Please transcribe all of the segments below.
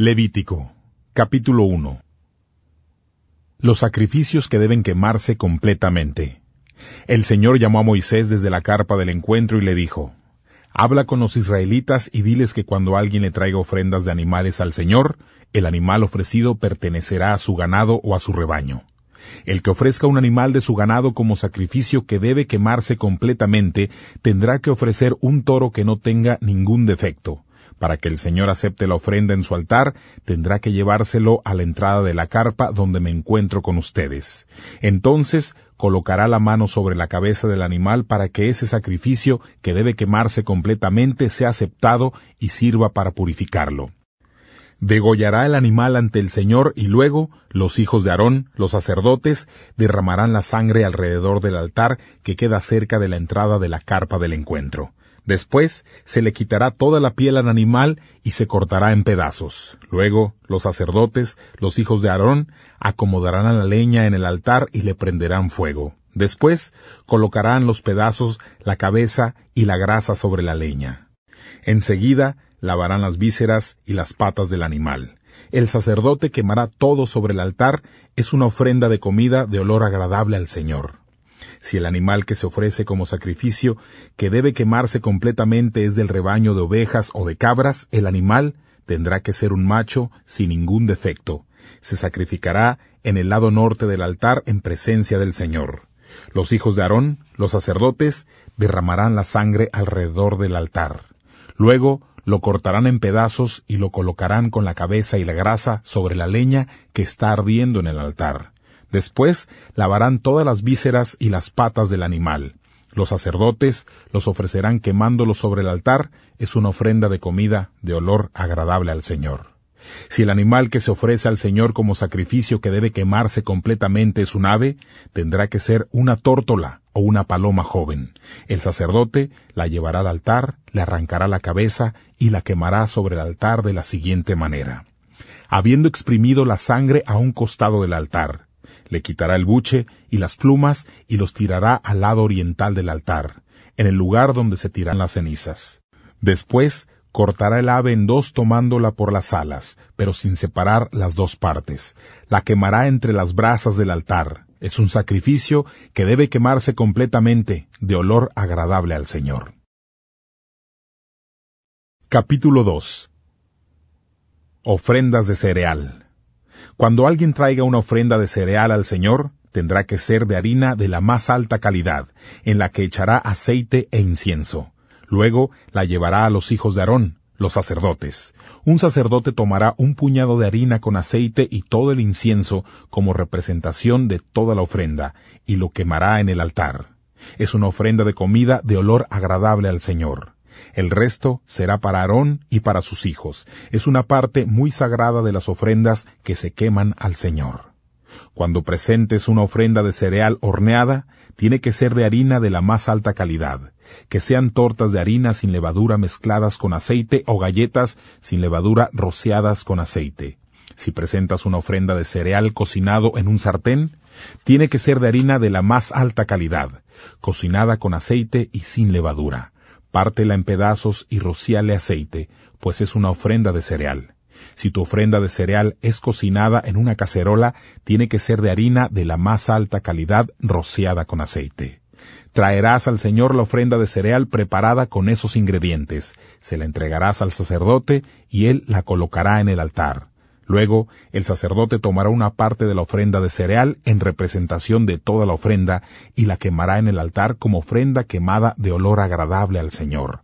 Levítico, capítulo 1. Los sacrificios que deben quemarse completamente. El Señor llamó a Moisés desde la carpa del encuentro y le dijo: Habla con los israelitas y diles que cuando alguien le traiga ofrendas de animales al Señor, el animal ofrecido pertenecerá a su ganado o a su rebaño. El que ofrezca un animal de su ganado como sacrificio que debe quemarse completamente, tendrá que ofrecer un toro que no tenga ningún defecto. Para que el Señor acepte la ofrenda en su altar, tendrá que llevárselo a la entrada de la carpa donde me encuentro con ustedes. Entonces colocará la mano sobre la cabeza del animal para que ese sacrificio, que debe quemarse completamente, sea aceptado y sirva para purificarlo. Degollará el animal ante el Señor y luego los hijos de Aarón, los sacerdotes, derramarán la sangre alrededor del altar que queda cerca de la entrada de la carpa del encuentro. Después se le quitará toda la piel al animal y se cortará en pedazos. Luego los sacerdotes, los hijos de Aarón, acomodarán la leña en el altar y le prenderán fuego. Después colocarán los pedazos, la cabeza y la grasa sobre la leña. Enseguida lavarán las vísceras y las patas del animal. El sacerdote quemará todo sobre el altar. Es una ofrenda de comida de olor agradable al Señor. Si el animal que se ofrece como sacrificio, que debe quemarse completamente, es del rebaño de ovejas o de cabras, el animal tendrá que ser un macho sin ningún defecto. Se sacrificará en el lado norte del altar en presencia del Señor. Los hijos de Aarón, los sacerdotes, derramarán la sangre alrededor del altar. Luego lo cortarán en pedazos y lo colocarán con la cabeza y la grasa sobre la leña que está ardiendo en el altar. Después lavarán todas las vísceras y las patas del animal. Los sacerdotes los ofrecerán quemándolos sobre el altar. Es una ofrenda de comida de olor agradable al Señor. Si el animal que se ofrece al Señor como sacrificio que debe quemarse completamente es un ave, tendrá que ser una tórtola o una paloma joven. El sacerdote la llevará al altar, le arrancará la cabeza y la quemará sobre el altar de la siguiente manera. Habiendo exprimido la sangre a un costado del altar, le quitará el buche y las plumas y los tirará al lado oriental del altar, en el lugar donde se tiran las cenizas. Después cortará el ave en dos tomándola por las alas, pero sin separar las dos partes. La quemará entre las brasas del altar. Es un sacrificio que debe quemarse completamente, de olor agradable al Señor. Capítulo 2. Ofrendas de cereal. Cuando alguien traiga una ofrenda de cereal al Señor, tendrá que ser de harina de la más alta calidad, en la que echará aceite e incienso. Luego la llevará a los hijos de Aarón, los sacerdotes. Un sacerdote tomará un puñado de harina con aceite y todo el incienso como representación de toda la ofrenda, y lo quemará en el altar. Es una ofrenda de comida de olor agradable al Señor. El resto será para Aarón y para sus hijos. Es una parte muy sagrada de las ofrendas que se queman al Señor. Cuando presentes una ofrenda de cereal horneada, tiene que ser de harina de la más alta calidad, que sean tortas de harina sin levadura mezcladas con aceite o galletas sin levadura rociadas con aceite. Si presentas una ofrenda de cereal cocinado en un sartén, tiene que ser de harina de la más alta calidad, cocinada con aceite y sin levadura. Pártela en pedazos y rocíale aceite, pues es una ofrenda de cereal. Si tu ofrenda de cereal es cocinada en una cacerola, tiene que ser de harina de la más alta calidad rociada con aceite. Traerás al Señor la ofrenda de cereal preparada con esos ingredientes. Se la entregarás al sacerdote y él la colocará en el altar. Luego, el sacerdote tomará una parte de la ofrenda de cereal en representación de toda la ofrenda y la quemará en el altar como ofrenda quemada de olor agradable al Señor.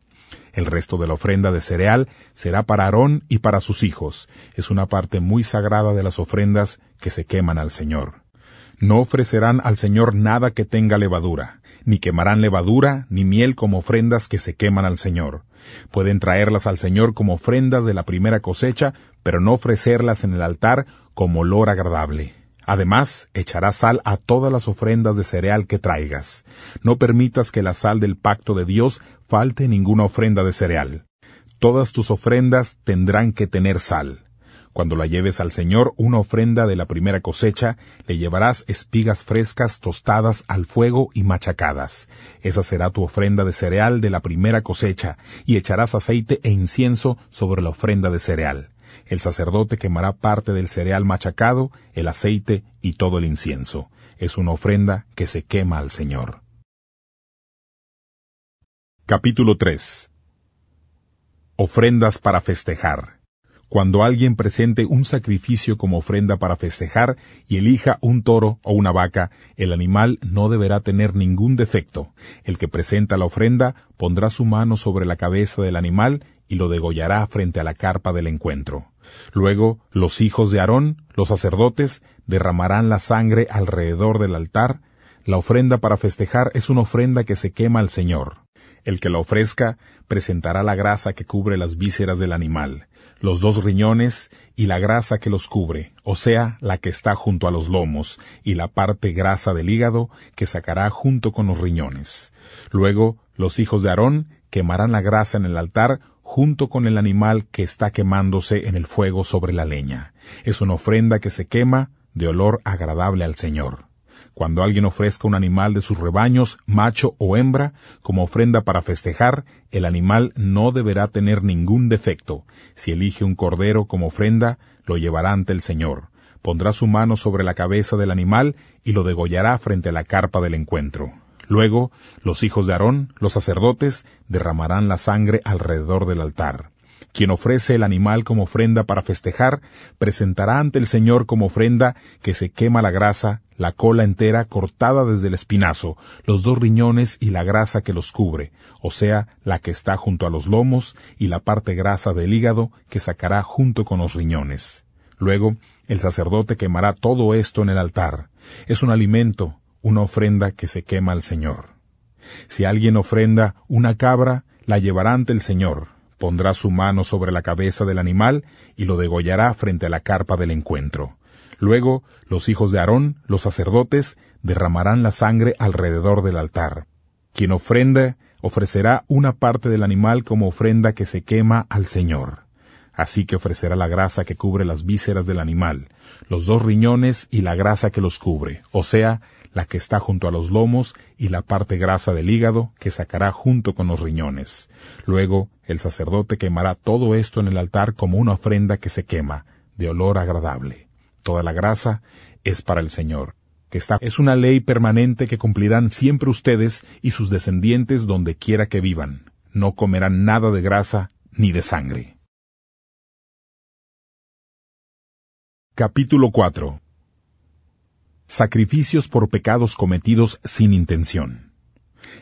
El resto de la ofrenda de cereal será para Aarón y para sus hijos. Es una parte muy sagrada de las ofrendas que se queman al Señor. No ofrecerán al Señor nada que tenga levadura, ni quemarán levadura ni miel como ofrendas que se queman al Señor. Pueden traerlas al Señor como ofrendas de la primera cosecha, pero no ofrecerlas en el altar como olor agradable. Además, echarás sal a todas las ofrendas de cereal que traigas. No permitas que la sal del pacto de Dios falte en ninguna ofrenda de cereal. Todas tus ofrendas tendrán que tener sal. Cuando la lleves al Señor una ofrenda de la primera cosecha, le llevarás espigas frescas tostadas al fuego y machacadas. Esa será tu ofrenda de cereal de la primera cosecha, y echarás aceite e incienso sobre la ofrenda de cereal. El sacerdote quemará parte del cereal machacado, el aceite y todo el incienso. Es una ofrenda que se quema al Señor. Capítulo 3. Ofrendas para festejar. Cuando alguien presente un sacrificio como ofrenda para festejar y elija un toro o una vaca, el animal no deberá tener ningún defecto. El que presenta la ofrenda pondrá su mano sobre la cabeza del animal y lo degollará frente a la carpa del encuentro. Luego, los hijos de Aarón, los sacerdotes, derramarán la sangre alrededor del altar. La ofrenda para festejar es una ofrenda que se quema al Señor. El que la ofrezca presentará la grasa que cubre las vísceras del animal, los 2 riñones y la grasa que los cubre, o sea, la que está junto a los lomos, y la parte grasa del hígado que sacará junto con los riñones. Luego, los hijos de Aarón quemarán la grasa en el altar junto con el animal que está quemándose en el fuego sobre la leña. Es una ofrenda que se quema de olor agradable al Señor. Cuando alguien ofrezca un animal de sus rebaños, macho o hembra, como ofrenda para festejar, el animal no deberá tener ningún defecto. Si elige un cordero como ofrenda, lo llevará ante el Señor. Pondrá su mano sobre la cabeza del animal y lo degollará frente a la carpa del encuentro. Luego, los hijos de Aarón, los sacerdotes, derramarán la sangre alrededor del altar. Quien ofrece el animal como ofrenda para festejar, presentará ante el Señor como ofrenda que se quema la grasa, la cola entera cortada desde el espinazo, los 2 riñones y la grasa que los cubre, o sea, la que está junto a los lomos y la parte grasa del hígado que sacará junto con los riñones. Luego, el sacerdote quemará todo esto en el altar. Es un alimento, una ofrenda que se quema al Señor. Si alguien ofrenda una cabra, la llevará ante el Señor. Pondrá su mano sobre la cabeza del animal y lo degollará frente a la carpa del encuentro. Luego, los hijos de Aarón, los sacerdotes, derramarán la sangre alrededor del altar. Quien ofrenda, ofrecerá una parte del animal como ofrenda que se quema al Señor. Así que ofrecerá la grasa que cubre las vísceras del animal, los 2 riñones y la grasa que los cubre, o sea, la que está junto a los lomos y la parte grasa del hígado que sacará junto con los riñones. Luego, el sacerdote quemará todo esto en el altar como una ofrenda que se quema, de olor agradable. Toda la grasa es para el Señor. Es una ley permanente que cumplirán siempre ustedes y sus descendientes donde quiera que vivan. No comerán nada de grasa ni de sangre. Capítulo 4. Sacrificios por pecados cometidos sin intención.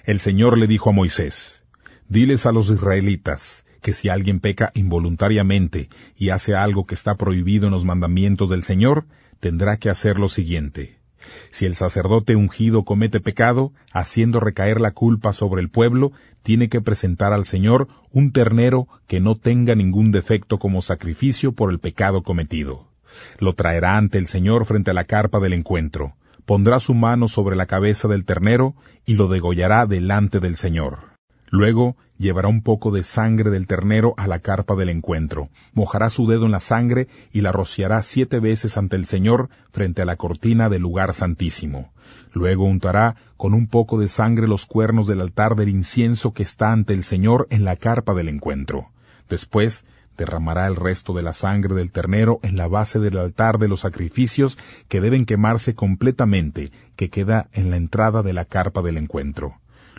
El Señor le dijo a Moisés: Diles a los israelitas que si alguien peca involuntariamente y hace algo que está prohibido en los mandamientos del Señor, tendrá que hacer lo siguiente. Si el sacerdote ungido comete pecado, haciendo recaer la culpa sobre el pueblo, tiene que presentar al Señor un ternero que no tenga ningún defecto como sacrificio por el pecado cometido. Lo traerá ante el Señor frente a la carpa del encuentro. Pondrá su mano sobre la cabeza del ternero y lo degollará delante del Señor. Luego llevará un poco de sangre del ternero a la carpa del encuentro, mojará su dedo en la sangre y la rociará 7 veces ante el Señor frente a la cortina del lugar santísimo. Luego untará con un poco de sangre los cuernos del altar del incienso que está ante el Señor en la carpa del encuentro. Después derramará el resto de la sangre del ternero en la base del altar de los sacrificios que deben quemarse completamente, que queda en la entrada de la carpa del encuentro.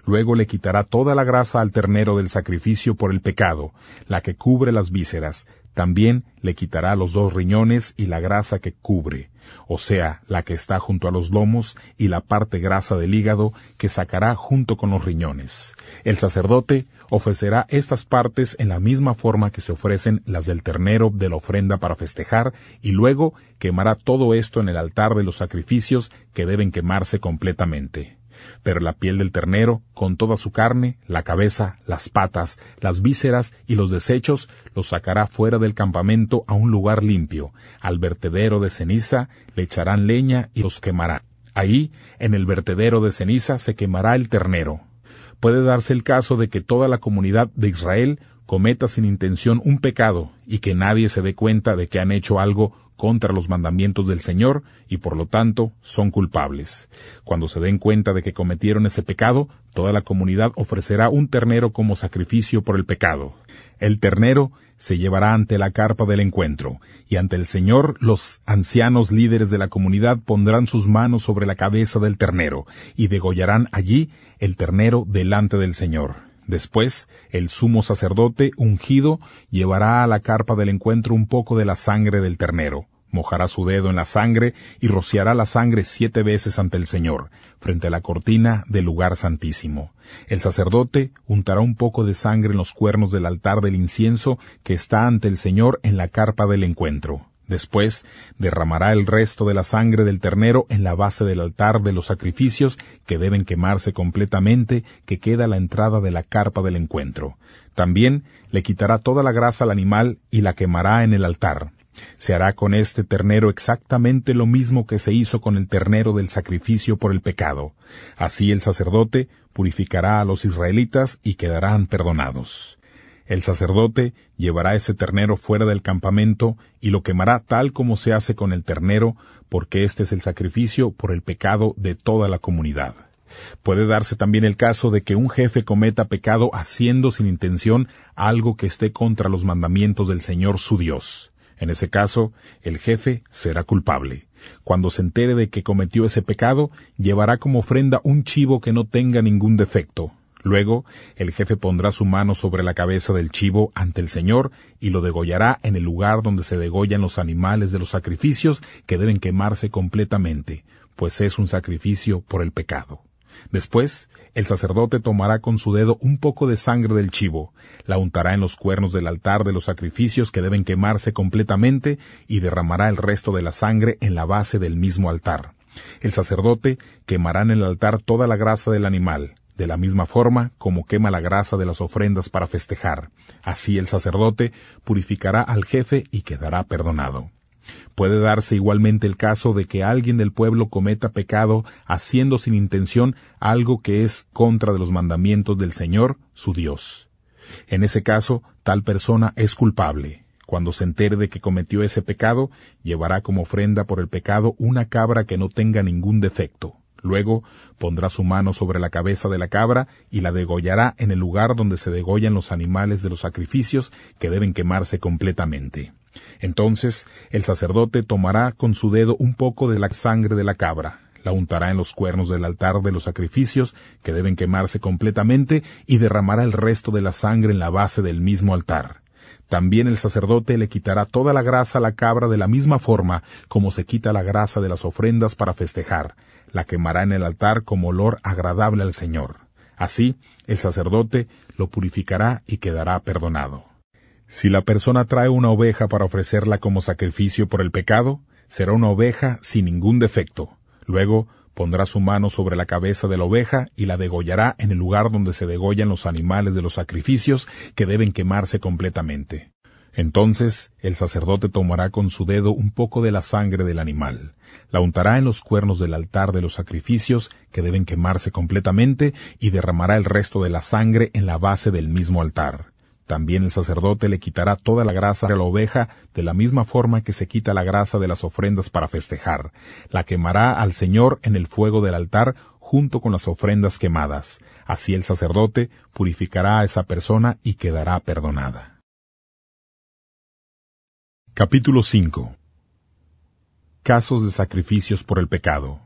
Luego le quitará toda la grasa al ternero del sacrificio por el pecado, la que cubre las vísceras. También le quitará los 2 riñones y la grasa que cubre, o sea, la que está junto a los lomos y la parte grasa del hígado que sacará junto con los riñones. El sacerdote ofrecerá estas partes en la misma forma que se ofrecen las del ternero de la ofrenda para festejar, y luego quemará todo esto en el altar de los sacrificios que deben quemarse completamente. Pero la piel del ternero, con toda su carne, la cabeza, las patas, las vísceras y los desechos, los sacará fuera del campamento a un lugar limpio. Al vertedero de ceniza le echarán leña y los quemarán. Ahí, en el vertedero de ceniza, se quemará el ternero. Puede darse el caso de que toda la comunidad de Israel cometa sin intención un pecado y que nadie se dé cuenta de que han hecho algo contra los mandamientos del Señor y por lo tanto son culpables. Cuando se den cuenta de que cometieron ese pecado, toda la comunidad ofrecerá un ternero como sacrificio por el pecado. El ternero se llevará ante la carpa del encuentro, y ante el Señor los ancianos líderes de la comunidad pondrán sus manos sobre la cabeza del ternero, y degollarán allí el ternero delante del Señor. Después, el sumo sacerdote ungido llevará a la carpa del encuentro un poco de la sangre del ternero, mojará su dedo en la sangre y rociará la sangre 7 veces ante el Señor, frente a la cortina del lugar santísimo. El sacerdote untará un poco de sangre en los cuernos del altar del incienso que está ante el Señor en la carpa del encuentro. Después, derramará el resto de la sangre del ternero en la base del altar de los sacrificios que deben quemarse completamente, que queda a la entrada de la carpa del encuentro. También le quitará toda la grasa al animal y la quemará en el altar. Se hará con este ternero exactamente lo mismo que se hizo con el ternero del sacrificio por el pecado. Así el sacerdote purificará a los israelitas y quedarán perdonados. El sacerdote llevará ese ternero fuera del campamento y lo quemará tal como se hace con el ternero, porque este es el sacrificio por el pecado de toda la comunidad. Puede darse también el caso de que un jefe cometa pecado haciendo sin intención algo que esté contra los mandamientos del Señor su Dios. En ese caso, el jefe será culpable. Cuando se entere de que cometió ese pecado, llevará como ofrenda un chivo que no tenga ningún defecto. Luego, el jefe pondrá su mano sobre la cabeza del chivo ante el Señor y lo degollará en el lugar donde se degollan los animales de los sacrificios que deben quemarse completamente, pues es un sacrificio por el pecado. Después, el sacerdote tomará con su dedo un poco de sangre del chivo, la untará en los cuernos del altar de los sacrificios que deben quemarse completamente y derramará el resto de la sangre en la base del mismo altar. El sacerdote quemará en el altar toda la grasa del animal, de la misma forma como quema la grasa de las ofrendas para festejar. Así el sacerdote purificará al jefe y quedará perdonado. Puede darse igualmente el caso de que alguien del pueblo cometa pecado haciendo sin intención algo que es contra de los mandamientos del Señor, su Dios. En ese caso, tal persona es culpable. Cuando se entere de que cometió ese pecado, llevará como ofrenda por el pecado una cabra que no tenga ningún defecto. Luego pondrá su mano sobre la cabeza de la cabra y la degollará en el lugar donde se degollan los animales de los sacrificios que deben quemarse completamente. Entonces el sacerdote tomará con su dedo un poco de la sangre de la cabra, la untará en los cuernos del altar de los sacrificios que deben quemarse completamente y derramará el resto de la sangre en la base del mismo altar. También el sacerdote le quitará toda la grasa a la cabra de la misma forma como se quita la grasa de las ofrendas para festejar, la quemará en el altar como olor agradable al Señor. Así, el sacerdote lo purificará y quedará perdonado. Si la persona trae una oveja para ofrecerla como sacrificio por el pecado, será una oveja sin ningún defecto. Luego pondrá su mano sobre la cabeza de la oveja y la degollará en el lugar donde se degollan los animales de los sacrificios que deben quemarse completamente. Entonces el sacerdote tomará con su dedo un poco de la sangre del animal, la untará en los cuernos del altar de los sacrificios que deben quemarse completamente y derramará el resto de la sangre en la base del mismo altar. También el sacerdote le quitará toda la grasa a la oveja de la misma forma que se quita la grasa de las ofrendas para festejar. La quemará al Señor en el fuego del altar junto con las ofrendas quemadas. Así el sacerdote purificará a esa persona y quedará perdonada. Capítulo 5. Casos de sacrificios por el pecado.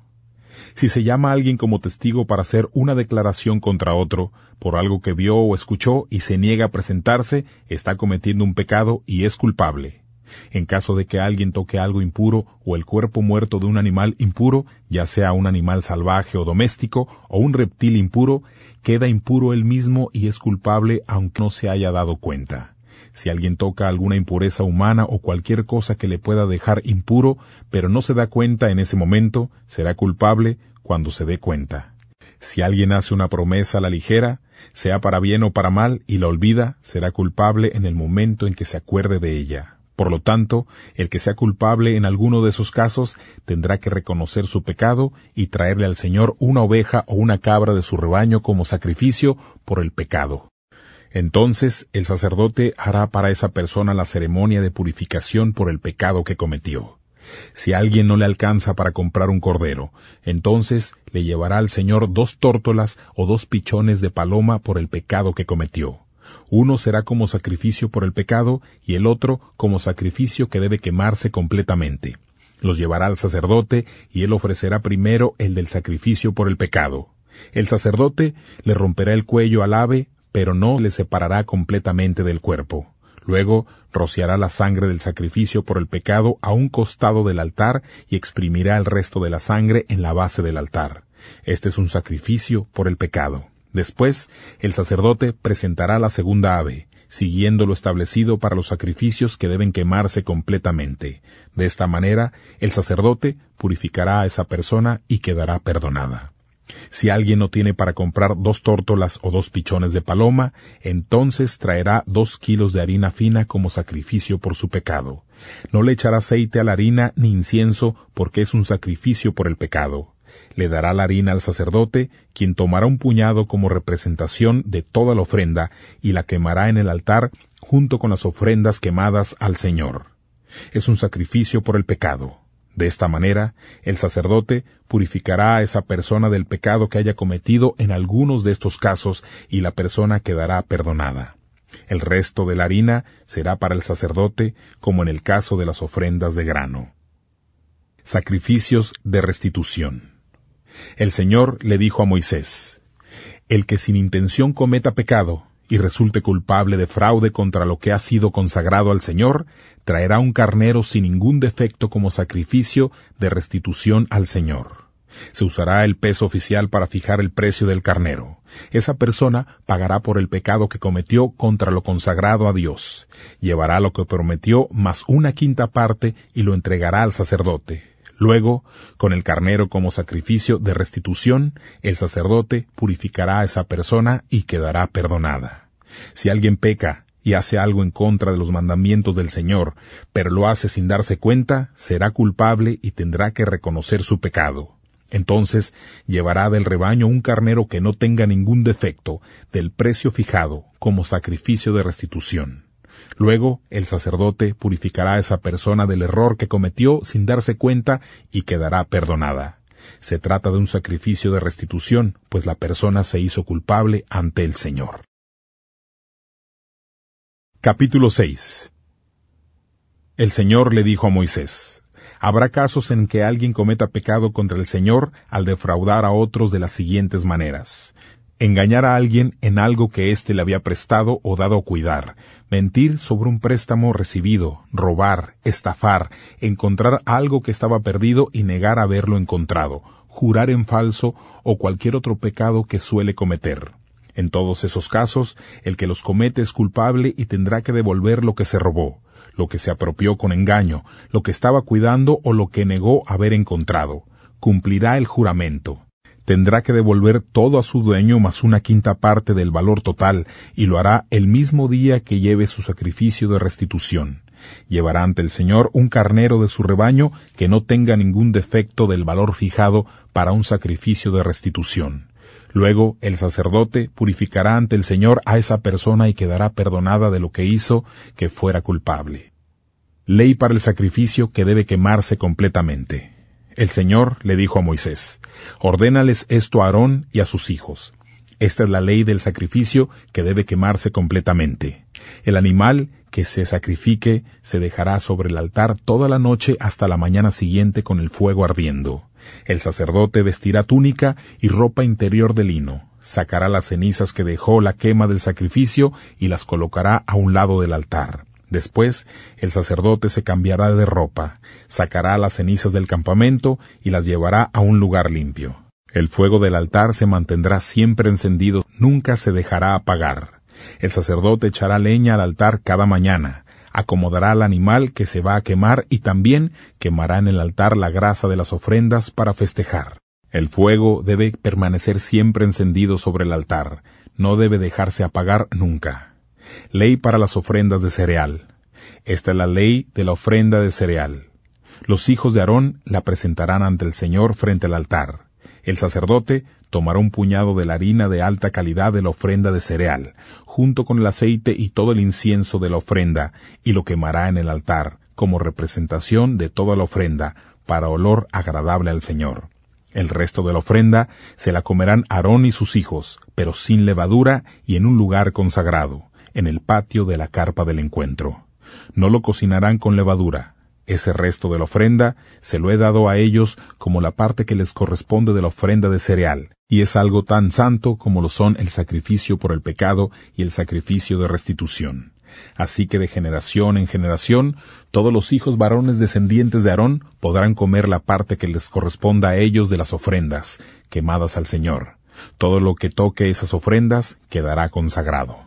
Si se llama a alguien como testigo para hacer una declaración contra otro, por algo que vio o escuchó y se niega a presentarse, está cometiendo un pecado y es culpable. En caso de que alguien toque algo impuro o el cuerpo muerto de un animal impuro, ya sea un animal salvaje o doméstico, o un reptil impuro, queda impuro él mismo y es culpable aunque no se haya dado cuenta. Si alguien toca alguna impureza humana o cualquier cosa que le pueda dejar impuro, pero no se da cuenta en ese momento, será culpable cuando se dé cuenta. Si alguien hace una promesa a la ligera, sea para bien o para mal, y la olvida, será culpable en el momento en que se acuerde de ella. Por lo tanto, el que sea culpable en alguno de esos casos tendrá que reconocer su pecado y traerle al Señor una oveja o una cabra de su rebaño como sacrificio por el pecado. Entonces el sacerdote hará para esa persona la ceremonia de purificación por el pecado que cometió. Si alguien no le alcanza para comprar un cordero, entonces le llevará al Señor 2 tórtolas o 2 pichones de paloma por el pecado que cometió. Uno será como sacrificio por el pecado y el otro como sacrificio que debe quemarse completamente. Los llevará al sacerdote y él ofrecerá primero el del sacrificio por el pecado. El sacerdote le romperá el cuello al ave, pero no le separará completamente del cuerpo. Luego rociará la sangre del sacrificio por el pecado a un costado del altar y exprimirá el resto de la sangre en la base del altar. Este es un sacrificio por el pecado. Después, el sacerdote presentará la segunda ave, siguiendo lo establecido para los sacrificios que deben quemarse completamente. De esta manera, el sacerdote purificará a esa persona y quedará perdonada. Si alguien no tiene para comprar 2 tórtolas o 2 pichones de paloma, entonces traerá 2 kilos de harina fina como sacrificio por su pecado. No le echará aceite a la harina ni incienso, porque es un sacrificio por el pecado. Le dará la harina al sacerdote, quien tomará un puñado como representación de toda la ofrenda, y la quemará en el altar junto con las ofrendas quemadas al Señor. Es un sacrificio por el pecado. De esta manera, el sacerdote purificará a esa persona del pecado que haya cometido en algunos de estos casos, y la persona quedará perdonada. El resto de la harina será para el sacerdote, como en el caso de las ofrendas de grano. Sacrificios de restitución. El Señor le dijo a Moisés: el que sin intención cometa pecado y resulte culpable de fraude contra lo que ha sido consagrado al Señor, traerá un carnero sin ningún defecto como sacrificio de restitución al Señor. Se usará el peso oficial para fijar el precio del carnero. Esa persona pagará por el pecado que cometió contra lo consagrado a Dios. Llevará lo que prometió más 1/5 parte y lo entregará al sacerdote. Luego, con el carnero como sacrificio de restitución, el sacerdote purificará a esa persona y quedará perdonada. Si alguien peca y hace algo en contra de los mandamientos del Señor, pero lo hace sin darse cuenta, será culpable y tendrá que reconocer su pecado. Entonces llevará del rebaño un carnero que no tenga ningún defecto, del precio fijado, como sacrificio de restitución. Luego, el sacerdote purificará a esa persona del error que cometió sin darse cuenta y quedará perdonada. Se trata de un sacrificio de restitución, pues la persona se hizo culpable ante el Señor. Capítulo 6. El Señor le dijo a Moisés: habrá casos en que alguien cometa pecado contra el Señor al defraudar a otros de las siguientes maneras: engañar a alguien en algo que éste le había prestado o dado a cuidar, mentir sobre un préstamo recibido, robar, estafar, encontrar algo que estaba perdido y negar haberlo encontrado, jurar en falso o cualquier otro pecado que suele cometer. En todos esos casos, el que los comete es culpable y tendrá que devolver lo que se robó, lo que se apropió con engaño, lo que estaba cuidando o lo que negó haber encontrado. Cumplirá el juramento. Tendrá que devolver todo a su dueño más 1/5 parte del valor total, y lo hará el mismo día que lleve su sacrificio de restitución. Llevará ante el Señor un carnero de su rebaño que no tenga ningún defecto del valor fijado para un sacrificio de restitución. Luego el sacerdote purificará ante el Señor a esa persona y quedará perdonada de lo que hizo que fuera culpable. Ley para el sacrificio que debe quemarse completamente. El Señor le dijo a Moisés: ordénales esto a Aarón y a sus hijos. Esta es la ley del sacrificio que debe quemarse completamente. El animal que se sacrifique se dejará sobre el altar toda la noche hasta la mañana siguiente con el fuego ardiendo. El sacerdote vestirá túnica y ropa interior de lino. Sacará las cenizas que dejó la quema del sacrificio y las colocará a un lado del altar. Después, el sacerdote se cambiará de ropa, sacará las cenizas del campamento y las llevará a un lugar limpio. El fuego del altar se mantendrá siempre encendido, nunca se dejará apagar. El sacerdote echará leña al altar cada mañana, acomodará al animal que se va a quemar y también quemará en el altar la grasa de las ofrendas para festejar. El fuego debe permanecer siempre encendido sobre el altar, no debe dejarse apagar nunca. Ley para las ofrendas de cereal. Esta es la ley de la ofrenda de cereal. Los hijos de Aarón la presentarán ante el Señor frente al altar. El sacerdote tomará un puñado de la harina de alta calidad de la ofrenda de cereal, junto con el aceite y todo el incienso de la ofrenda, y lo quemará en el altar, como representación de toda la ofrenda, para olor agradable al Señor. El resto de la ofrenda se la comerán Aarón y sus hijos, pero sin levadura y en un lugar consagrado. en el patio de la carpa del encuentro. No lo cocinarán con levadura. Ese resto de la ofrenda se lo he dado a ellos como la parte que les corresponde de la ofrenda de cereal, y es algo tan santo como lo son el sacrificio por el pecado y el sacrificio de restitución. Así que de generación en generación, todos los hijos varones descendientes de Aarón podrán comer la parte que les corresponda a ellos de las ofrendas, quemadas al Señor. Todo lo que toque esas ofrendas quedará consagrado.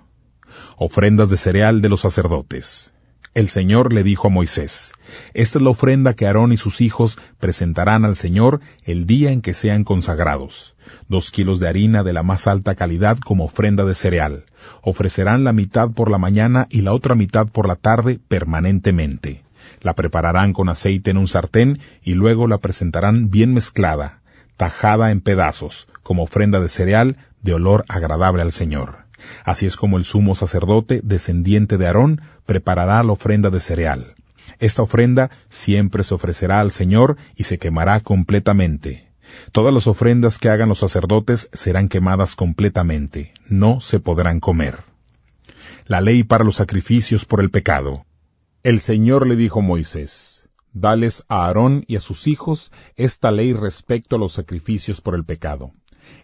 Ofrendas de cereal de los sacerdotes. El Señor le dijo a Moisés, esta es la ofrenda que Aarón y sus hijos presentarán al Señor el día en que sean consagrados. 2 kilos de harina de la más alta calidad como ofrenda de cereal. Ofrecerán la mitad por la mañana y la otra mitad por la tarde permanentemente. La prepararán con aceite en un sartén y luego la presentarán bien mezclada, tajada en pedazos, como ofrenda de cereal de olor agradable al Señor. Así es como el sumo sacerdote, descendiente de Aarón, preparará la ofrenda de cereal. Esta ofrenda siempre se ofrecerá al Señor y se quemará completamente. Todas las ofrendas que hagan los sacerdotes serán quemadas completamente, no se podrán comer. La ley para los sacrificios por el pecado. El Señor le dijo a Moisés, dales a Aarón y a sus hijos esta ley respecto a los sacrificios por el pecado.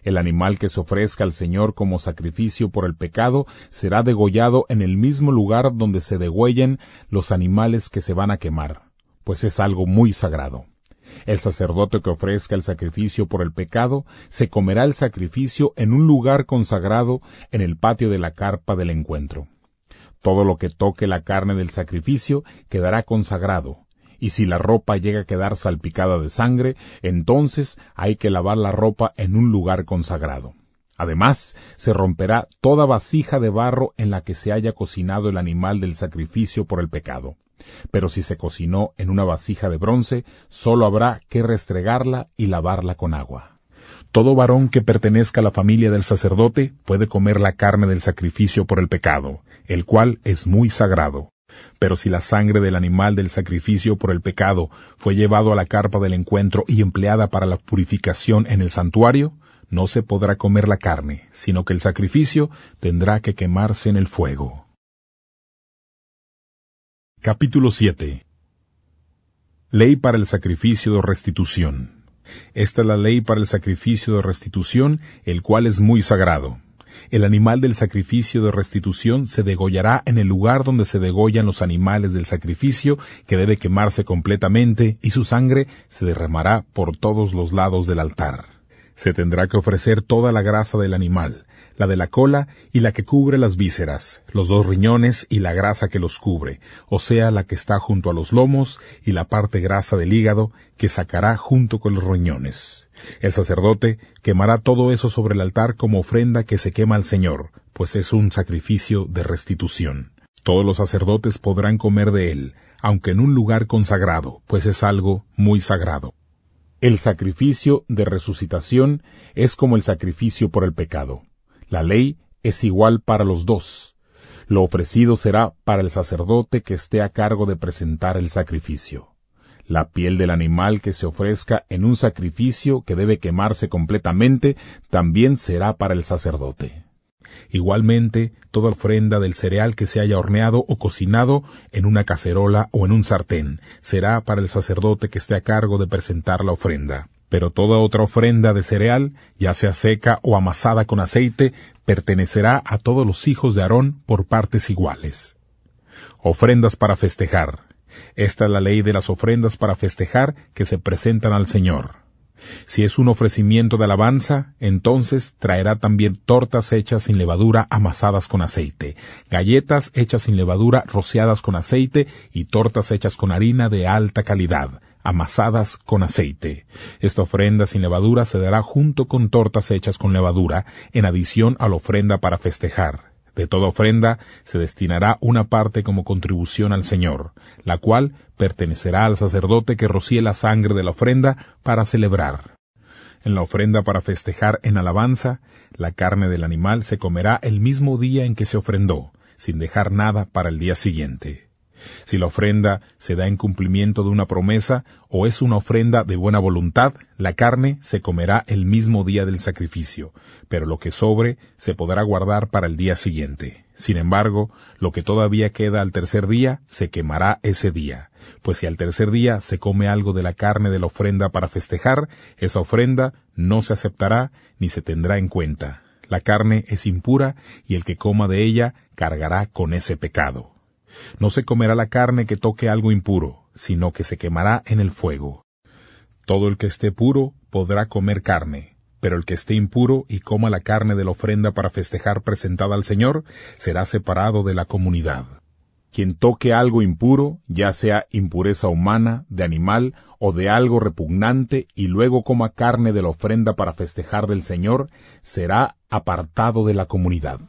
El animal que se ofrezca al Señor como sacrificio por el pecado será degollado en el mismo lugar donde se degüellan los animales que se van a quemar, pues es algo muy sagrado. El sacerdote que ofrezca el sacrificio por el pecado se comerá el sacrificio en un lugar consagrado en el patio de la carpa del encuentro. Todo lo que toque la carne del sacrificio quedará consagrado. Y si la ropa llega a quedar salpicada de sangre, entonces hay que lavar la ropa en un lugar consagrado. Además, se romperá toda vasija de barro en la que se haya cocinado el animal del sacrificio por el pecado. Pero si se cocinó en una vasija de bronce, solo habrá que restregarla y lavarla con agua. Todo varón que pertenezca a la familia del sacerdote puede comer la carne del sacrificio por el pecado, el cual es muy sagrado. Pero si la sangre del animal del sacrificio por el pecado fue llevado a la carpa del encuentro y empleada para la purificación en el santuario, no se podrá comer la carne, sino que el sacrificio tendrá que quemarse en el fuego. Capítulo 7. Ley para el sacrificio de restitución. Esta es la ley para el sacrificio de restitución, el cual es muy sagrado. El animal del sacrificio de restitución se degollará en el lugar donde se degollan los animales del sacrificio, que debe quemarse completamente, y su sangre se derramará por todos los lados del altar. Se tendrá que ofrecer toda la grasa del animal, la de la cola y la que cubre las vísceras, los 2 riñones y la grasa que los cubre, o sea, la que está junto a los lomos y la parte grasa del hígado que sacará junto con los riñones. El sacerdote quemará todo eso sobre el altar como ofrenda que se quema al Señor, pues es un sacrificio de restitución. Todos los sacerdotes podrán comer de él, aunque en un lugar consagrado, pues es algo muy sagrado. El sacrificio de resucitación es como el sacrificio por el pecado. La ley es igual para los dos. Lo ofrecido será para el sacerdote que esté a cargo de presentar el sacrificio. La piel del animal que se ofrezca en un sacrificio que debe quemarse completamente también será para el sacerdote. Igualmente, toda ofrenda del cereal que se haya horneado o cocinado en una cacerola o en un sartén será para el sacerdote que esté a cargo de presentar la ofrenda. Pero toda otra ofrenda de cereal, ya sea seca o amasada con aceite, pertenecerá a todos los hijos de Aarón por partes iguales. Ofrendas para festejar. Esta es la ley de las ofrendas para festejar que se presentan al Señor. Si es un ofrecimiento de alabanza, entonces traerá también tortas hechas sin levadura amasadas con aceite, galletas hechas sin levadura rociadas con aceite y tortas hechas con harina de alta calidad, amasadas con aceite. Esta ofrenda sin levadura se dará junto con tortas hechas con levadura, en adición a la ofrenda para festejar. De toda ofrenda se destinará una parte como contribución al Señor, la cual pertenecerá al sacerdote que rocíe la sangre de la ofrenda para celebrar. En la ofrenda para festejar en alabanza, la carne del animal se comerá el mismo día en que se ofrendó, sin dejar nada para el día siguiente. Si la ofrenda se da en cumplimiento de una promesa o es una ofrenda de buena voluntad, la carne se comerá el mismo día del sacrificio, pero lo que sobre se podrá guardar para el día siguiente. Sin embargo, lo que todavía queda al tercer día se quemará ese día, pues si al tercer día se come algo de la carne de la ofrenda para festejar, esa ofrenda no se aceptará ni se tendrá en cuenta. La carne es impura y el que coma de ella cargará con ese pecado. No se comerá la carne que toque algo impuro, sino que se quemará en el fuego. Todo el que esté puro podrá comer carne, pero el que esté impuro y coma la carne de la ofrenda para festejar presentada al Señor, será separado de la comunidad. Quien toque algo impuro, ya sea impureza humana, de animal o de algo repugnante, y luego coma carne de la ofrenda para festejar del Señor, será apartado de la comunidad.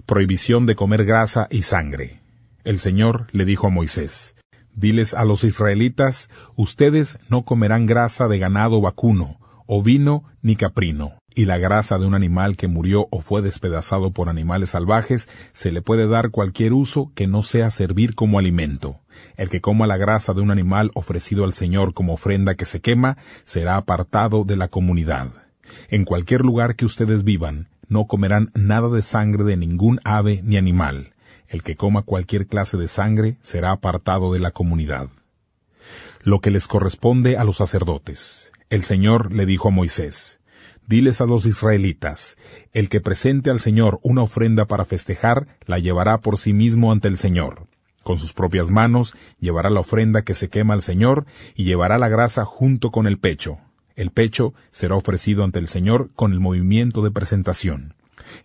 Prohibición de comer grasa y sangre. El Señor le dijo a Moisés: diles a los israelitas, ustedes no comerán grasa de ganado vacuno, ovino ni caprino, y la grasa de un animal que murió o fue despedazado por animales salvajes se le puede dar cualquier uso que no sea servir como alimento. El que coma la grasa de un animal ofrecido al Señor como ofrenda que se quema, será apartado de la comunidad. En cualquier lugar que ustedes vivan, no comerán nada de sangre de ningún ave ni animal. El que coma cualquier clase de sangre será apartado de la comunidad. Lo que les corresponde a los sacerdotes. El Señor le dijo a Moisés: diles a los israelitas, el que presente al Señor una ofrenda para festejar, la llevará por sí mismo ante el Señor. Con sus propias manos llevará la ofrenda que se quema al Señor y llevará la grasa junto con el pecho. El pecho será ofrecido ante el Señor con el movimiento de presentación.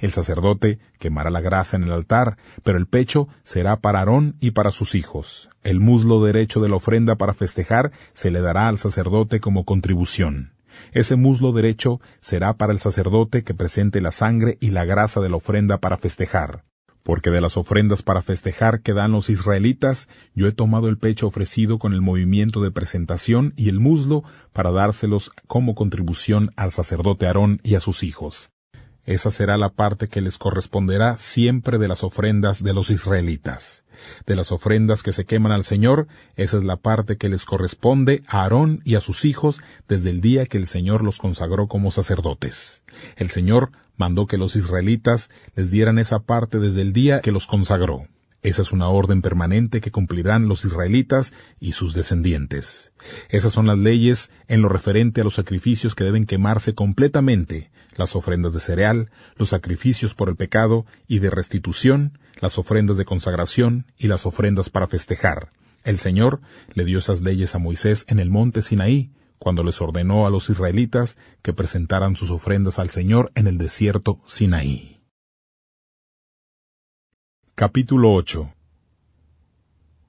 El sacerdote quemará la grasa en el altar, pero el pecho será para Aarón y para sus hijos. El muslo derecho de la ofrenda para festejar se le dará al sacerdote como contribución. Ese muslo derecho será para el sacerdote que presente la sangre y la grasa de la ofrenda para festejar. Porque de las ofrendas para festejar que dan los israelitas, yo he tomado el pecho ofrecido con el movimiento de presentación y el muslo para dárselos como contribución al sacerdote Aarón y a sus hijos. Esa será la parte que les corresponderá siempre de las ofrendas de los israelitas. De las ofrendas que se queman al Señor, esa es la parte que les corresponde a Aarón y a sus hijos desde el día que el Señor los consagró como sacerdotes. El Señor mandó que los israelitas les dieran esa parte desde el día que los consagró. Esa es una orden permanente que cumplirán los israelitas y sus descendientes. Esas son las leyes en lo referente a los sacrificios que deben quemarse completamente, las ofrendas de cereal, los sacrificios por el pecado y de restitución, las ofrendas de consagración y las ofrendas para festejar. El Señor le dio esas leyes a Moisés en el monte Sinaí, cuando les ordenó a los israelitas que presentaran sus ofrendas al Señor en el desierto Sinaí. Capítulo 8.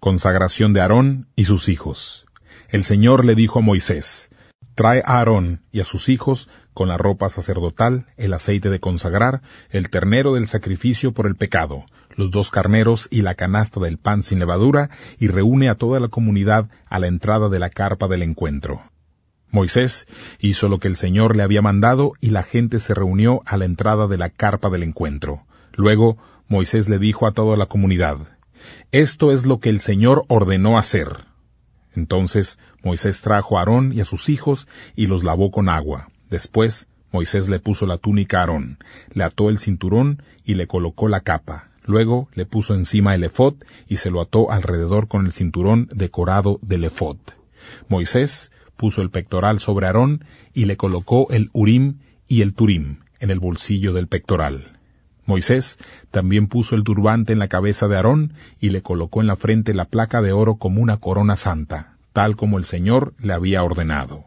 Consagración de Aarón y sus hijos. El Señor le dijo a Moisés: trae a Aarón y a sus hijos con la ropa sacerdotal, el aceite de consagrar, el ternero del sacrificio por el pecado, los 2 carneros y la canasta del pan sin levadura, y reúne a toda la comunidad a la entrada de la carpa del encuentro. Moisés hizo lo que el Señor le había mandado y la gente se reunió a la entrada de la carpa del encuentro. Luego Moisés le dijo a toda la comunidad: esto es lo que el Señor ordenó hacer. Entonces Moisés trajo a Aarón y a sus hijos y los lavó con agua. Después Moisés le puso la túnica a Aarón, le ató el cinturón y le colocó la capa. Luego le puso encima el efod y se lo ató alrededor con el cinturón decorado del efod. Moisés puso el pectoral sobre Aarón y le colocó el Urim y el Turim en el bolsillo del pectoral. Moisés también puso el turbante en la cabeza de Aarón y le colocó en la frente la placa de oro como una corona santa, tal como el Señor le había ordenado.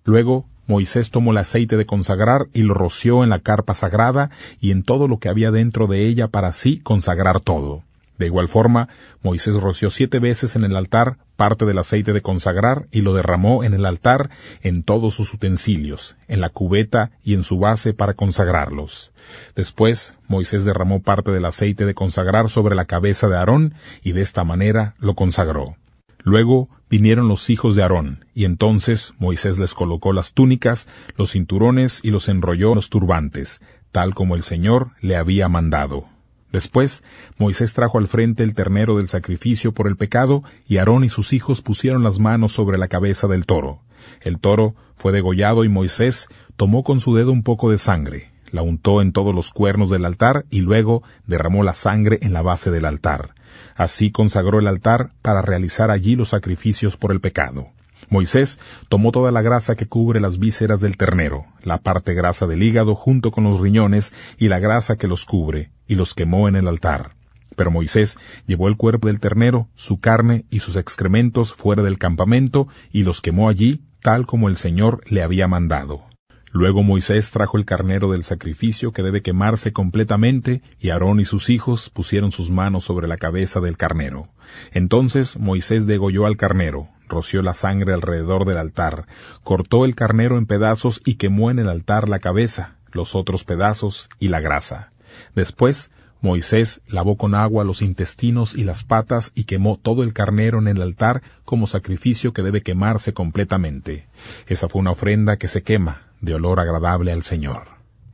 Luego Moisés tomó el aceite de consagrar y lo roció en la carpa sagrada y en todo lo que había dentro de ella para así consagrar todo. De igual forma, Moisés roció 7 veces en el altar parte del aceite de consagrar y lo derramó en el altar en todos sus utensilios, en la cubeta y en su base para consagrarlos. Después, Moisés derramó parte del aceite de consagrar sobre la cabeza de Aarón y de esta manera lo consagró. Luego vinieron los hijos de Aarón, y entonces Moisés les colocó las túnicas, los cinturones y los enrolló en los turbantes, tal como el Señor le había mandado. Después, Moisés trajo al frente el ternero del sacrificio por el pecado, y Aarón y sus hijos pusieron las manos sobre la cabeza del toro. El toro fue degollado y Moisés tomó con su dedo un poco de sangre, la untó en todos los cuernos del altar y luego derramó la sangre en la base del altar. Así consagró el altar para realizar allí los sacrificios por el pecado. Moisés tomó toda la grasa que cubre las vísceras del ternero, la parte grasa del hígado junto con los riñones y la grasa que los cubre, y los quemó en el altar. Pero Moisés llevó el cuerpo del ternero, su carne y sus excrementos fuera del campamento y los quemó allí, tal como el Señor le había mandado. Luego Moisés trajo el carnero del sacrificio que debe quemarse completamente, y Aarón y sus hijos pusieron sus manos sobre la cabeza del carnero. Entonces Moisés degolló al carnero, roció la sangre alrededor del altar, cortó el carnero en pedazos y quemó en el altar la cabeza, los otros pedazos y la grasa. Después Moisés lavó con agua los intestinos y las patas y quemó todo el carnero en el altar como sacrificio que debe quemarse completamente. Esa fue una ofrenda que se quema, de olor agradable al Señor.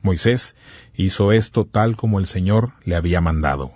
Moisés hizo esto tal como el Señor le había mandado.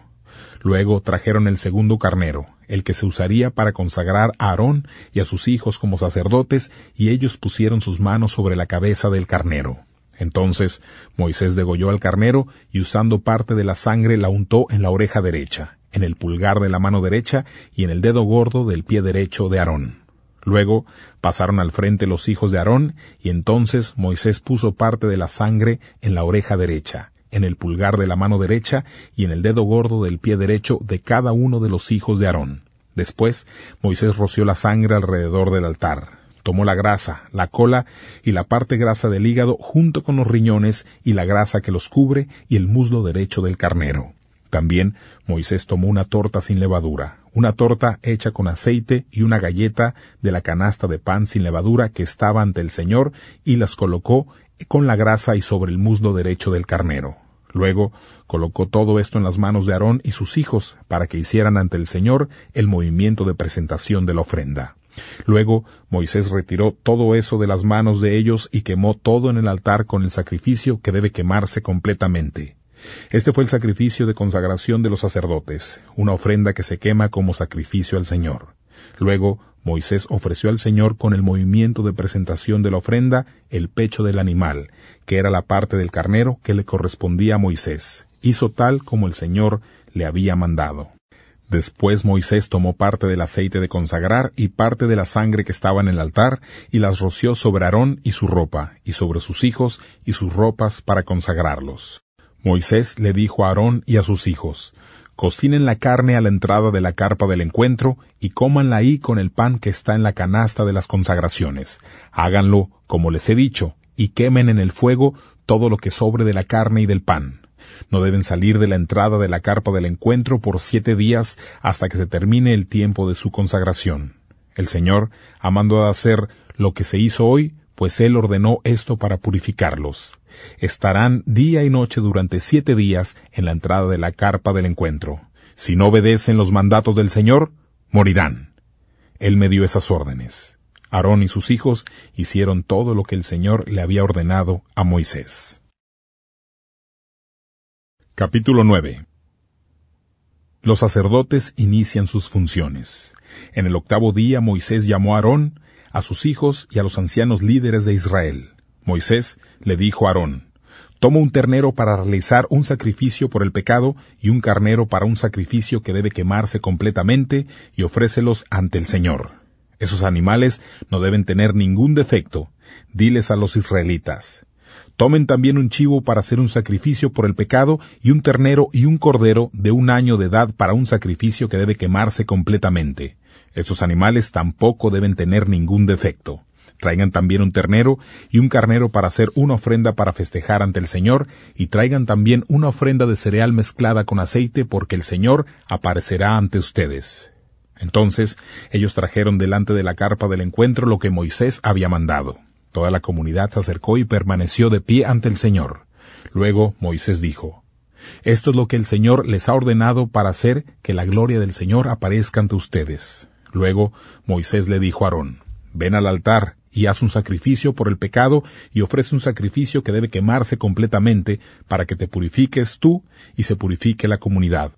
Luego trajeron el segundo carnero, el que se usaría para consagrar a Aarón y a sus hijos como sacerdotes, y ellos pusieron sus manos sobre la cabeza del carnero. Entonces Moisés degolló al carnero y usando parte de la sangre la untó en la oreja derecha, en el pulgar de la mano derecha y en el dedo gordo del pie derecho de Aarón. Luego pasaron al frente los hijos de Aarón, y entonces Moisés puso parte de la sangre en la oreja derecha, en el pulgar de la mano derecha y en el dedo gordo del pie derecho de cada uno de los hijos de Aarón. Después Moisés roció la sangre alrededor del altar. Tomó la grasa, la cola y la parte grasa del hígado junto con los riñones y la grasa que los cubre y el muslo derecho del carnero. También Moisés tomó una torta sin levadura, una torta hecha con aceite y una galleta de la canasta de pan sin levadura que estaba ante el Señor y las colocó con la grasa y sobre el muslo derecho del carnero. Luego colocó todo esto en las manos de Aarón y sus hijos para que hicieran ante el Señor el movimiento de presentación de la ofrenda. Luego Moisés retiró todo eso de las manos de ellos y quemó todo en el altar con el sacrificio que debe quemarse completamente. Este fue el sacrificio de consagración de los sacerdotes, una ofrenda que se quema como sacrificio al Señor. Luego Moisés ofreció al Señor con el movimiento de presentación de la ofrenda el pecho del animal, que era la parte del carnero que le correspondía a Moisés. Hizo tal como el Señor le había mandado. Después Moisés tomó parte del aceite de consagrar y parte de la sangre que estaba en el altar, y las roció sobre Aarón y su ropa, y sobre sus hijos y sus ropas para consagrarlos. Moisés le dijo a Aarón y a sus hijos: cocinen la carne a la entrada de la carpa del encuentro, y cómanla ahí con el pan que está en la canasta de las consagraciones. Háganlo como les he dicho, y quemen en el fuego todo lo que sobre de la carne y del pan. No deben salir de la entrada de la carpa del encuentro por 7 días hasta que se termine el tiempo de su consagración. El Señor ha mandado hacer lo que se hizo hoy, pues Él ordenó esto para purificarlos. Estarán día y noche durante 7 días en la entrada de la carpa del encuentro. Si no obedecen los mandatos del Señor, morirán. Él me dio esas órdenes. Aarón y sus hijos hicieron todo lo que el Señor le había ordenado a Moisés. Capítulo 9. Los sacerdotes inician sus funciones. En el 8º día Moisés llamó a Aarón, a sus hijos y a los ancianos líderes de Israel. Moisés le dijo a Aarón: toma un ternero para realizar un sacrificio por el pecado y un carnero para un sacrificio que debe quemarse completamente, y ofrécelos ante el Señor. Esos animales no deben tener ningún defecto. Diles a los israelitas: tomen también un chivo para hacer un sacrificio por el pecado, y un ternero y un cordero de 1 año de edad para un sacrificio que debe quemarse completamente. Estos animales tampoco deben tener ningún defecto. Traigan también un ternero y un carnero para hacer una ofrenda para festejar ante el Señor, y traigan también una ofrenda de cereal mezclada con aceite, porque el Señor aparecerá ante ustedes. Entonces ellos trajeron delante de la carpa del encuentro lo que Moisés había mandado. Toda la comunidad se acercó y permaneció de pie ante el Señor. Luego Moisés dijo: esto es lo que el Señor les ha ordenado para hacer que la gloria del Señor aparezca ante ustedes. Luego Moisés le dijo a Aarón: ven al altar y haz un sacrificio por el pecado, y ofrece un sacrificio que debe quemarse completamente, para que te purifiques tú y se purifique la comunidad.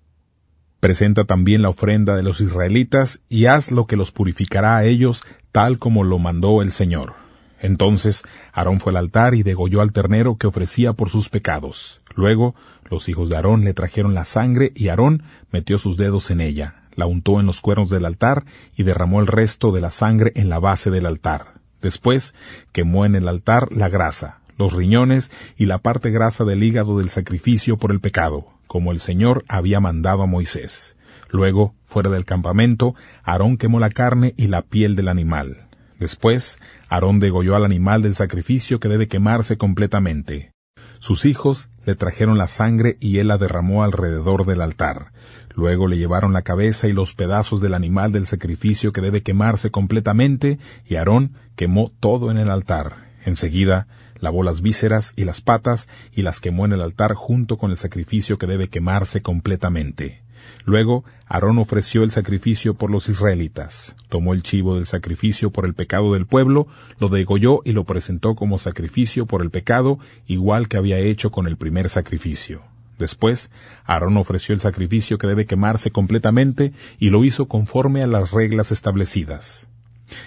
Presenta también la ofrenda de los israelitas, y haz lo que los purificará a ellos, tal como lo mandó el Señor. Entonces Aarón fue al altar y degolló al ternero que ofrecía por sus pecados. Luego los hijos de Aarón le trajeron la sangre, y Aarón metió sus dedos en ella, la untó en los cuernos del altar, y derramó el resto de la sangre en la base del altar. Después quemó en el altar la grasa, los riñones y la parte grasa del hígado del sacrificio por el pecado, como el Señor había mandado a Moisés. Luego, fuera del campamento, Aarón quemó la carne y la piel del animal. Después, Aarón degolló al animal del sacrificio que debe quemarse completamente. Sus hijos le trajeron la sangre y él la derramó alrededor del altar. Luego le llevaron la cabeza y los pedazos del animal del sacrificio que debe quemarse completamente, y Aarón quemó todo en el altar. Enseguida lavó las vísceras y las patas y las quemó en el altar junto con el sacrificio que debe quemarse completamente. Luego Aarón ofreció el sacrificio por los israelitas. Tomó el chivo del sacrificio por el pecado del pueblo, lo degolló y lo presentó como sacrificio por el pecado, igual que había hecho con el primer sacrificio. Después, Aarón ofreció el sacrificio que debe quemarse completamente y lo hizo conforme a las reglas establecidas.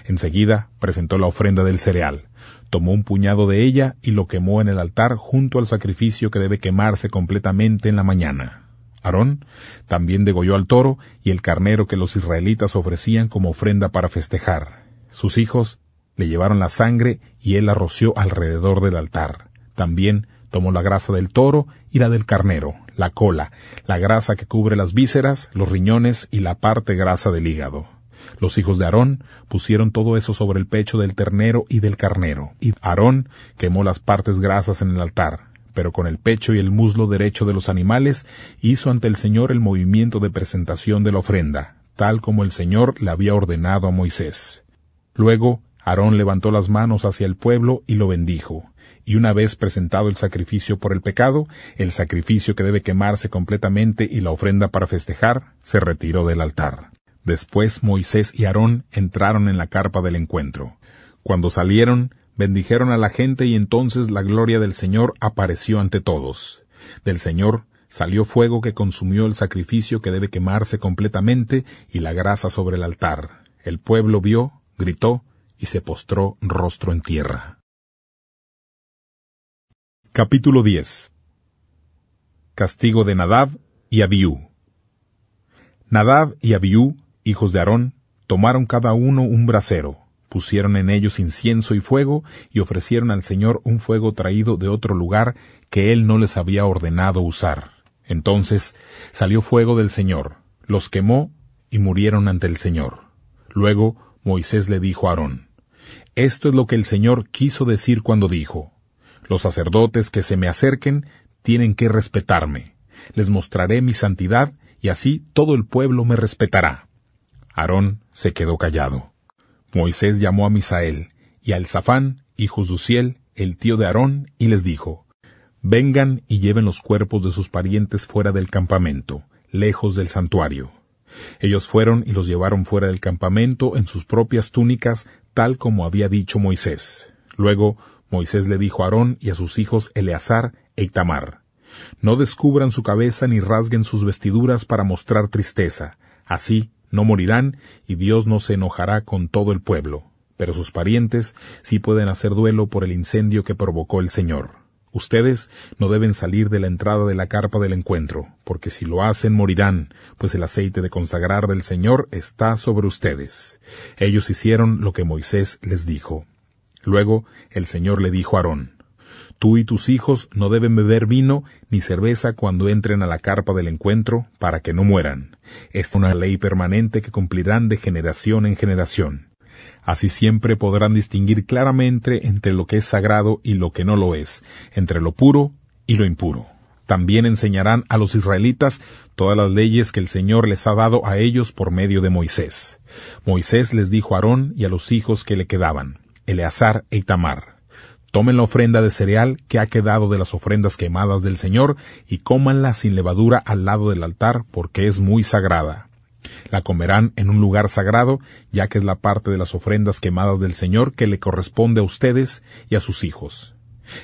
Enseguida presentó la ofrenda del cereal. Tomó un puñado de ella y lo quemó en el altar junto al sacrificio que debe quemarse completamente en la mañana. Aarón también degolló al toro y el carnero que los israelitas ofrecían como ofrenda para festejar. Sus hijos le llevaron la sangre y él la roció alrededor del altar. También tomó la grasa del toro y la del carnero, la cola, la grasa que cubre las vísceras, los riñones y la parte grasa del hígado. Los hijos de Aarón pusieron todo eso sobre el pecho del ternero y del carnero, y Aarón quemó las partes grasas en el altar, pero con el pecho y el muslo derecho de los animales hizo ante el Señor el movimiento de presentación de la ofrenda, tal como el Señor le había ordenado a Moisés. Luego Aarón levantó las manos hacia el pueblo y lo bendijo, y una vez presentado el sacrificio por el pecado, el sacrificio que debe quemarse completamente y la ofrenda para festejar, se retiró del altar. Después Moisés y Aarón entraron en la carpa del encuentro. Cuando salieron, bendijeron a la gente y entonces la gloria del Señor apareció ante todos. Del Señor salió fuego que consumió el sacrificio que debe quemarse completamente y la grasa sobre el altar. El pueblo vio, gritó y se postró rostro en tierra. Capítulo 10. Castigo de Nadab y Abiú. Nadab y Abiú, hijos de Aarón, tomaron cada uno un brasero, pusieron en ellos incienso y fuego, y ofrecieron al Señor un fuego traído de otro lugar que él no les había ordenado usar. Entonces salió fuego del Señor, los quemó y murieron ante el Señor. Luego Moisés le dijo a Aarón: Esto es lo que el Señor quiso decir cuando dijo: Los sacerdotes que se me acerquen tienen que respetarme. Les mostraré mi santidad, y así todo el pueblo me respetará. Aarón se quedó callado. Moisés llamó a Misael y a Elzafán, hijos de Uziel, el tío de Aarón, y les dijo: Vengan y lleven los cuerpos de sus parientes fuera del campamento, lejos del santuario. Ellos fueron y los llevaron fuera del campamento en sus propias túnicas, tal como había dicho Moisés. Luego Moisés le dijo a Aarón y a sus hijos Eleazar e Itamar: No descubran su cabeza ni rasguen sus vestiduras para mostrar tristeza. Así no morirán y Dios no se enojará con todo el pueblo. Pero sus parientes sí pueden hacer duelo por el incendio que provocó el Señor. Ustedes no deben salir de la entrada de la carpa del encuentro, porque si lo hacen morirán, pues el aceite de consagrar del Señor está sobre ustedes. Ellos hicieron lo que Moisés les dijo. Luego el Señor le dijo a Aarón: Tú y tus hijos no deben beber vino ni cerveza cuando entren a la carpa del encuentro, para que no mueran. Esta es una ley permanente que cumplirán de generación en generación. Así siempre podrán distinguir claramente entre lo que es sagrado y lo que no lo es, entre lo puro y lo impuro. También enseñarán a los israelitas todas las leyes que el Señor les ha dado a ellos por medio de Moisés. Moisés les dijo a Aarón y a los hijos que le quedaban, Eleazar e Itamar: Tomen la ofrenda de cereal que ha quedado de las ofrendas quemadas del Señor y cómanla sin levadura al lado del altar, porque es muy sagrada. La comerán en un lugar sagrado, ya que es la parte de las ofrendas quemadas del Señor que le corresponde a ustedes y a sus hijos.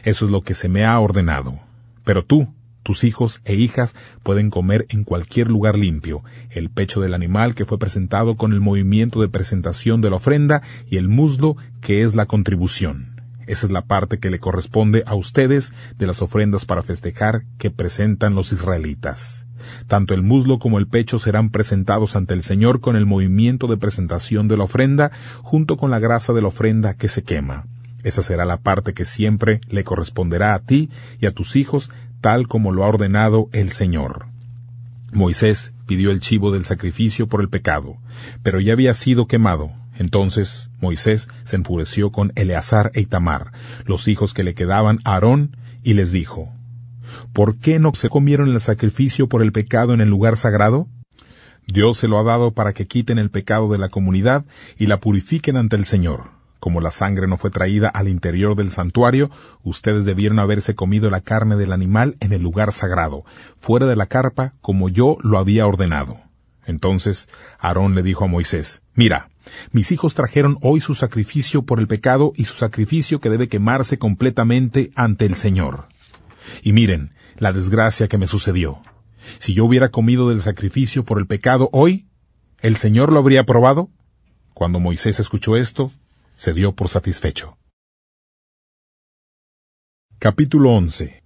Eso es lo que se me ha ordenado. Pero tú, tus hijos e hijas pueden comer en cualquier lugar limpio, el pecho del animal que fue presentado con el movimiento de presentación de la ofrenda y el muslo que es la contribución. Esa es la parte que le corresponde a ustedes de las ofrendas para festejar que presentan los israelitas. Tanto el muslo como el pecho serán presentados ante el Señor con el movimiento de presentación de la ofrenda, junto con la grasa de la ofrenda que se quema. Esa será la parte que siempre le corresponderá a ti y a tus hijos, tal como lo ha ordenado el Señor. Moisés pidió el chivo del sacrificio por el pecado, pero ya había sido quemado. Entonces Moisés se enfureció con Eleazar e Itamar, los hijos que le quedaban a Aarón, y les dijo: ¿Por qué no se comieron el sacrificio por el pecado en el lugar sagrado? Dios se lo ha dado para que quiten el pecado de la comunidad y la purifiquen ante el Señor. Como la sangre no fue traída al interior del santuario, ustedes debieron haberse comido la carne del animal en el lugar sagrado, fuera de la carpa, como yo lo había ordenado. Entonces Aarón le dijo a Moisés: Mira, mis hijos trajeron hoy su sacrificio por el pecado y su sacrificio que debe quemarse completamente ante el Señor. Y miren la desgracia que me sucedió. Si yo hubiera comido del sacrificio por el pecado hoy, ¿el Señor lo habría aprobado? Cuando Moisés escuchó esto, se dio por satisfecho. Capítulo 11.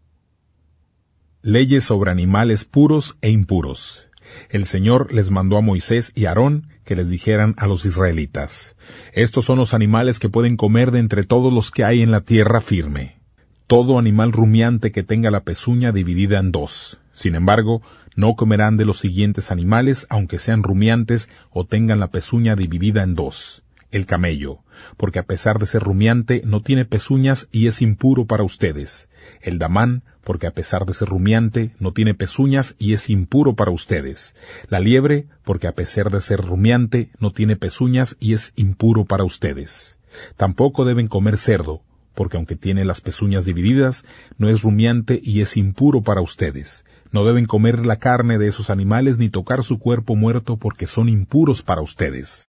Leyes sobre animales puros e impuros. El Señor les mandó a Moisés y a Aarón que les dijeran a los israelitas: Estos son los animales que pueden comer de entre todos los que hay en la tierra firme. Todo animal rumiante que tenga la pezuña dividida en dos. Sin embargo, no comerán de los siguientes animales, aunque sean rumiantes o tengan la pezuña dividida en dos. El camello, porque a pesar de ser rumiante, no tiene pezuñas y es impuro para ustedes. El damán, porque a pesar de ser rumiante, no tiene pezuñas y es impuro para ustedes. La liebre, porque a pesar de ser rumiante, no tiene pezuñas y es impuro para ustedes. Tampoco deben comer cerdo, porque aunque tiene las pezuñas divididas, no es rumiante y es impuro para ustedes. No deben comer la carne de esos animales ni tocar su cuerpo muerto, porque son impuros para ustedes.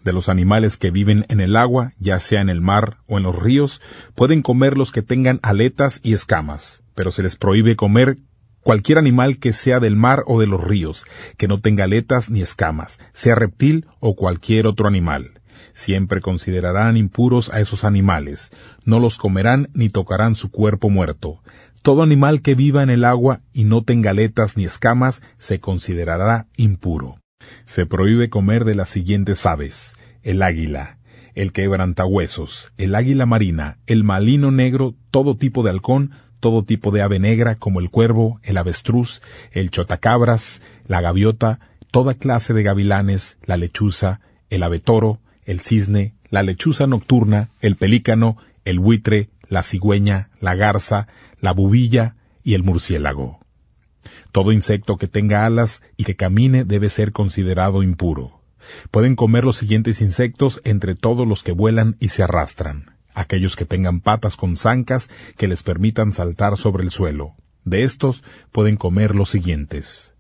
De los animales que viven en el agua, ya sea en el mar o en los ríos, pueden comer los que tengan aletas y escamas, pero se les prohíbe comer cualquier animal que sea del mar o de los ríos, que no tenga aletas ni escamas, sea reptil o cualquier otro animal. Siempre considerarán impuros a esos animales, no los comerán ni tocarán su cuerpo muerto. Todo animal que viva en el agua y no tenga aletas ni escamas se considerará impuro. Se prohíbe comer de las siguientes aves: el águila, el quebrantahuesos, el águila marina, el malino negro, todo tipo de halcón, todo tipo de ave negra como el cuervo, el avestruz, el chotacabras, la gaviota, toda clase de gavilanes, la lechuza, el abetoro, el cisne, la lechuza nocturna, el pelícano, el buitre, la cigüeña, la garza, la bubilla y el murciélago. Todo insecto que tenga alas y que camine debe ser considerado impuro. Pueden comer los siguientes insectos entre todos los que vuelan y se arrastran: aquellos que tengan patas con zancas que les permitan saltar sobre el suelo. De estos pueden comer los siguientes: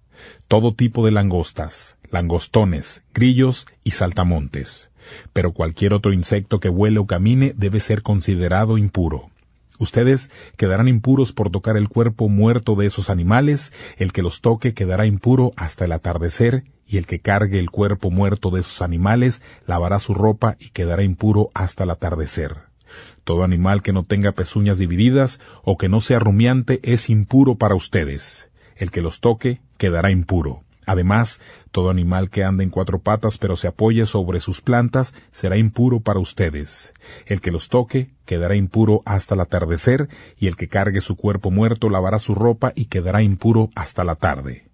todo tipo de langostas, langostones, grillos y saltamontes. Pero cualquier otro insecto que vuele o camine debe ser considerado impuro. Ustedes quedarán impuros por tocar el cuerpo muerto de esos animales. El que los toque quedará impuro hasta el atardecer, y el que cargue el cuerpo muerto de esos animales lavará su ropa y quedará impuro hasta el atardecer. Todo animal que no tenga pezuñas divididas o que no sea rumiante es impuro para ustedes. El que los toque quedará impuro. Además, todo animal que ande en cuatro patas pero se apoye sobre sus plantas será impuro para ustedes. El que los toque quedará impuro hasta el atardecer, y el que cargue su cuerpo muerto lavará su ropa y quedará impuro hasta la tarde.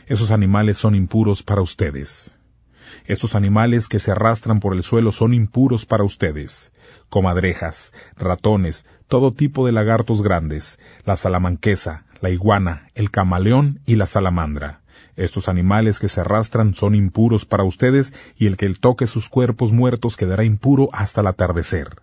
Esos animales son impuros para ustedes. Estos animales que se arrastran por el suelo son impuros para ustedes: comadrejas, ratones, todo tipo de lagartos grandes, la salamanquesa, la iguana, el camaleón y la salamandra. Estos animales que se arrastran son impuros para ustedes, y el que toque sus cuerpos muertos quedará impuro hasta el atardecer.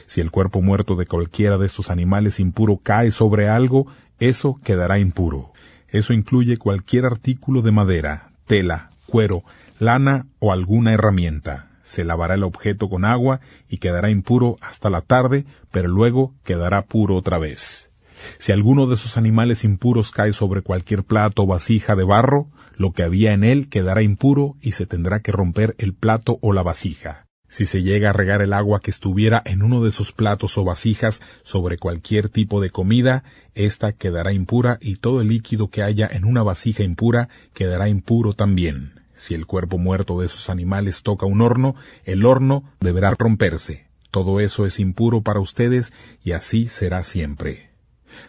Si el cuerpo muerto de cualquiera de estos animales impuro cae sobre algo, eso quedará impuro. Eso incluye cualquier artículo de madera, tela, cuero, lana o alguna herramienta. Se lavará el objeto con agua y quedará impuro hasta la tarde, pero luego quedará puro otra vez. Si alguno de esos animales impuros cae sobre cualquier plato o vasija de barro, lo que había en él quedará impuro y se tendrá que romper el plato o la vasija. Si se llega a regar el agua que estuviera en uno de esos platos o vasijas sobre cualquier tipo de comida, ésta quedará impura y todo el líquido que haya en una vasija impura quedará impuro también. Si el cuerpo muerto de esos animales toca un horno, el horno deberá romperse. Todo eso es impuro para ustedes y así será siempre.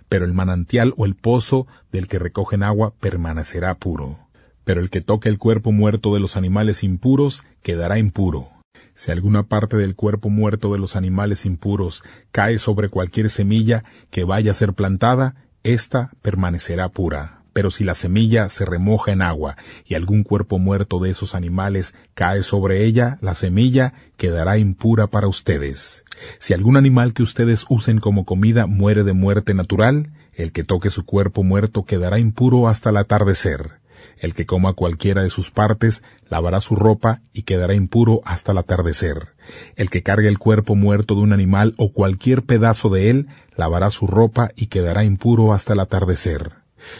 Pero el manantial o el pozo del que recogen agua permanecerá puro. Pero el que toque el cuerpo muerto de los animales impuros quedará impuro. Si alguna parte del cuerpo muerto de los animales impuros cae sobre cualquier semilla que vaya a ser plantada, ésta permanecerá pura. Pero si la semilla se remoja en agua y algún cuerpo muerto de esos animales cae sobre ella, la semilla quedará impura para ustedes. Si algún animal que ustedes usen como comida muere de muerte natural, el que toque su cuerpo muerto quedará impuro hasta el atardecer. El que coma cualquiera de sus partes lavará su ropa y quedará impuro hasta el atardecer. El que cargue el cuerpo muerto de un animal o cualquier pedazo de él lavará su ropa y quedará impuro hasta el atardecer.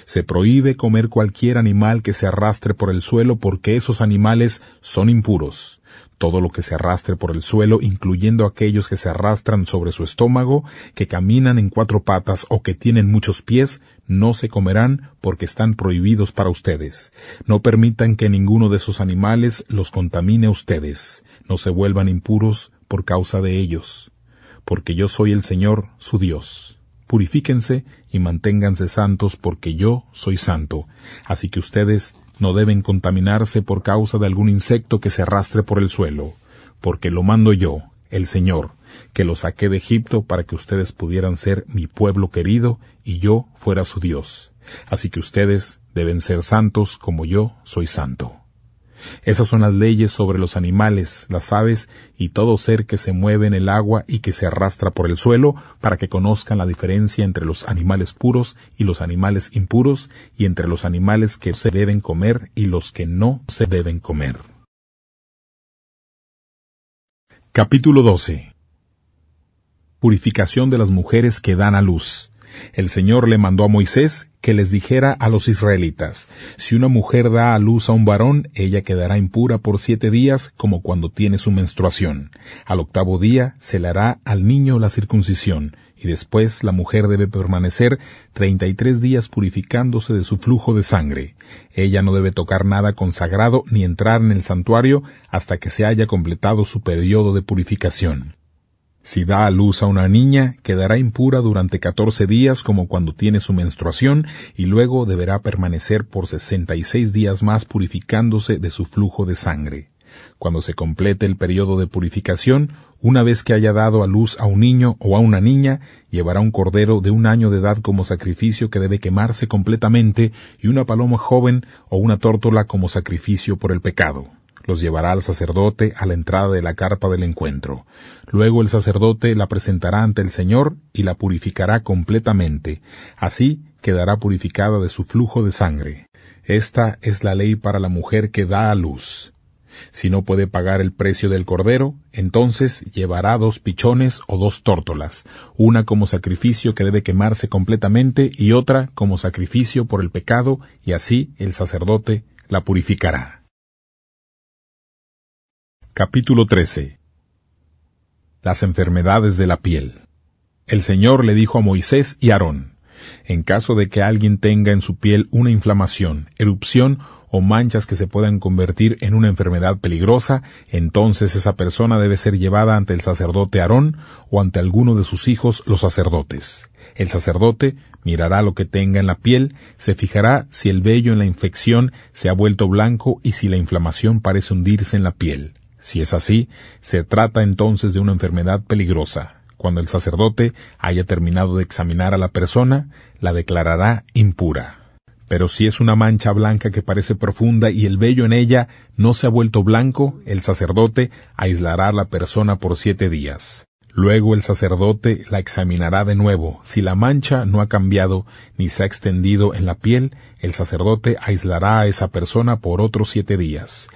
Se prohíbe comer cualquier animal que se arrastre por el suelo porque esos animales son impuros. Todo lo que se arrastre por el suelo, incluyendo aquellos que se arrastran sobre su estómago, que caminan en 4 patas o que tienen muchos pies, no se comerán porque están prohibidos para ustedes. No permitan que ninguno de esos animales los contamine a ustedes. No se vuelvan impuros por causa de ellos. Porque yo soy el Señor, su Dios. Purifíquense y manténganse santos porque yo soy santo. Así que ustedes no deben contaminarse por causa de algún insecto que se arrastre por el suelo, porque lo mando yo, el Señor, que los saqué de Egipto para que ustedes pudieran ser mi pueblo querido y yo fuera su Dios. Así que ustedes deben ser santos como yo soy santo. Esas son las leyes sobre los animales, las aves y todo ser que se mueve en el agua y que se arrastra por el suelo, para que conozcan la diferencia entre los animales puros y los animales impuros, y entre los animales que se deben comer y los que no se deben comer. Capítulo 12. Purificación de las mujeres que dan a luz. El Señor le mandó a Moisés que les dijera a los israelitas: si una mujer da a luz a un varón, ella quedará impura por 7 días, como cuando tiene su menstruación. Al 8º día se le hará al niño la circuncisión, y después la mujer debe permanecer 33 días purificándose de su flujo de sangre. Ella no debe tocar nada consagrado ni entrar en el santuario hasta que se haya completado su periodo de purificación. Si da a luz a una niña, quedará impura durante 14 días como cuando tiene su menstruación, y luego deberá permanecer por 66 días más purificándose de su flujo de sangre. Cuando se complete el periodo de purificación, una vez que haya dado a luz a un niño o a una niña, llevará un cordero de 1 año de edad como sacrificio que debe quemarse completamente, y una paloma joven o una tórtola como sacrificio por el pecado. Los llevará al sacerdote a la entrada de la carpa del encuentro. Luego el sacerdote la presentará ante el Señor y la purificará completamente. Así quedará purificada de su flujo de sangre. Esta es la ley para la mujer que da a luz. Si no puede pagar el precio del cordero, entonces llevará 2 pichones o 2 tórtolas, una como sacrificio que debe quemarse completamente y otra como sacrificio por el pecado, y así el sacerdote la purificará. Capítulo 13. Las enfermedades de la piel. El Señor le dijo a Moisés y a Aarón: en caso de que alguien tenga en su piel una inflamación, erupción o manchas que se puedan convertir en una enfermedad peligrosa, entonces esa persona debe ser llevada ante el sacerdote Aarón o ante alguno de sus hijos los sacerdotes. El sacerdote mirará lo que tenga en la piel, se fijará si el vello en la infección se ha vuelto blanco y si la inflamación parece hundirse en la piel. Si es así, se trata entonces de una enfermedad peligrosa. Cuando el sacerdote haya terminado de examinar a la persona, la declarará impura. Pero si es una mancha blanca que parece profunda y el vello en ella no se ha vuelto blanco, el sacerdote aislará a la persona por 7 días. Luego el sacerdote la examinará de nuevo. Si la mancha no ha cambiado ni se ha extendido en la piel, el sacerdote aislará a esa persona por otros 7 días.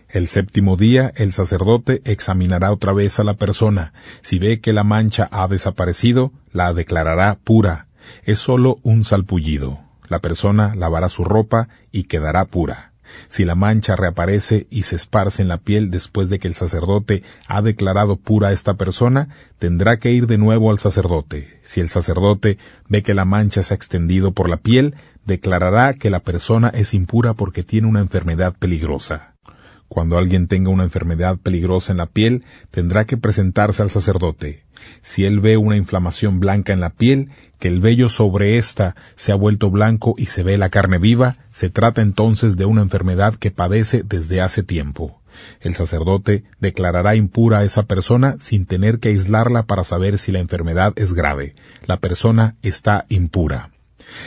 El 7º día el sacerdote examinará otra vez a la persona. Si ve que la mancha ha desaparecido, la declarará pura. Es solo un salpullido. La persona lavará su ropa y quedará pura. Si la mancha reaparece y se esparce en la piel después de que el sacerdote ha declarado pura a esta persona, tendrá que ir de nuevo al sacerdote. Si el sacerdote ve que la mancha se ha extendido por la piel, declarará que la persona es impura porque tiene una enfermedad peligrosa. Cuando alguien tenga una enfermedad peligrosa en la piel, tendrá que presentarse al sacerdote. Si él ve una inflamación blanca en la piel, que el vello sobre ésta se ha vuelto blanco y se ve la carne viva, se trata entonces de una enfermedad que padece desde hace tiempo. El sacerdote declarará impura a esa persona sin tener que aislarla para saber si la enfermedad es grave. La persona está impura.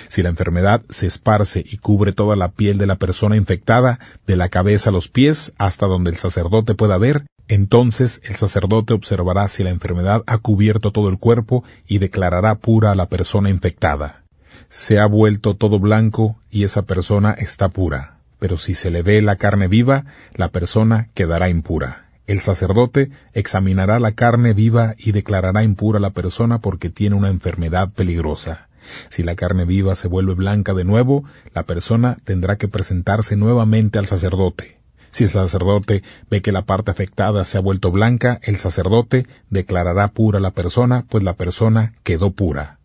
Si la enfermedad se esparce y cubre toda la piel de la persona infectada, de la cabeza a los pies hasta donde el sacerdote pueda ver, entonces el sacerdote observará si la enfermedad ha cubierto todo el cuerpo y declarará pura a la persona infectada. Se ha vuelto todo blanco y esa persona está pura, pero si se le ve la carne viva, la persona quedará impura. El sacerdote examinará la carne viva y declarará impura a la persona porque tiene una enfermedad peligrosa. Si la carne viva se vuelve blanca de nuevo, la persona tendrá que presentarse nuevamente al sacerdote. Si el sacerdote ve que la parte afectada se ha vuelto blanca, el sacerdote declarará pura a la persona, pues la persona quedó pura.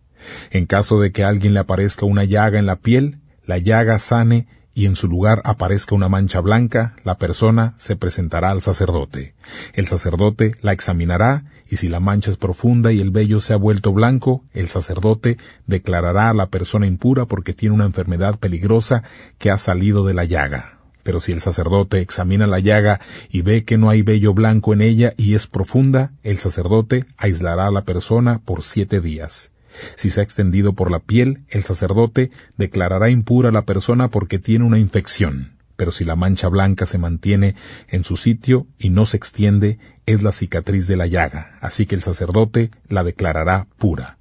En caso de que a alguien le aparezca una llaga en la piel, la llaga sane y en su lugar aparezca una mancha blanca, la persona se presentará al sacerdote. El sacerdote la examinará, y si la mancha es profunda y el vello se ha vuelto blanco, el sacerdote declarará a la persona impura porque tiene una enfermedad peligrosa que ha salido de la llaga. Pero si el sacerdote examina la llaga y ve que no hay vello blanco en ella y es profunda, el sacerdote aislará a la persona por 7 días. Si se ha extendido por la piel, el sacerdote declarará impura a la persona porque tiene una infección. Pero si la mancha blanca se mantiene en su sitio y no se extiende, es la cicatriz de la llaga, así que el sacerdote la declarará pura.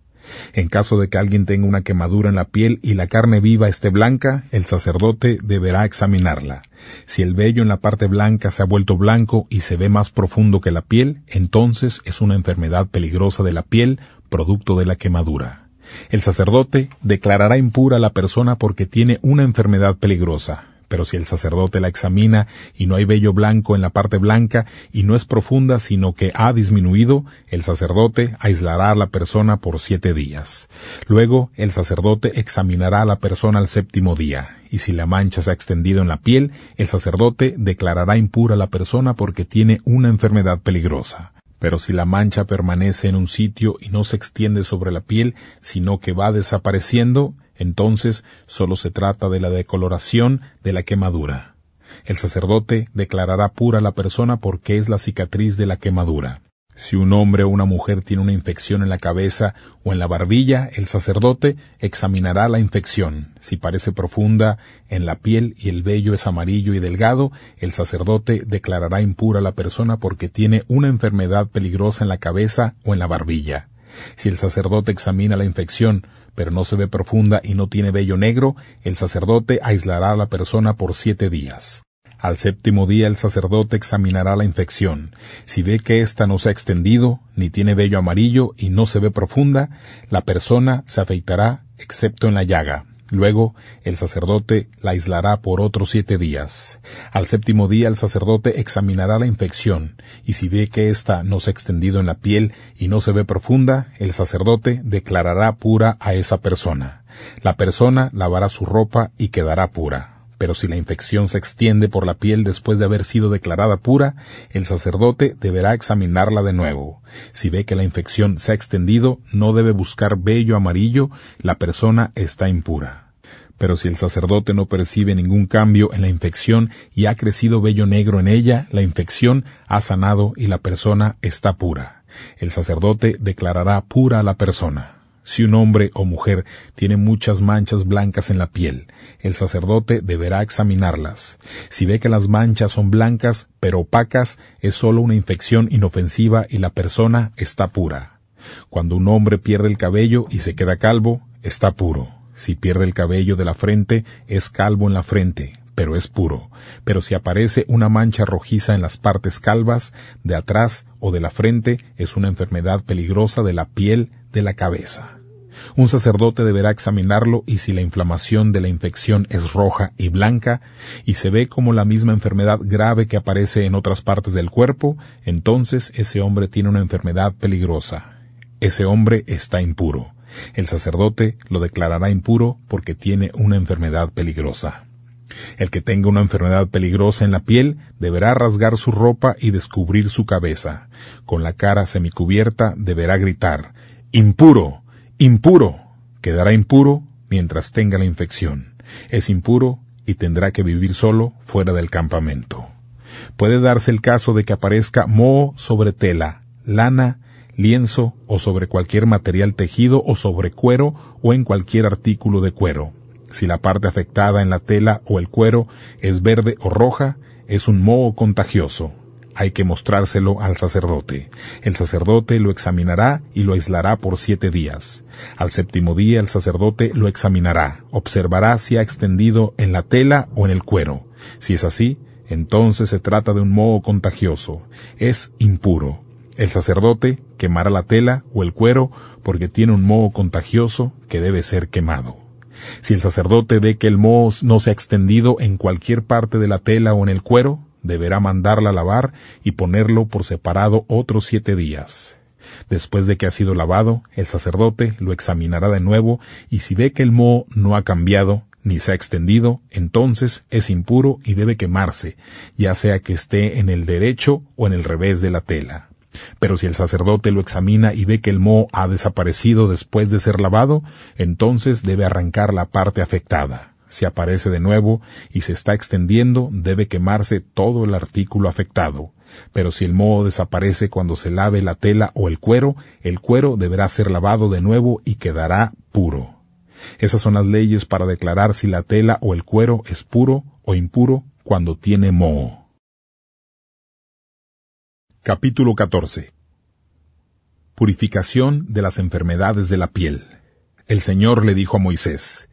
En caso de que alguien tenga una quemadura en la piel y la carne viva esté blanca, el sacerdote deberá examinarla. Si el vello en la parte blanca se ha vuelto blanco y se ve más profundo que la piel, entonces es una enfermedad peligrosa de la piel, producto de la quemadura. El sacerdote declarará impura a la persona porque tiene una enfermedad peligrosa. Pero si el sacerdote la examina y no hay vello blanco en la parte blanca y no es profunda sino que ha disminuido, el sacerdote aislará a la persona por 7 días. Luego el sacerdote examinará a la persona al 7º día, y si la mancha se ha extendido en la piel, el sacerdote declarará impura a la persona porque tiene una enfermedad peligrosa. Pero si la mancha permanece en un sitio y no se extiende sobre la piel, sino que va desapareciendo, entonces solo se trata de la decoloración de la quemadura. El sacerdote declarará pura a la persona porque es la cicatriz de la quemadura. Si un hombre o una mujer tiene una infección en la cabeza o en la barbilla, el sacerdote examinará la infección. Si parece profunda en la piel y el vello es amarillo y delgado, el sacerdote declarará impura a la persona porque tiene una enfermedad peligrosa en la cabeza o en la barbilla. Si el sacerdote examina la infección, pero no se ve profunda y no tiene vello negro, el sacerdote aislará a la persona por 7 días. Al 7º día el sacerdote examinará la infección. Si ve que ésta no se ha extendido, ni tiene vello amarillo y no se ve profunda, la persona se afeitará, excepto en la llaga. Luego el sacerdote la aislará por otros 7 días. Al 7º día el sacerdote examinará la infección, y si ve que ésta no se ha extendido en la piel y no se ve profunda, el sacerdote declarará pura a esa persona. La persona lavará su ropa y quedará pura. Pero si la infección se extiende por la piel después de haber sido declarada pura, el sacerdote deberá examinarla de nuevo. Si ve que la infección se ha extendido, no debe buscar vello amarillo, la persona está impura. Pero si el sacerdote no percibe ningún cambio en la infección y ha crecido vello negro en ella, la infección ha sanado y la persona está pura. El sacerdote declarará pura a la persona. Si un hombre o mujer tiene muchas manchas blancas en la piel, el sacerdote deberá examinarlas. Si ve que las manchas son blancas pero opacas, es solo una infección inofensiva y la persona está pura. Cuando un hombre pierde el cabello y se queda calvo, está puro. Si pierde el cabello de la frente, es calvo en la frente, pero es puro. Pero si aparece una mancha rojiza en las partes calvas, de atrás o de la frente, es una enfermedad peligrosa de la piel de la cabeza. Un sacerdote deberá examinarlo y si la inflamación de la infección es roja y blanca y se ve como la misma enfermedad grave que aparece en otras partes del cuerpo, entonces ese hombre tiene una enfermedad peligrosa. Ese hombre está impuro. El sacerdote lo declarará impuro porque tiene una enfermedad peligrosa. El que tenga una enfermedad peligrosa en la piel deberá rasgar su ropa y descubrir su cabeza. Con la cara semicubierta deberá gritar: ¡Impuro! ¡Impuro! Quedará impuro mientras tenga la infección. Es impuro y tendrá que vivir solo fuera del campamento. Puede darse el caso de que aparezca moho sobre tela, lana, lienzo o sobre cualquier material tejido o sobre cuero o en cualquier artículo de cuero. Si la parte afectada en la tela o el cuero es verde o roja, es un moho contagioso. Hay que mostrárselo al sacerdote. El sacerdote lo examinará y lo aislará por 7 días. Al 7º día el sacerdote lo examinará, observará si ha extendido en la tela o en el cuero. Si es así, entonces se trata de un moho contagioso. Es impuro. El sacerdote quemará la tela o el cuero porque tiene un moho contagioso que debe ser quemado. Si el sacerdote ve que el moho no se ha extendido en cualquier parte de la tela o en el cuero, deberá mandarla a lavar y ponerlo por separado otros 7 días. Después de que ha sido lavado, el sacerdote lo examinará de nuevo y si ve que el moho no ha cambiado ni se ha extendido, entonces es impuro y debe quemarse, ya sea que esté en el derecho o en el revés de la tela. Pero si el sacerdote lo examina y ve que el moho ha desaparecido después de ser lavado, entonces debe arrancar la parte afectada. Si aparece de nuevo y se está extendiendo, debe quemarse todo el artículo afectado. Pero si el moho desaparece cuando se lave la tela o el cuero deberá ser lavado de nuevo y quedará puro. Esas son las leyes para declarar si la tela o el cuero es puro o impuro cuando tiene moho. Capítulo 14. Purificación de las enfermedades de la piel. El Señor le dijo a Moisés: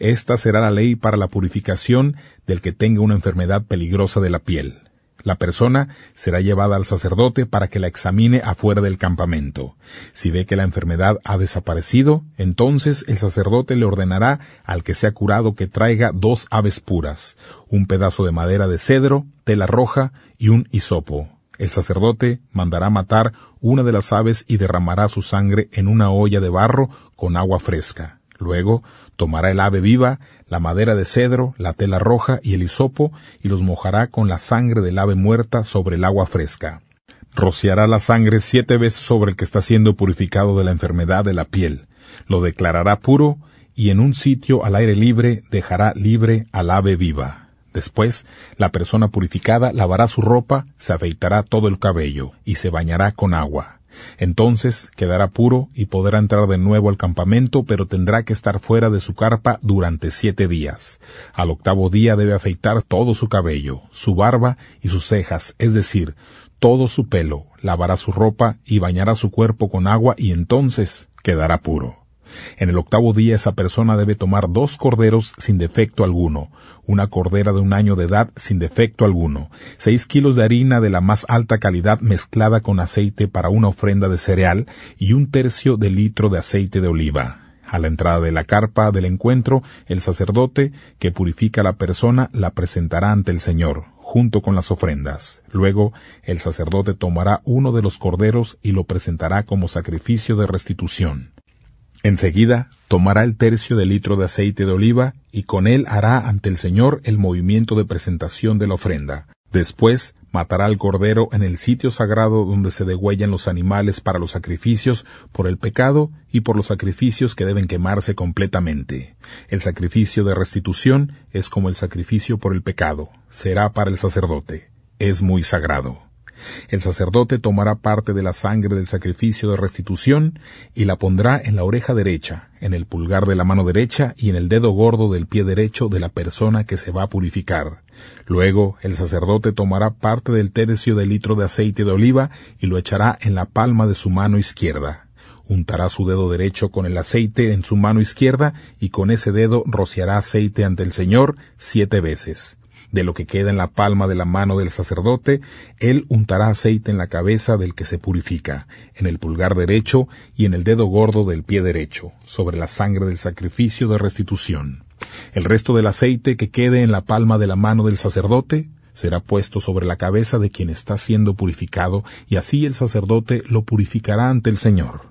Esta será la ley para la purificación del que tenga una enfermedad peligrosa de la piel. La persona será llevada al sacerdote para que la examine afuera del campamento. Si ve que la enfermedad ha desaparecido, entonces el sacerdote le ordenará al que sea curado que traiga 2 aves puras, un pedazo de madera de cedro, tela roja y un hisopo. El sacerdote mandará matar una de las aves y derramará su sangre en una olla de barro con agua fresca. Luego tomará el ave viva, la madera de cedro, la tela roja y el hisopo, y los mojará con la sangre del ave muerta sobre el agua fresca. Rociará la sangre 7 veces sobre el que está siendo purificado de la enfermedad de la piel. Lo declarará puro, y en un sitio al aire libre dejará libre al ave viva. Después, la persona purificada lavará su ropa, se afeitará todo el cabello, y se bañará con agua. Entonces quedará puro y podrá entrar de nuevo al campamento, pero tendrá que estar fuera de su carpa durante 7 días. Al 8º día debe afeitar todo su cabello, su barba y sus cejas, es decir, todo su pelo, lavará su ropa y bañará su cuerpo con agua y entonces quedará puro. En el 8º día esa persona debe tomar 2 corderos sin defecto alguno, una cordera de 1 año de edad sin defecto alguno, 6 kilos de harina de la más alta calidad mezclada con aceite para una ofrenda de cereal y 1/3 de litro de aceite de oliva. A la entrada de la carpa del encuentro, el sacerdote que purifica a la persona la presentará ante el Señor, junto con las ofrendas. Luego, el sacerdote tomará uno de los corderos y lo presentará como sacrificio de restitución. Enseguida, tomará el 1/3 de litro de aceite de oliva y con él hará ante el Señor el movimiento de presentación de la ofrenda. Después, matará al cordero en el sitio sagrado donde se degüellan los animales para los sacrificios por el pecado y por los sacrificios que deben quemarse completamente. El sacrificio de restitución es como el sacrificio por el pecado. Será para el sacerdote. Es muy sagrado. El sacerdote tomará parte de la sangre del sacrificio de restitución y la pondrá en la oreja derecha, en el pulgar de la mano derecha y en el dedo gordo del pie derecho de la persona que se va a purificar. Luego, el sacerdote tomará parte del 1/3 de litro de aceite de oliva y lo echará en la palma de su mano izquierda. Untará su dedo derecho con el aceite en su mano izquierda, y con ese dedo rociará aceite ante el Señor 7 veces. De lo que queda en la palma de la mano del sacerdote, él untará aceite en la cabeza del que se purifica, en el pulgar derecho y en el dedo gordo del pie derecho, sobre la sangre del sacrificio de restitución. El resto del aceite que quede en la palma de la mano del sacerdote será puesto sobre la cabeza de quien está siendo purificado, y así el sacerdote lo purificará ante el Señor.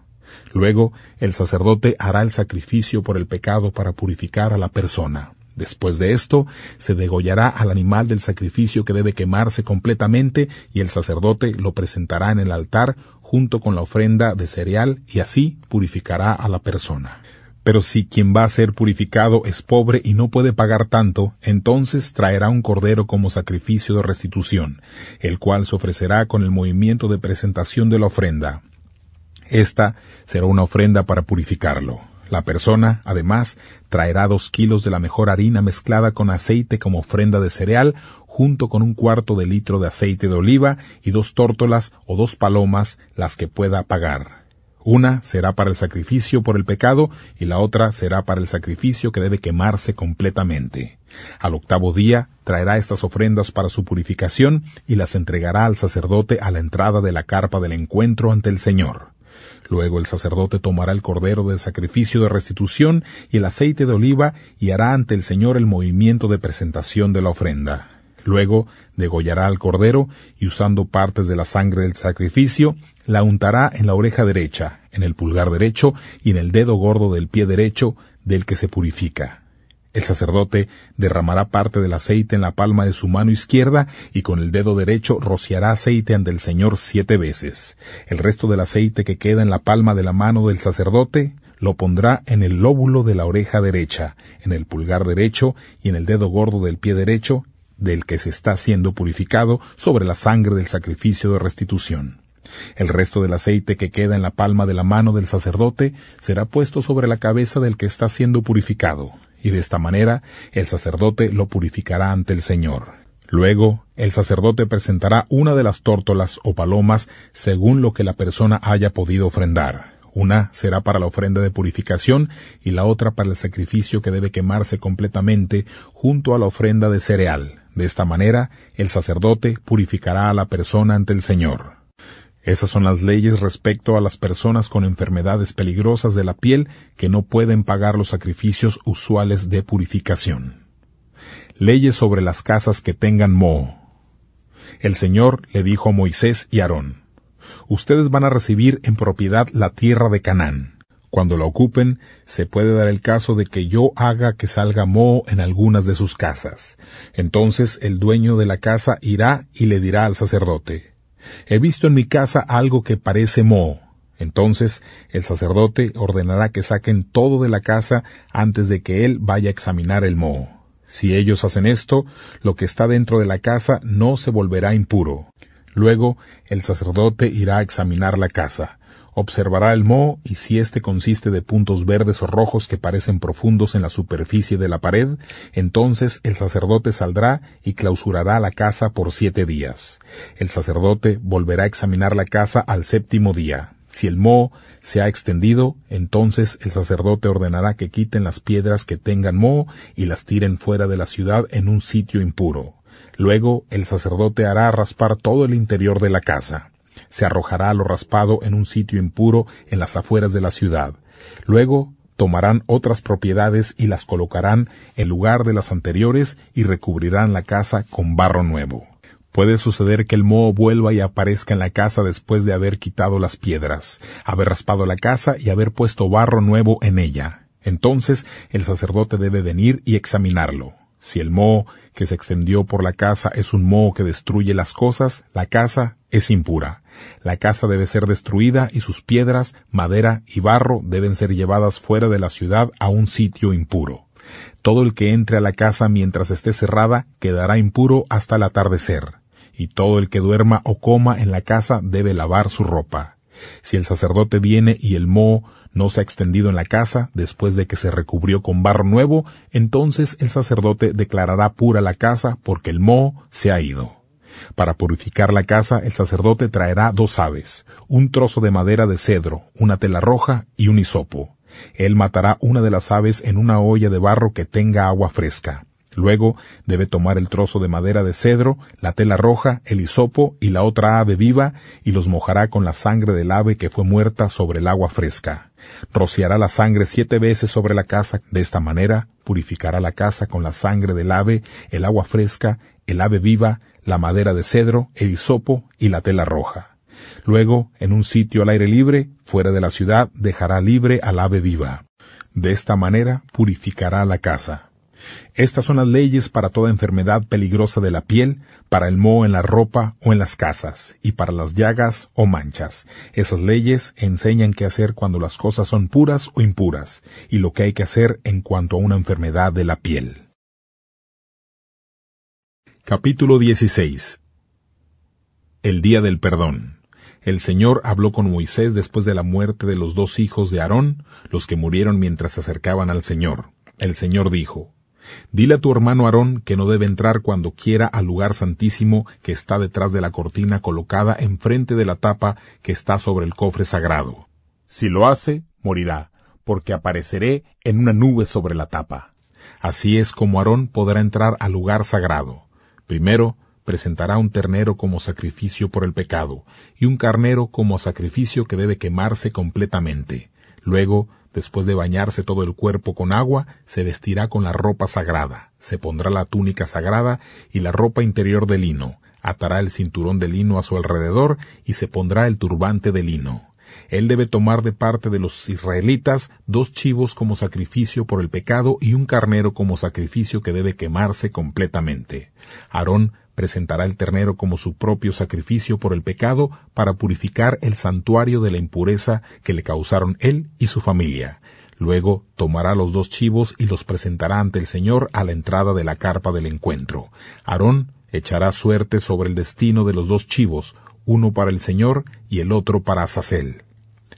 Luego, el sacerdote hará el sacrificio por el pecado para purificar a la persona. Después de esto, se degollará al animal del sacrificio que debe quemarse completamente, y el sacerdote lo presentará en el altar junto con la ofrenda de cereal, y así purificará a la persona. Pero si quien va a ser purificado es pobre y no puede pagar tanto, entonces traerá un cordero como sacrificio de restitución, el cual se ofrecerá con el movimiento de presentación de la ofrenda. Esta será una ofrenda para purificarlo. La persona, además, traerá 2 kilos de la mejor harina mezclada con aceite como ofrenda de cereal, junto con 1/4 de litro de aceite de oliva y 2 tórtolas o 2 palomas, las que pueda pagar. Una será para el sacrificio por el pecado y la otra será para el sacrificio que debe quemarse completamente. Al 8º día traerá estas ofrendas para su purificación y las entregará al sacerdote a la entrada de la carpa del encuentro ante el Señor. Luego el sacerdote tomará el cordero del sacrificio de restitución y el aceite de oliva y hará ante el Señor el movimiento de presentación de la ofrenda. Luego degollará al cordero y usando partes de la sangre del sacrificio, la untará en la oreja derecha, en el pulgar derecho y en el dedo gordo del pie derecho del que se purifica. El sacerdote derramará parte del aceite en la palma de su mano izquierda y con el dedo derecho rociará aceite ante el Señor 7 veces. El resto del aceite que queda en la palma de la mano del sacerdote lo pondrá en el lóbulo de la oreja derecha, en el pulgar derecho y en el dedo gordo del pie derecho del que se está siendo purificado, sobre la sangre del sacrificio de restitución. El resto del aceite que queda en la palma de la mano del sacerdote será puesto sobre la cabeza del que está siendo purificado, y de esta manera el sacerdote lo purificará ante el Señor. Luego, el sacerdote presentará una de las tórtolas o palomas según lo que la persona haya podido ofrendar. Una será para la ofrenda de purificación y la otra para el sacrificio que debe quemarse completamente junto a la ofrenda de cereal. De esta manera, el sacerdote purificará a la persona ante el Señor. Esas son las leyes respecto a las personas con enfermedades peligrosas de la piel que no pueden pagar los sacrificios usuales de purificación. Leyes sobre las casas que tengan moho. El Señor le dijo a Moisés y Aarón: ustedes van a recibir en propiedad la tierra de Canaán. Cuando la ocupen, se puede dar el caso de que yo haga que salga moho en algunas de sus casas. Entonces el dueño de la casa irá y le dirá al sacerdote: he visto en mi casa algo que parece moho. Entonces el sacerdote ordenará que saquen todo de la casa antes de que él vaya a examinar el moho. Si ellos hacen esto, lo que está dentro de la casa no se volverá impuro. Luego el sacerdote irá a examinar la casa. Observará el moho y si éste consiste de puntos verdes o rojos que parecen profundos en la superficie de la pared, entonces el sacerdote saldrá y clausurará la casa por 7 días. El sacerdote volverá a examinar la casa al 7º día. Si el moho se ha extendido, entonces el sacerdote ordenará que quiten las piedras que tengan moho y las tiren fuera de la ciudad en un sitio impuro. Luego el sacerdote hará raspar todo el interior de la casa. Se arrojará lo raspado en un sitio impuro en las afueras de la ciudad. Luego tomarán otras propiedades y las colocarán en lugar de las anteriores y recubrirán la casa con barro nuevo. Puede suceder que el moho vuelva y aparezca en la casa después de haber quitado las piedras, haber raspado la casa y haber puesto barro nuevo en ella. Entonces el sacerdote debe venir y examinarlo. Si el moho que se extendió por la casa es un moho que destruye las cosas, la casa es impura. La casa debe ser destruida y sus piedras, madera y barro deben ser llevadas fuera de la ciudad a un sitio impuro. Todo el que entre a la casa mientras esté cerrada quedará impuro hasta el atardecer, y todo el que duerma o coma en la casa debe lavar su ropa. Si el sacerdote viene y el moho no se ha extendido en la casa después de que se recubrió con barro nuevo, entonces el sacerdote declarará pura la casa porque el moho se ha ido. Para purificar la casa, el sacerdote traerá 2 aves, un trozo de madera de cedro, una tela roja y un hisopo. Él matará una de las aves en una olla de barro que tenga agua fresca. Luego debe tomar el trozo de madera de cedro, la tela roja, el hisopo y la otra ave viva, y los mojará con la sangre del ave que fue muerta sobre el agua fresca. Rociará la sangre 7 veces sobre la casa. De esta manera purificará la casa con la sangre del ave, el agua fresca, el ave viva, la madera de cedro, el hisopo y la tela roja. Luego, en un sitio al aire libre, fuera de la ciudad, dejará libre al ave viva. De esta manera purificará la casa. Estas son las leyes para toda enfermedad peligrosa de la piel, para el moho en la ropa o en las casas, y para las llagas o manchas. Esas leyes enseñan qué hacer cuando las cosas son puras o impuras, y lo que hay que hacer en cuanto a una enfermedad de la piel. Capítulo 16. El día del perdón. El Señor habló con Moisés después de la muerte de los 2 hijos de Aarón, los que murieron mientras se acercaban al Señor. El Señor dijo: Dile a tu hermano Aarón que no debe entrar cuando quiera al lugar santísimo que está detrás de la cortina colocada enfrente de la tapa que está sobre el cofre sagrado. Si lo hace, morirá, porque apareceré en una nube sobre la tapa. Así es como Aarón podrá entrar al lugar sagrado. Primero, presentará un ternero como sacrificio por el pecado, y un carnero como sacrificio que debe quemarse completamente. Luego, después de bañarse todo el cuerpo con agua, se vestirá con la ropa sagrada, se pondrá la túnica sagrada y la ropa interior de lino, atará el cinturón de lino a su alrededor y se pondrá el turbante de lino. Él debe tomar de parte de los israelitas 2 chivos como sacrificio por el pecado y un carnero como sacrificio que debe quemarse completamente. Aarón presentará el ternero como su propio sacrificio por el pecado para purificar el santuario de la impureza que le causaron él y su familia. Luego tomará los 2 chivos y los presentará ante el Señor a la entrada de la carpa del encuentro. Aarón echará suerte sobre el destino de los 2 chivos, uno para el Señor y el otro para Azazel.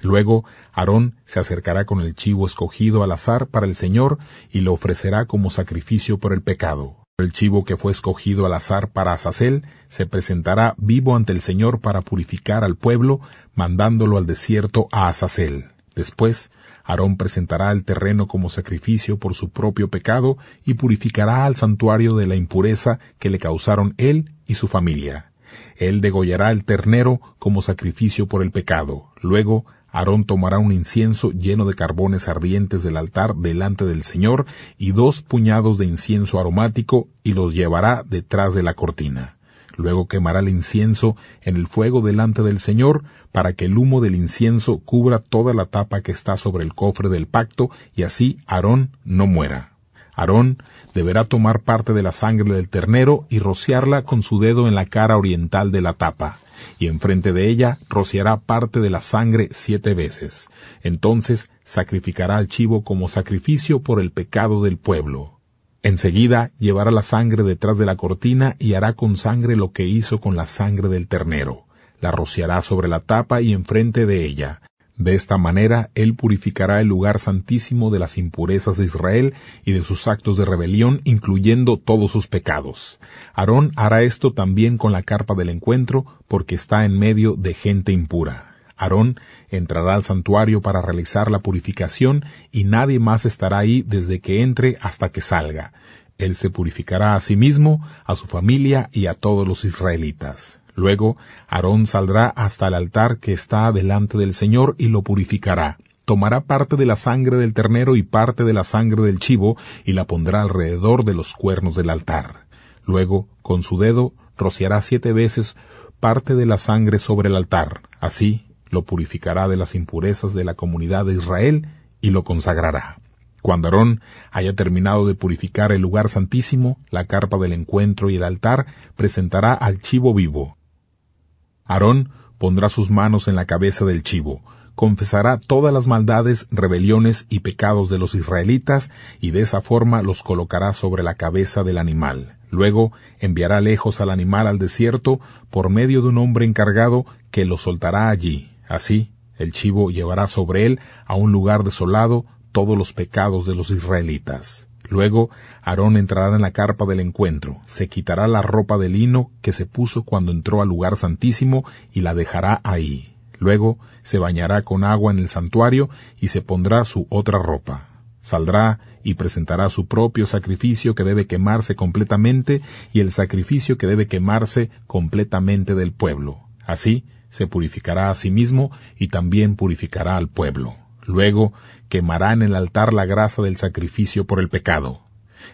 Luego Aarón se acercará con el chivo escogido al azar para el Señor y lo ofrecerá como sacrificio por el pecado. El chivo que fue escogido al azar para Azazel se presentará vivo ante el Señor para purificar al pueblo, mandándolo al desierto a Azazel. Después, Aarón presentará el terreno como sacrificio por su propio pecado y purificará al santuario de la impureza que le causaron él y su familia. Él degollará el ternero como sacrificio por el pecado. Luego, Aarón tomará un incienso lleno de carbones ardientes del altar delante del Señor y 2 puñados de incienso aromático y los llevará detrás de la cortina. Luego quemará el incienso en el fuego delante del Señor para que el humo del incienso cubra toda la tapa que está sobre el cofre del pacto y así Aarón no muera. Aarón deberá tomar parte de la sangre del ternero y rociarla con su dedo en la cara oriental de la tapa, y enfrente de ella rociará parte de la sangre 7 veces. Entonces sacrificará al chivo como sacrificio por el pecado del pueblo. Enseguida llevará la sangre detrás de la cortina y hará con sangre lo que hizo con la sangre del ternero. La rociará sobre la tapa y enfrente de ella. De esta manera, él purificará el lugar santísimo de las impurezas de Israel y de sus actos de rebelión, incluyendo todos sus pecados. Aarón hará esto también con la carpa del encuentro, porque está en medio de gente impura. Aarón entrará al santuario para realizar la purificación, y nadie más estará ahí desde que entre hasta que salga. Él se purificará a sí mismo, a su familia y a todos los israelitas. Luego, Aarón saldrá hasta el altar que está delante del Señor y lo purificará. Tomará parte de la sangre del ternero y parte de la sangre del chivo y la pondrá alrededor de los cuernos del altar. Luego, con su dedo, rociará 7 veces parte de la sangre sobre el altar. Así, lo purificará de las impurezas de la comunidad de Israel y lo consagrará. Cuando Aarón haya terminado de purificar el lugar santísimo, la carpa del encuentro y el altar, presentará al chivo vivo. Aarón pondrá sus manos en la cabeza del chivo, confesará todas las maldades, rebeliones y pecados de los israelitas, y de esa forma los colocará sobre la cabeza del animal. Luego enviará lejos al animal al desierto por medio de un hombre encargado que lo soltará allí. Así, el chivo llevará sobre él a un lugar desolado todos los pecados de los israelitas. Luego Aarón entrará en la carpa del encuentro, se quitará la ropa de lino que se puso cuando entró al lugar santísimo y la dejará ahí. Luego se bañará con agua en el santuario y se pondrá su otra ropa. Saldrá y presentará su propio sacrificio que debe quemarse completamente y el sacrificio que debe quemarse completamente del pueblo. Así se purificará a sí mismo y también purificará al pueblo. Luego quemará en el altar la grasa del sacrificio por el pecado.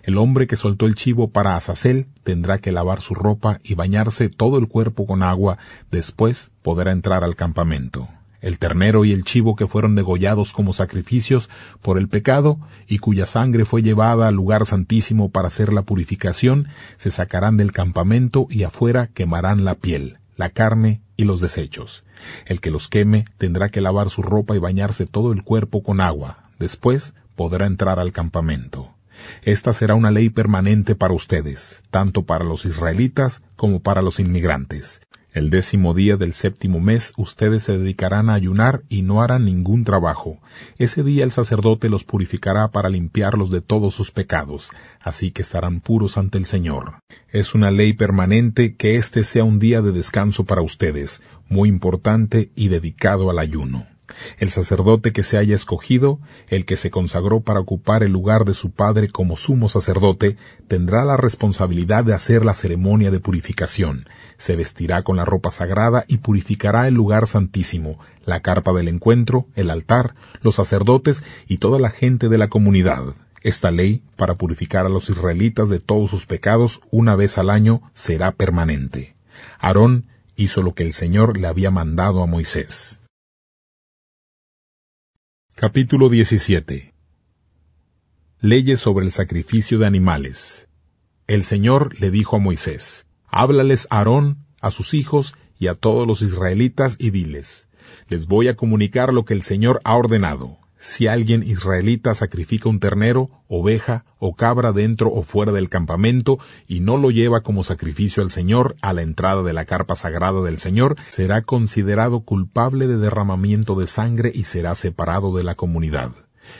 El hombre que soltó el chivo para Azazel tendrá que lavar su ropa y bañarse todo el cuerpo con agua, después podrá entrar al campamento. El ternero y el chivo que fueron degollados como sacrificios por el pecado y cuya sangre fue llevada al lugar santísimo para hacer la purificación, se sacarán del campamento y afuera quemarán la piel, la carne y los desechos. El que los queme tendrá que lavar su ropa y bañarse todo el cuerpo con agua. Después podrá entrar al campamento. Esta será una ley permanente para ustedes, tanto para los israelitas como para los inmigrantes. El 10º día del 7º mes ustedes se dedicarán a ayunar y no harán ningún trabajo. Ese día el sacerdote los purificará para limpiarlos de todos sus pecados, así que estarán puros ante el Señor. Es una ley permanente que este sea un día de descanso para ustedes, muy importante y dedicado al ayuno. El sacerdote que se haya escogido, el que se consagró para ocupar el lugar de su padre como sumo sacerdote, tendrá la responsabilidad de hacer la ceremonia de purificación. Se vestirá con la ropa sagrada y purificará el lugar santísimo, la carpa del encuentro, el altar, los sacerdotes y toda la gente de la comunidad. Esta ley, para purificar a los israelitas de todos sus pecados una vez al año, será permanente. Aarón hizo lo que el Señor le había mandado a Moisés. Capítulo 17. Leyes sobre el sacrificio de animales. El Señor le dijo a Moisés: háblales a Aarón, a sus hijos y a todos los israelitas y diles: les voy a comunicar lo que el Señor ha ordenado. Si alguien israelita sacrifica un ternero, oveja o cabra dentro o fuera del campamento y no lo lleva como sacrificio al Señor a la entrada de la carpa sagrada del Señor, será considerado culpable de derramamiento de sangre y será separado de la comunidad.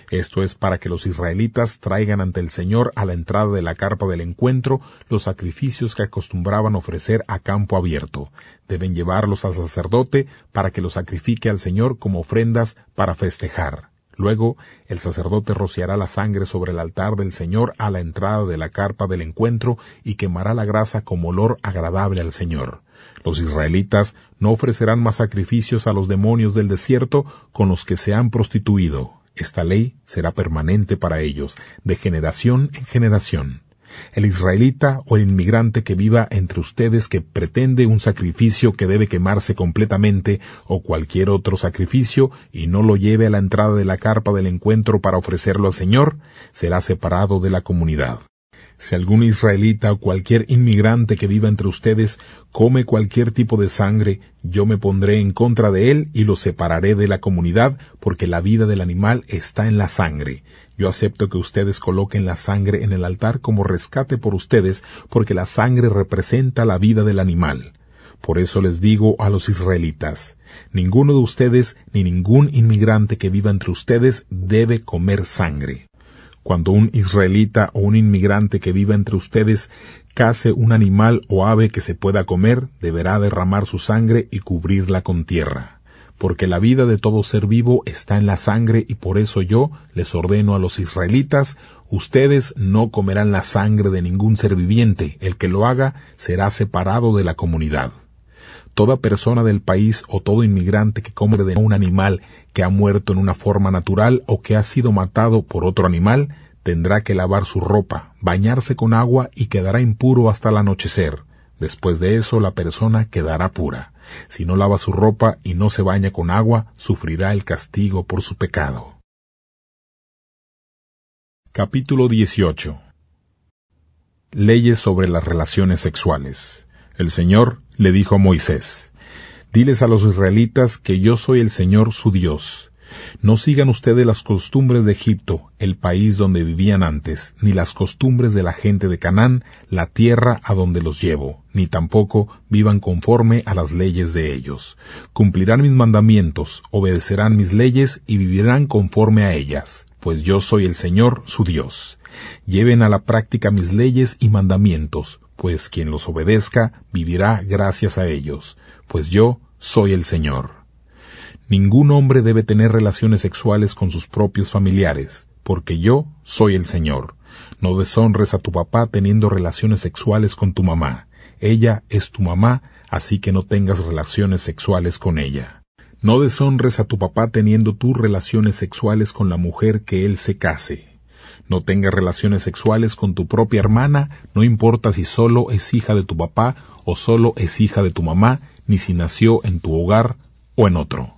Esto es para que los israelitas traigan ante el Señor a la entrada de la carpa del encuentro los sacrificios que acostumbraban ofrecer a campo abierto. Deben llevarlos al sacerdote para que los sacrifique al Señor como ofrendas para festejar. Luego, el sacerdote rociará la sangre sobre el altar del Señor a la entrada de la carpa del encuentro y quemará la grasa como olor agradable al Señor. Los israelitas no ofrecerán más sacrificios a los demonios del desierto con los que se han prostituido. Esta ley será permanente para ellos, de generación en generación. El israelita o el inmigrante que viva entre ustedes que pretende un sacrificio que debe quemarse completamente o cualquier otro sacrificio y no lo lleve a la entrada de la carpa del encuentro para ofrecerlo al Señor, será separado de la comunidad. Si algún israelita o cualquier inmigrante que viva entre ustedes come cualquier tipo de sangre, yo me pondré en contra de él y lo separaré de la comunidad, porque la vida del animal está en la sangre. Yo acepto que ustedes coloquen la sangre en el altar como rescate por ustedes, porque la sangre representa la vida del animal. Por eso les digo a los israelitas: ninguno de ustedes ni ningún inmigrante que viva entre ustedes debe comer sangre. Cuando un israelita o un inmigrante que viva entre ustedes case un animal o ave que se pueda comer, deberá derramar su sangre y cubrirla con tierra. Porque la vida de todo ser vivo está en la sangre y por eso yo les ordeno a los israelitas: ustedes no comerán la sangre de ningún ser viviente, el que lo haga será separado de la comunidad. Toda persona del país o todo inmigrante que come de un animal que ha muerto en una forma natural o que ha sido matado por otro animal, tendrá que lavar su ropa, bañarse con agua y quedará impuro hasta el anochecer. Después de eso la persona quedará pura. Si no lava su ropa y no se baña con agua, sufrirá el castigo por su pecado. Capítulo 18. Leyes sobre las relaciones sexuales. El Señor le dijo a Moisés: diles a los israelitas que yo soy el Señor su Dios. No sigan ustedes las costumbres de Egipto, el país donde vivían antes, ni las costumbres de la gente de Canaán, la tierra a donde los llevo, ni tampoco vivan conforme a las leyes de ellos. Cumplirán mis mandamientos, obedecerán mis leyes y vivirán conforme a ellas, pues yo soy el Señor, su Dios. Lleven a la práctica mis leyes y mandamientos, pues quien los obedezca vivirá gracias a ellos, pues yo soy el Señor. Ningún hombre debe tener relaciones sexuales con sus propios familiares, porque yo soy el Señor. No deshonres a tu papá teniendo relaciones sexuales con tu mamá. Ella es tu mamá, así que no tengas relaciones sexuales con ella. No deshonres a tu papá teniendo tus relaciones sexuales con la mujer que él se case. No tengas relaciones sexuales con tu propia hermana, no importa si solo es hija de tu papá o solo es hija de tu mamá, ni si nació en tu hogar o en otro.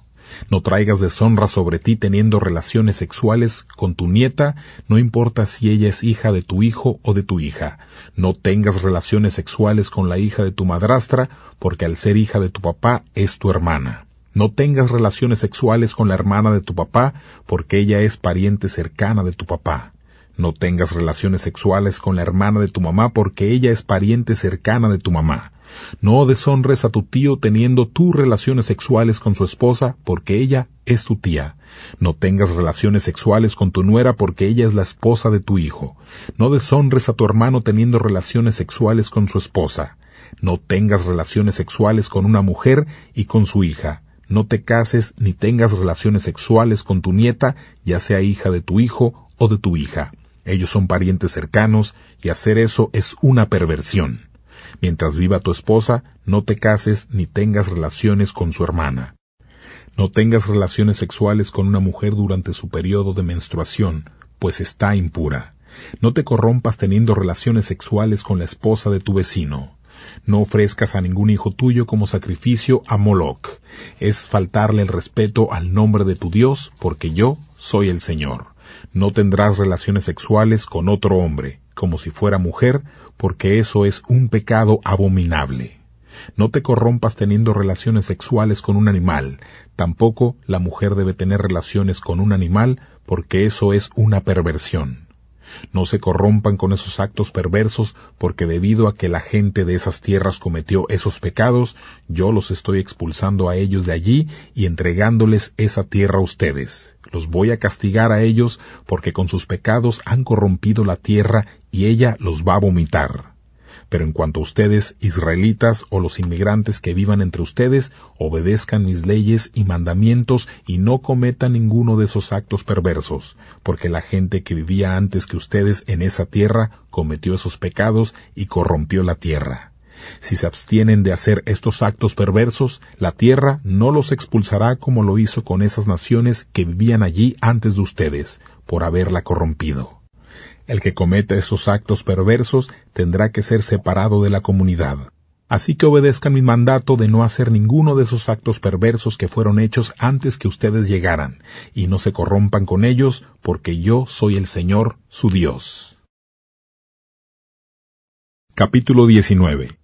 No traigas deshonra sobre ti teniendo relaciones sexuales con tu nieta, no importa si ella es hija de tu hijo o de tu hija. No tengas relaciones sexuales con la hija de tu madrastra, porque al ser hija de tu papá es tu hermana. No tengas relaciones sexuales con la hermana de tu papá, porque ella es pariente cercana de tu papá. No tengas relaciones sexuales con la hermana de tu mamá, porque ella es pariente cercana de tu mamá. No deshonres a tu tío teniendo tus relaciones sexuales con su esposa, porque ella es tu tía. No tengas relaciones sexuales con tu nuera, porque ella es la esposa de tu hijo. No deshonres a tu hermano teniendo relaciones sexuales con su esposa. No tengas relaciones sexuales con una mujer y con su hija. No te cases ni tengas relaciones sexuales con tu nieta, ya sea hija de tu hijo o de tu hija. Ellos son parientes cercanos, y hacer eso es una perversión. Mientras viva tu esposa, no te cases ni tengas relaciones con su hermana. No tengas relaciones sexuales con una mujer durante su periodo de menstruación, pues está impura. No te corrompas teniendo relaciones sexuales con la esposa de tu vecino. No ofrezcas a ningún hijo tuyo como sacrificio a Moloc. Es faltarle el respeto al nombre de tu Dios, porque yo soy el Señor. No tendrás relaciones sexuales con otro hombre, como si fuera mujer, porque eso es un pecado abominable. No te corrompas teniendo relaciones sexuales con un animal, tampoco la mujer debe tener relaciones con un animal, porque eso es una perversión. No se corrompan con esos actos perversos, porque debido a que la gente de esas tierras cometió esos pecados, yo los estoy expulsando a ellos de allí y entregándoles esa tierra a ustedes. Los voy a castigar a ellos, porque con sus pecados han corrompido la tierra y ella los va a vomitar. Pero en cuanto a ustedes, israelitas o los inmigrantes que vivan entre ustedes, obedezcan mis leyes y mandamientos y no cometan ninguno de esos actos perversos, porque la gente que vivía antes que ustedes en esa tierra cometió esos pecados y corrompió la tierra. Si se abstienen de hacer estos actos perversos, la tierra no los expulsará como lo hizo con esas naciones que vivían allí antes de ustedes, por haberla corrompido. El que cometa esos actos perversos tendrá que ser separado de la comunidad. Así que obedezcan mi mandato de no hacer ninguno de esos actos perversos que fueron hechos antes que ustedes llegaran, y no se corrompan con ellos, porque yo soy el Señor, su Dios. Capítulo 19.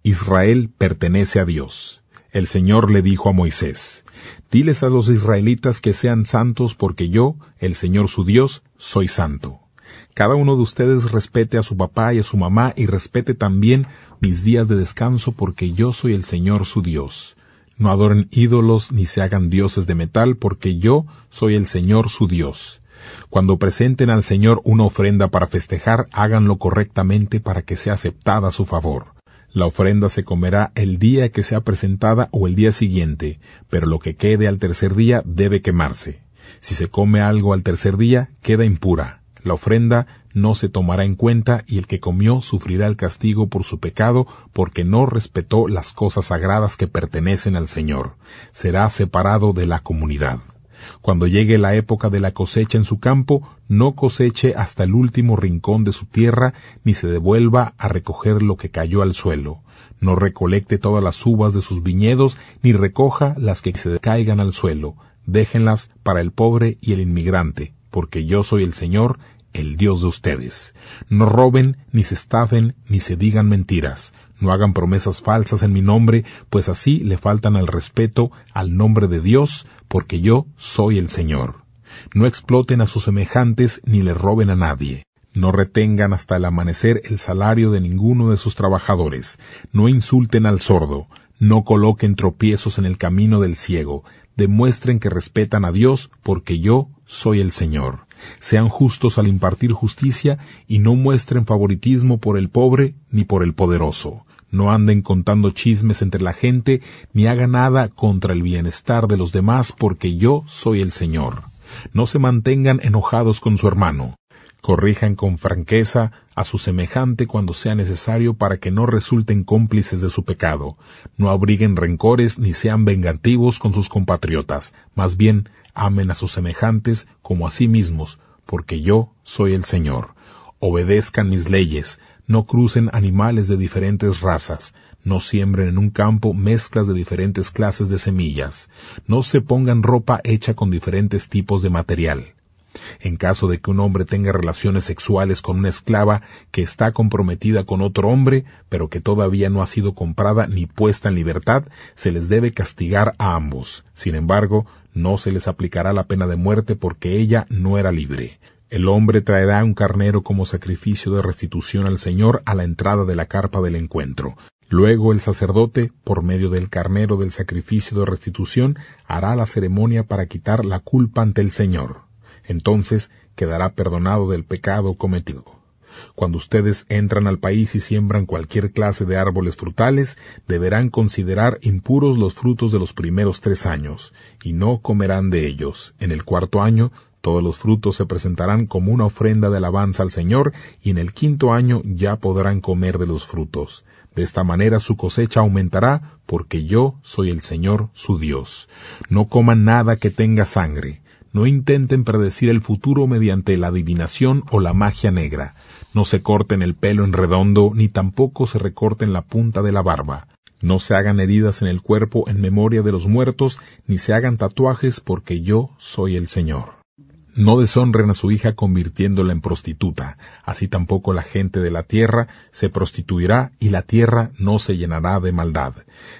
Israel pertenece a Dios. El Señor le dijo a Moisés: diles a los israelitas que sean santos porque yo, el Señor su Dios, soy santo. Cada uno de ustedes respete a su papá y a su mamá y respete también mis días de descanso porque yo soy el Señor su Dios. No adoren ídolos ni se hagan dioses de metal porque yo soy el Señor su Dios. Cuando presenten al Señor una ofrenda para festejar, háganlo correctamente para que sea aceptada a su favor. La ofrenda se comerá el día que sea presentada o el día siguiente, pero lo que quede al tercer día debe quemarse. Si se come algo al tercer día, queda impura. La ofrenda no se tomará en cuenta y el que comió sufrirá el castigo por su pecado porque no respetó las cosas sagradas que pertenecen al Señor. Será separado de la comunidad. Cuando llegue la época de la cosecha en su campo, no coseche hasta el último rincón de su tierra, ni se devuelva a recoger lo que cayó al suelo. No recolecte todas las uvas de sus viñedos, ni recoja las que se caigan al suelo. Déjenlas para el pobre y el inmigrante, porque yo soy el Señor, el Dios de ustedes. No roben, ni se estafen, ni se digan mentiras. No hagan promesas falsas en mi nombre, pues así le faltan al respeto al nombre de Dios, porque yo soy el Señor. No exploten a sus semejantes ni le roben a nadie. No retengan hasta el amanecer el salario de ninguno de sus trabajadores. No insulten al sordo. No coloquen tropiezos en el camino del ciego. Demuestren que respetan a Dios, porque yo soy el Señor. Sean justos al impartir justicia y no muestren favoritismo por el pobre ni por el poderoso. No anden contando chismes entre la gente, ni hagan nada contra el bienestar de los demás, porque yo soy el Señor. No se mantengan enojados con su hermano. Corrijan con franqueza a su semejante cuando sea necesario para que no resulten cómplices de su pecado. No abriguen rencores ni sean vengativos con sus compatriotas. Más bien, amen a sus semejantes como a sí mismos, porque yo soy el Señor. Obedezcan mis leyes. No crucen animales de diferentes razas. No siembren en un campo mezclas de diferentes clases de semillas. No se pongan ropa hecha con diferentes tipos de material. En caso de que un hombre tenga relaciones sexuales con una esclava que está comprometida con otro hombre, pero que todavía no ha sido comprada ni puesta en libertad, se les debe castigar a ambos. Sin embargo, no se les aplicará la pena de muerte porque ella no era libre. El hombre traerá un carnero como sacrificio de restitución al Señor a la entrada de la carpa del encuentro. Luego el sacerdote, por medio del carnero del sacrificio de restitución, hará la ceremonia para quitar la culpa ante el Señor. Entonces quedará perdonado del pecado cometido. Cuando ustedes entran al país y siembran cualquier clase de árboles frutales, deberán considerar impuros los frutos de los primeros 3 años, y no comerán de ellos. En el 4º año, todos los frutos se presentarán como una ofrenda de alabanza al Señor, y en el 5º año ya podrán comer de los frutos. De esta manera su cosecha aumentará, porque yo soy el Señor su Dios. No coman nada que tenga sangre. No intenten predecir el futuro mediante la adivinación o la magia negra. No se corten el pelo en redondo, ni tampoco se recorten la punta de la barba. No se hagan heridas en el cuerpo en memoria de los muertos, ni se hagan tatuajes, porque yo soy el Señor. No deshonren a su hija convirtiéndola en prostituta. Así tampoco la gente de la tierra se prostituirá y la tierra no se llenará de maldad.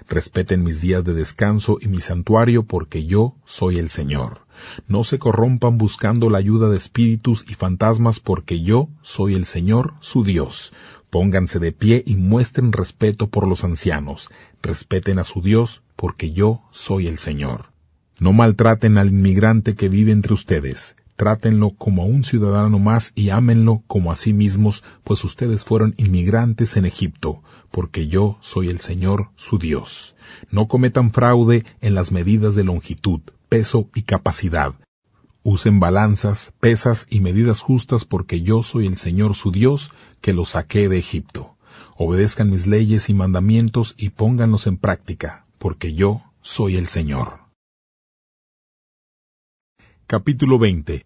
Respeten mis días de descanso y mi santuario, porque yo soy el Señor. No se corrompan buscando la ayuda de espíritus y fantasmas, porque yo soy el Señor su Dios. Pónganse de pie y muestren respeto por los ancianos. Respeten a su Dios, porque yo soy el Señor. No maltraten al inmigrante que vive entre ustedes. Trátenlo como a un ciudadano más y ámenlo como a sí mismos, pues ustedes fueron inmigrantes en Egipto, porque yo soy el Señor su Dios. No cometan fraude en las medidas de longitud, peso y capacidad. Usen balanzas, pesas y medidas justas, porque yo soy el Señor su Dios, que los saqué de Egipto. Obedezcan mis leyes y mandamientos y pónganlos en práctica, porque yo soy el Señor. Capítulo 20.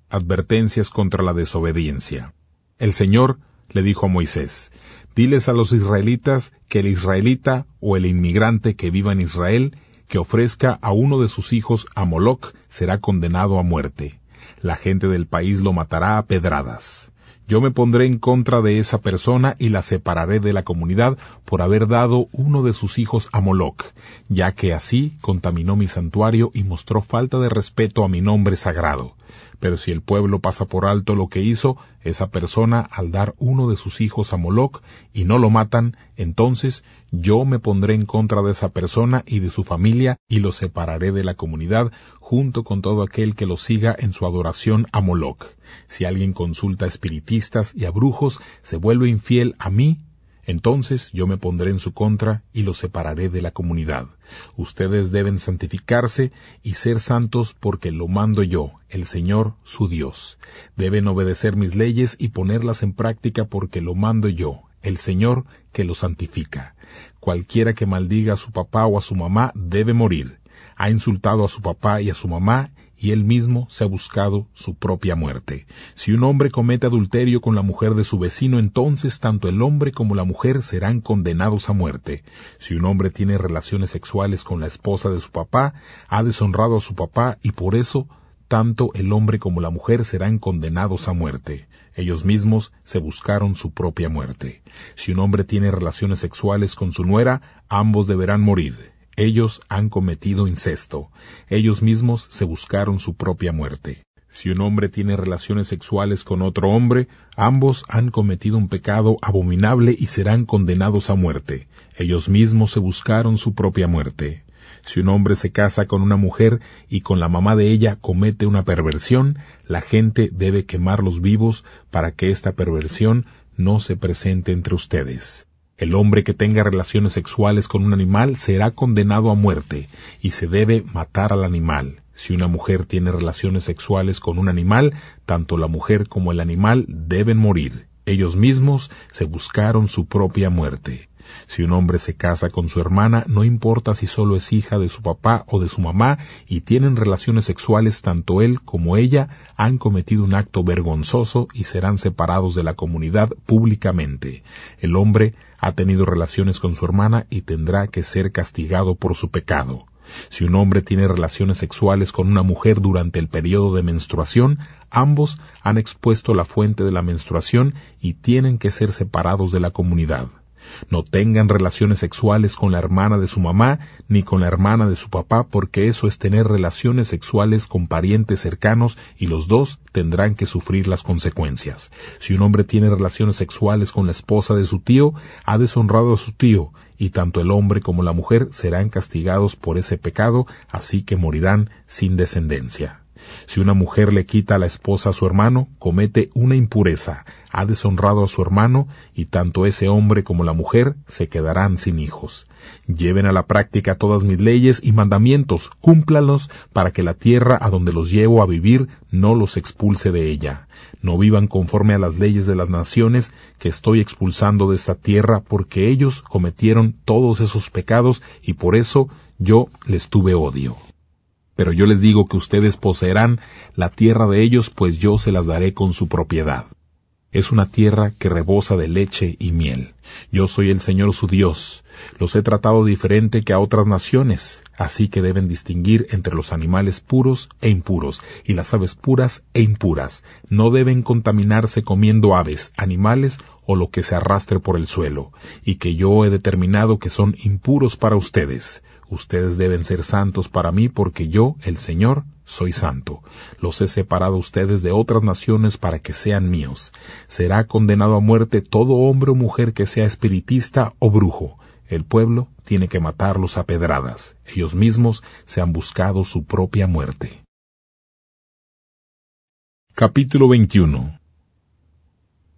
Advertencias contra la desobediencia. El Señor le dijo a Moisés: diles a los israelitas que el israelita o el inmigrante que viva en Israel, que ofrezca a uno de sus hijos a Moloc, será condenado a muerte. La gente del país lo matará a pedradas. Yo me pondré en contra de esa persona y la separaré de la comunidad por haber dado uno de sus hijos a Moloc, ya que así contaminó mi santuario y mostró falta de respeto a mi nombre sagrado. Pero si el pueblo pasa por alto lo que hizo esa persona al dar uno de sus hijos a Moloc y no lo matan, entonces yo me pondré en contra de esa persona y de su familia y lo separaré de la comunidad junto con todo aquel que lo siga en su adoración a Moloc. Si alguien consulta a espiritistas y a brujos, se vuelve infiel a mí, entonces yo me pondré en su contra y lo separaré de la comunidad. Ustedes deben santificarse y ser santos porque lo mando yo, el Señor su Dios. Deben obedecer mis leyes y ponerlas en práctica porque lo mando yo, el Señor que lo santifica. Cualquiera que maldiga a su papá o a su mamá debe morir. Ha insultado a su papá y a su mamá, y él mismo se ha buscado su propia muerte. Si un hombre comete adulterio con la mujer de su vecino, entonces tanto el hombre como la mujer serán condenados a muerte. Si un hombre tiene relaciones sexuales con la esposa de su papá, ha deshonrado a su papá, y por eso tanto el hombre como la mujer serán condenados a muerte. Ellos mismos se buscaron su propia muerte. Si un hombre tiene relaciones sexuales con su nuera, ambos deberán morir. Ellos han cometido incesto. Ellos mismos se buscaron su propia muerte. Si un hombre tiene relaciones sexuales con otro hombre, ambos han cometido un pecado abominable y serán condenados a muerte. Ellos mismos se buscaron su propia muerte. Si un hombre se casa con una mujer y con la mamá de ella comete una perversión, la gente debe quemarlos vivos para que esta perversión no se presente entre ustedes. El hombre que tenga relaciones sexuales con un animal será condenado a muerte y se debe matar al animal. Si una mujer tiene relaciones sexuales con un animal, tanto la mujer como el animal deben morir. Ellos mismos se buscaron su propia muerte. Si un hombre se casa con su hermana, no importa si solo es hija de su papá o de su mamá, y tienen relaciones sexuales, tanto él como ella han cometido un acto vergonzoso y serán separados de la comunidad públicamente. El hombre ha tenido relaciones con su hermana y tendrá que ser castigado por su pecado. Si un hombre tiene relaciones sexuales con una mujer durante el periodo de menstruación, ambos han expuesto la fuente de la menstruación y tienen que ser separados de la comunidad. No tengan relaciones sexuales con la hermana de su mamá ni con la hermana de su papá, porque eso es tener relaciones sexuales con parientes cercanos y los dos tendrán que sufrir las consecuencias. Si un hombre tiene relaciones sexuales con la esposa de su tío, ha deshonrado a su tío, y tanto el hombre como la mujer serán castigados por ese pecado, así que morirán sin descendencia. Si una mujer le quita a la esposa a su hermano, comete una impureza, ha deshonrado a su hermano, y tanto ese hombre como la mujer se quedarán sin hijos. Lleven a la práctica todas mis leyes y mandamientos, cúmplanlos para que la tierra a donde los llevo a vivir no los expulse de ella. No vivan conforme a las leyes de las naciones que estoy expulsando de esta tierra, porque ellos cometieron todos esos pecados y por eso yo les tuve odio. Pero yo les digo que ustedes poseerán la tierra de ellos, pues yo se las daré con su propiedad. Es una tierra que rebosa de leche y miel. Yo soy el Señor su Dios. Los he tratado diferente que a otras naciones, así que deben distinguir entre los animales puros e impuros, y las aves puras e impuras. No deben contaminarse comiendo aves, animales o lo que se arrastre por el suelo, y que yo he determinado que son impuros para ustedes. Ustedes deben ser santos para mí, porque yo, el Señor, soy santo. Los he separado a ustedes de otras naciones para que sean míos. Será condenado a muerte todo hombre o mujer que sea espiritista o brujo. El pueblo tiene que matarlos a pedradas. Ellos mismos se han buscado su propia muerte. Capítulo 21.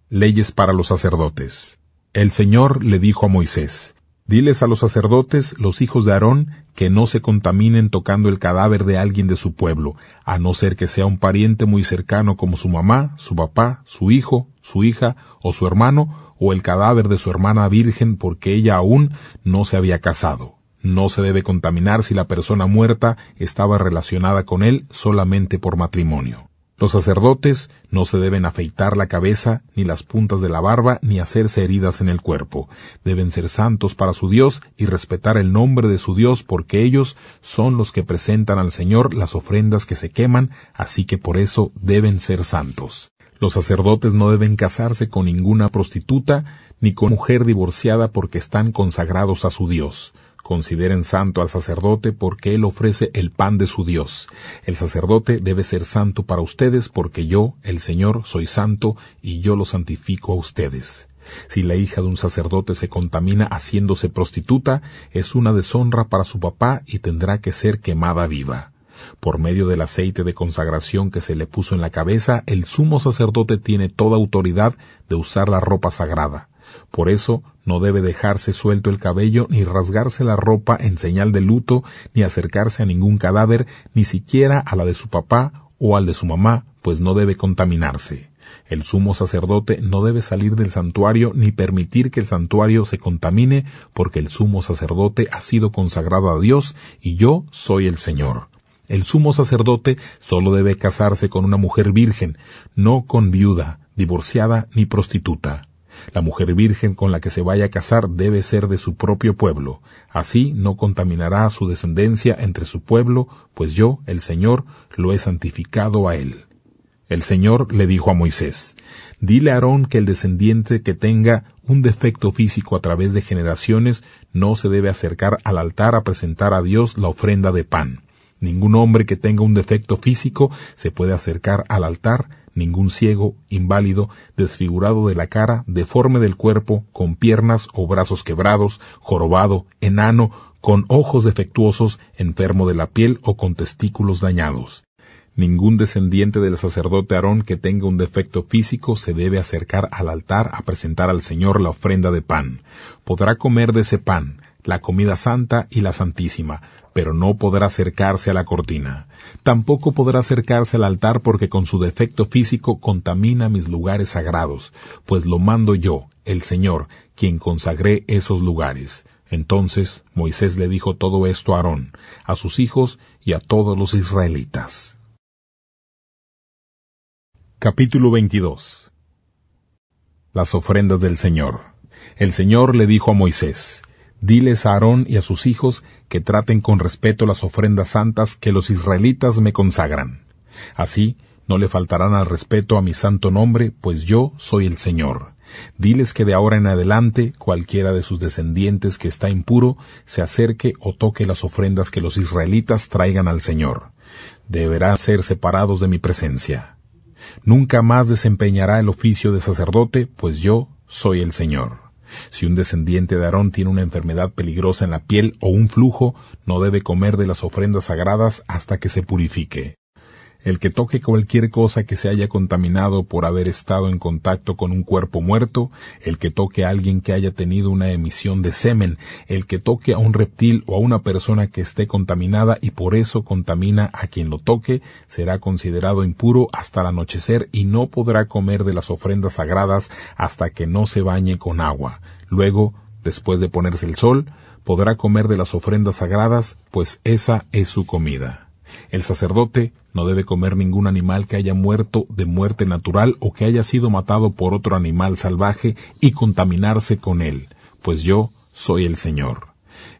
Leyes para los sacerdotes. El Señor le dijo a Moisés: Diles a los sacerdotes, los hijos de Aarón, que no se contaminen tocando el cadáver de alguien de su pueblo, a no ser que sea un pariente muy cercano como su mamá, su papá, su hijo, su hija o su hermano, o el cadáver de su hermana virgen porque ella aún no se había casado. No se debe contaminar si la persona muerta estaba relacionada con él solamente por matrimonio. Los sacerdotes no se deben afeitar la cabeza, ni las puntas de la barba, ni hacerse heridas en el cuerpo. Deben ser santos para su Dios y respetar el nombre de su Dios, porque ellos son los que presentan al Señor las ofrendas que se queman, así que por eso deben ser santos. Los sacerdotes no deben casarse con ninguna prostituta, ni con mujer divorciada, porque están consagrados a su Dios. Consideren santo al sacerdote porque él ofrece el pan de su Dios. El sacerdote debe ser santo para ustedes porque yo, el Señor, soy santo y yo lo santifico a ustedes. Si la hija de un sacerdote se contamina haciéndose prostituta, es una deshonra para su papá y tendrá que ser quemada viva. Por medio del aceite de consagración que se le puso en la cabeza, el sumo sacerdote tiene toda autoridad de usar la ropa sagrada. Por eso no debe dejarse suelto el cabello, ni rasgarse la ropa en señal de luto, ni acercarse a ningún cadáver, ni siquiera a la de su papá o al de su mamá, pues no debe contaminarse. El sumo sacerdote no debe salir del santuario ni permitir que el santuario se contamine, porque el sumo sacerdote ha sido consagrado a Dios y yo soy el Señor. El sumo sacerdote solo debe casarse con una mujer virgen, no con viuda, divorciada ni prostituta. La mujer virgen con la que se vaya a casar debe ser de su propio pueblo. Así no contaminará a su descendencia entre su pueblo, pues yo, el Señor, lo he santificado a él. El Señor le dijo a Moisés, dile a Aarón que el descendiente que tenga un defecto físico a través de generaciones no se debe acercar al altar a presentar a Dios la ofrenda de pan. Ningún hombre que tenga un defecto físico se puede acercar al altar, ningún ciego, inválido, desfigurado de la cara, deforme del cuerpo, con piernas o brazos quebrados, jorobado, enano, con ojos defectuosos, enfermo de la piel o con testículos dañados. Ningún descendiente del sacerdote Aarón que tenga un defecto físico se debe acercar al altar a presentar al Señor la ofrenda de pan. Podrá comer de ese pan, la comida santa y la santísima, pero no podrá acercarse a la cortina. Tampoco podrá acercarse al altar porque con su defecto físico contamina mis lugares sagrados, pues lo mando yo, el Señor, quien consagré esos lugares. Entonces Moisés le dijo todo esto a Aarón, a sus hijos y a todos los israelitas. Capítulo 22. Las ofrendas del Señor. El Señor le dijo a Moisés, diles a Aarón y a sus hijos que traten con respeto las ofrendas santas que los israelitas me consagran. Así no le faltarán al respeto a mi santo nombre, pues yo soy el Señor. Diles que de ahora en adelante cualquiera de sus descendientes que está impuro se acerque o toque las ofrendas que los israelitas traigan al Señor. Deberán ser separados de mi presencia. Nunca más desempeñará el oficio de sacerdote, pues yo soy el Señor. Si un descendiente de Aarón tiene una enfermedad peligrosa en la piel o un flujo, no debe comer de las ofrendas sagradas hasta que se purifique. El que toque cualquier cosa que se haya contaminado por haber estado en contacto con un cuerpo muerto, el que toque a alguien que haya tenido una emisión de semen, el que toque a un reptil o a una persona que esté contaminada y por eso contamina a quien lo toque, será considerado impuro hasta el anochecer y no podrá comer de las ofrendas sagradas hasta que no se bañe con agua. Luego, después de ponerse el sol, podrá comer de las ofrendas sagradas, pues esa es su comida. El sacerdote no debe comer ningún animal que haya muerto de muerte natural o que haya sido matado por otro animal salvaje y contaminarse con él, pues yo soy el Señor.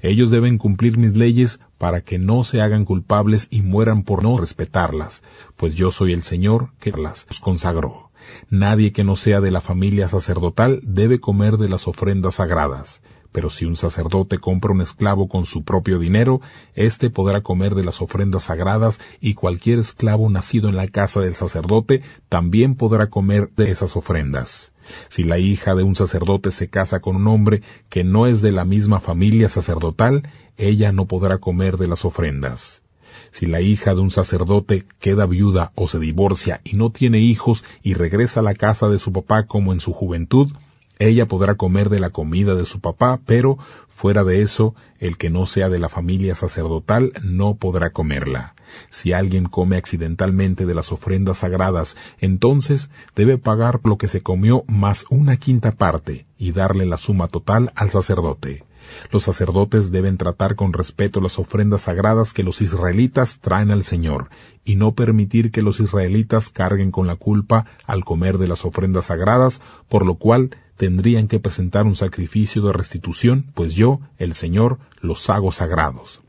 Ellos deben cumplir mis leyes para que no se hagan culpables y mueran por no respetarlas, pues yo soy el Señor que las consagró. Nadie que no sea de la familia sacerdotal debe comer de las ofrendas sagradas. Pero si un sacerdote compra un esclavo con su propio dinero, éste podrá comer de las ofrendas sagradas y cualquier esclavo nacido en la casa del sacerdote también podrá comer de esas ofrendas. Si la hija de un sacerdote se casa con un hombre que no es de la misma familia sacerdotal, ella no podrá comer de las ofrendas. Si la hija de un sacerdote queda viuda o se divorcia y no tiene hijos y regresa a la casa de su papá como en su juventud, ella podrá comer de la comida de su papá, pero fuera de eso, el que no sea de la familia sacerdotal no podrá comerla. Si alguien come accidentalmente de las ofrendas sagradas, entonces debe pagar lo que se comió más 1/5 parte y darle la suma total al sacerdote. Los sacerdotes deben tratar con respeto las ofrendas sagradas que los israelitas traen al Señor, y no permitir que los israelitas carguen con la culpa al comer de las ofrendas sagradas, por lo cual tendrían que presentar un sacrificio de restitución, pues yo, el Señor, los hago sagrados.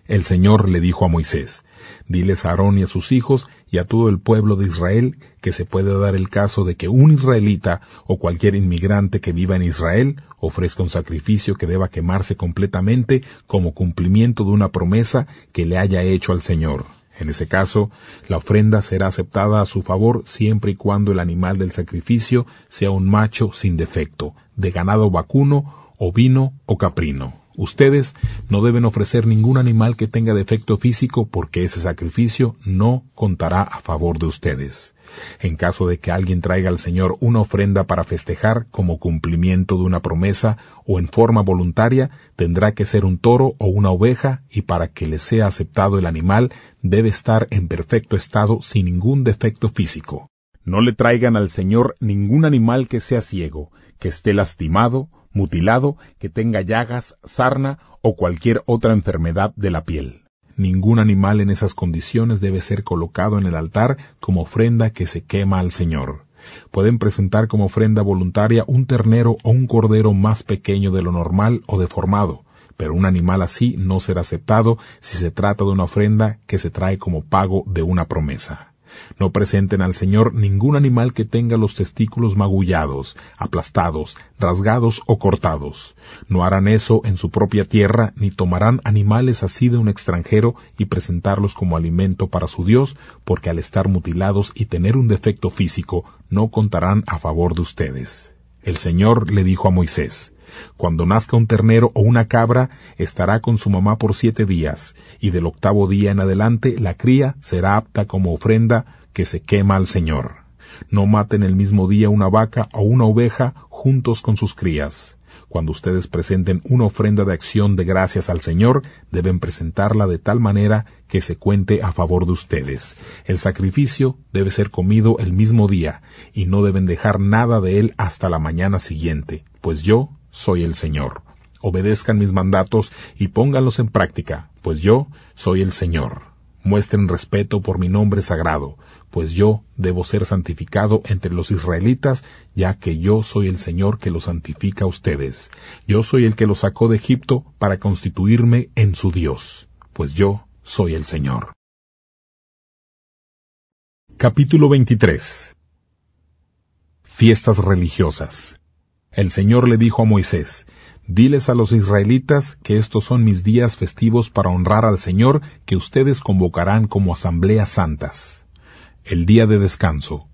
El Señor le dijo a Moisés, diles a Aarón y a sus hijos y a todo el pueblo de Israel que se puede dar el caso de que un israelita o cualquier inmigrante que viva en Israel ofrezca un sacrificio que deba quemarse completamente como cumplimiento de una promesa que le haya hecho al Señor. En ese caso, la ofrenda será aceptada a su favor siempre y cuando el animal del sacrificio sea un macho sin defecto, de ganado vacuno, ovino o caprino. Ustedes no deben ofrecer ningún animal que tenga defecto físico porque ese sacrificio no contará a favor de ustedes. En caso de que alguien traiga al Señor una ofrenda para festejar como cumplimiento de una promesa o en forma voluntaria, tendrá que ser un toro o una oveja y para que le sea aceptado el animal debe estar en perfecto estado sin ningún defecto físico. No le traigan al Señor ningún animal que sea ciego, que esté lastimado, mutilado, que tenga llagas, sarna o cualquier otra enfermedad de la piel. Ningún animal en esas condiciones debe ser colocado en el altar como ofrenda que se quema al Señor. Pueden presentar como ofrenda voluntaria un ternero o un cordero más pequeño de lo normal o deformado, pero un animal así no será aceptado si se trata de una ofrenda que se trae como pago de una promesa. No presenten al Señor ningún animal que tenga los testículos magullados, aplastados, rasgados o cortados. No harán eso en su propia tierra, ni tomarán animales así de un extranjero y presentarlos como alimento para su Dios, porque al estar mutilados y tener un defecto físico, no contarán a favor de ustedes. El Señor le dijo a Moisés: Cuando nazca un ternero o una cabra, estará con su mamá por 7 días, y del 8º día en adelante la cría será apta como ofrenda que se quema al Señor. No maten el mismo día una vaca o una oveja juntos con sus crías. Cuando ustedes presenten una ofrenda de acción de gracias al Señor, deben presentarla de tal manera que se cuente a favor de ustedes. El sacrificio debe ser comido el mismo día, y no deben dejar nada de él hasta la mañana siguiente, pues yo soy el Señor. Obedezcan mis mandatos y pónganlos en práctica, pues yo soy el Señor. Muestren respeto por mi nombre sagrado, pues yo debo ser santificado entre los israelitas, ya que yo soy el Señor que los santifica a ustedes. Yo soy el que los sacó de Egipto para constituirme en su Dios, pues yo soy el Señor. Capítulo 23. Fiestas religiosas. El Señor le dijo a Moisés: Diles a los israelitas que estos son mis días festivos para honrar al Señor, que ustedes convocarán como asambleas santas. El día de descanso.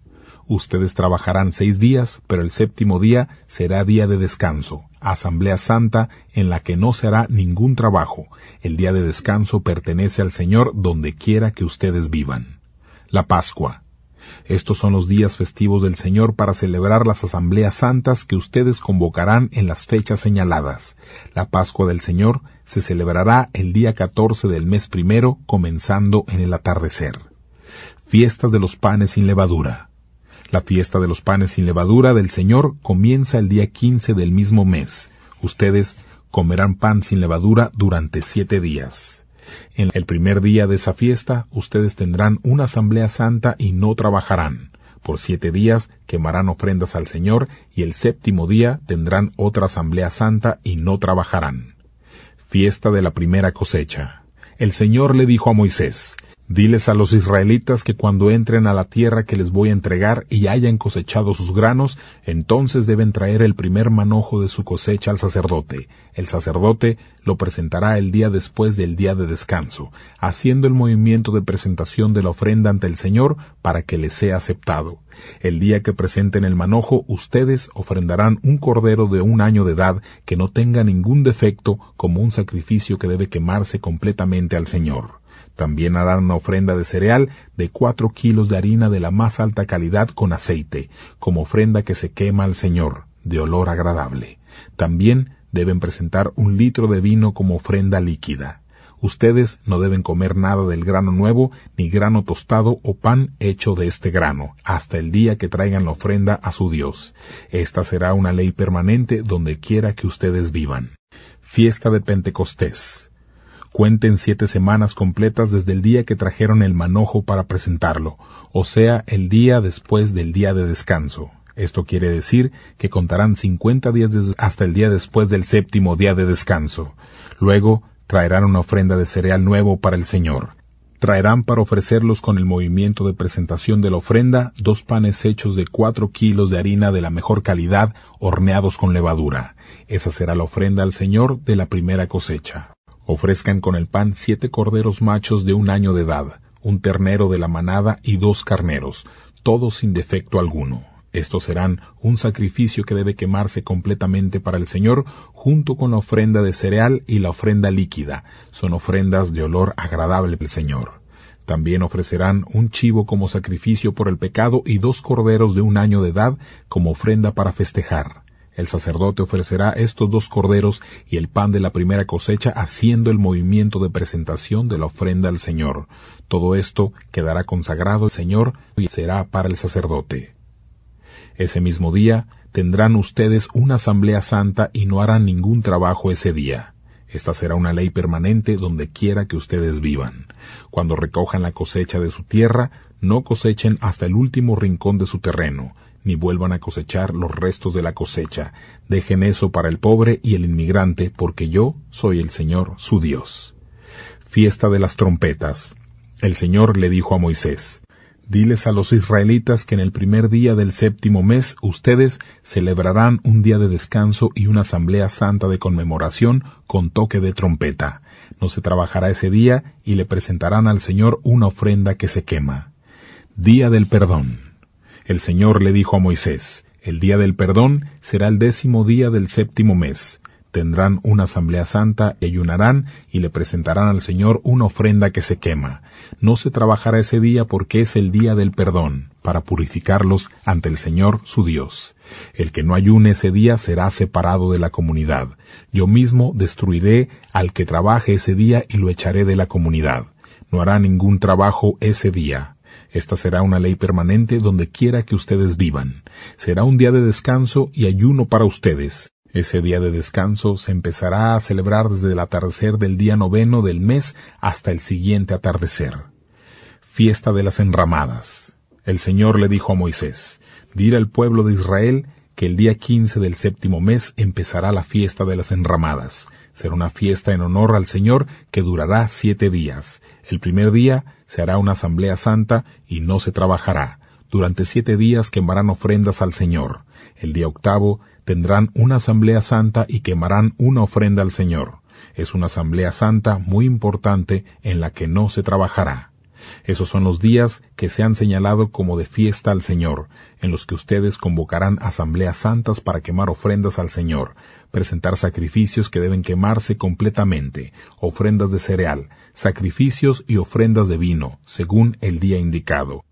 Ustedes trabajarán 6 días, pero el 7º día será día de descanso, asamblea santa en la que no se hará ningún trabajo. El día de descanso pertenece al Señor donde quiera que ustedes vivan. La Pascua. Estos son los días festivos del Señor para celebrar las asambleas santas que ustedes convocarán en las fechas señaladas. La Pascua del Señor se celebrará el día 14 del mes primero, comenzando en el atardecer. Fiestas de los panes sin levadura. La fiesta de los panes sin levadura del Señor comienza el día 15 del mismo mes. Ustedes comerán pan sin levadura durante 7 días. En el primer día de esa fiesta, ustedes tendrán una asamblea santa y no trabajarán. Por 7 días quemarán ofrendas al Señor, y el 7º día tendrán otra asamblea santa y no trabajarán. Fiesta de la primera cosecha. El Señor le dijo a Moisés: Diles a los israelitas que cuando entren a la tierra que les voy a entregar y hayan cosechado sus granos, entonces deben traer el primer manojo de su cosecha al sacerdote. El sacerdote lo presentará el día después del día de descanso, haciendo el movimiento de presentación de la ofrenda ante el Señor para que les sea aceptado. El día que presenten el manojo, ustedes ofrendarán un cordero de 1 año de edad que no tenga ningún defecto, como un sacrificio que debe quemarse completamente al Señor. También harán una ofrenda de cereal de 4 kilos de harina de la más alta calidad con aceite, como ofrenda que se quema al Señor, de olor agradable. También deben presentar 1 litro de vino como ofrenda líquida. Ustedes no deben comer nada del grano nuevo, ni grano tostado o pan hecho de este grano, hasta el día que traigan la ofrenda a su Dios. Esta será una ley permanente donde quiera que ustedes vivan. Fiesta de Pentecostés. Cuenten 7 semanas completas desde el día que trajeron el manojo para presentarlo, o sea, el día después del día de descanso. Esto quiere decir que contarán 50 días hasta el día después del 7º día de descanso. Luego traerán una ofrenda de cereal nuevo para el Señor. Traerán para ofrecerlos con el movimiento de presentación de la ofrenda 2 panes hechos de 4 kilos de harina de la mejor calidad, horneados con levadura. Esa será la ofrenda al Señor de la primera cosecha. Ofrezcan con el pan 7 corderos machos de 1 año de edad, 1 ternero de la manada y 2 carneros, todos sin defecto alguno. Estos serán un sacrificio que debe quemarse completamente para el Señor, junto con la ofrenda de cereal y la ofrenda líquida. Son ofrendas de olor agradable al Señor. También ofrecerán un chivo como sacrificio por el pecado y 2 corderos de 1 año de edad como ofrenda para festejar. El sacerdote ofrecerá estos 2 corderos y el pan de la primera cosecha, haciendo el movimiento de presentación de la ofrenda al Señor. Todo esto quedará consagrado al Señor y será para el sacerdote. Ese mismo día tendrán ustedes una asamblea santa y no harán ningún trabajo ese día. Esta será una ley permanente donde quiera que ustedes vivan. Cuando recojan la cosecha de su tierra, no cosechen hasta el último rincón de su terreno, ni vuelvan a cosechar los restos de la cosecha. Dejen eso para el pobre y el inmigrante, porque yo soy el Señor su Dios. Fiesta de las trompetas. El Señor le dijo a Moisés: Diles a los israelitas que en el primer día del 7º mes ustedes celebrarán un día de descanso y una asamblea santa de conmemoración con toque de trompeta. No se trabajará ese día y le presentarán al Señor una ofrenda que se quema. Día del perdón. El Señor le dijo a Moisés: El día del perdón será el 10º día del 7º mes. Tendrán una asamblea santa y ayunarán y le presentarán al Señor una ofrenda que se quema. No se trabajará ese día porque es el día del perdón, para purificarlos ante el Señor su Dios. El que no ayune ese día será separado de la comunidad. Yo mismo destruiré al que trabaje ese día y lo echaré de la comunidad. No hará ningún trabajo ese día. Esta será una ley permanente donde quiera que ustedes vivan. Será un día de descanso y ayuno para ustedes. Ese día de descanso se empezará a celebrar desde el atardecer del día 9 del mes hasta el siguiente atardecer. Fiesta de las enramadas. El Señor le dijo a Moisés: Dir al pueblo de Israel que el día 15 del 7º mes empezará la fiesta de las enramadas. Será una fiesta en honor al Señor que durará 7 días. El primer día se hará una asamblea santa y no se trabajará. Durante 7 días quemarán ofrendas al Señor. El día 8 tendrán una asamblea santa y quemarán una ofrenda al Señor. Es una asamblea santa muy importante en la que no se trabajará. Esos son los días que se han señalado como de fiesta al Señor, en los que ustedes convocarán asambleas santas para quemar ofrendas al Señor, presentar sacrificios que deben quemarse completamente, ofrendas de cereal, sacrificios y ofrendas de vino, según el día indicado.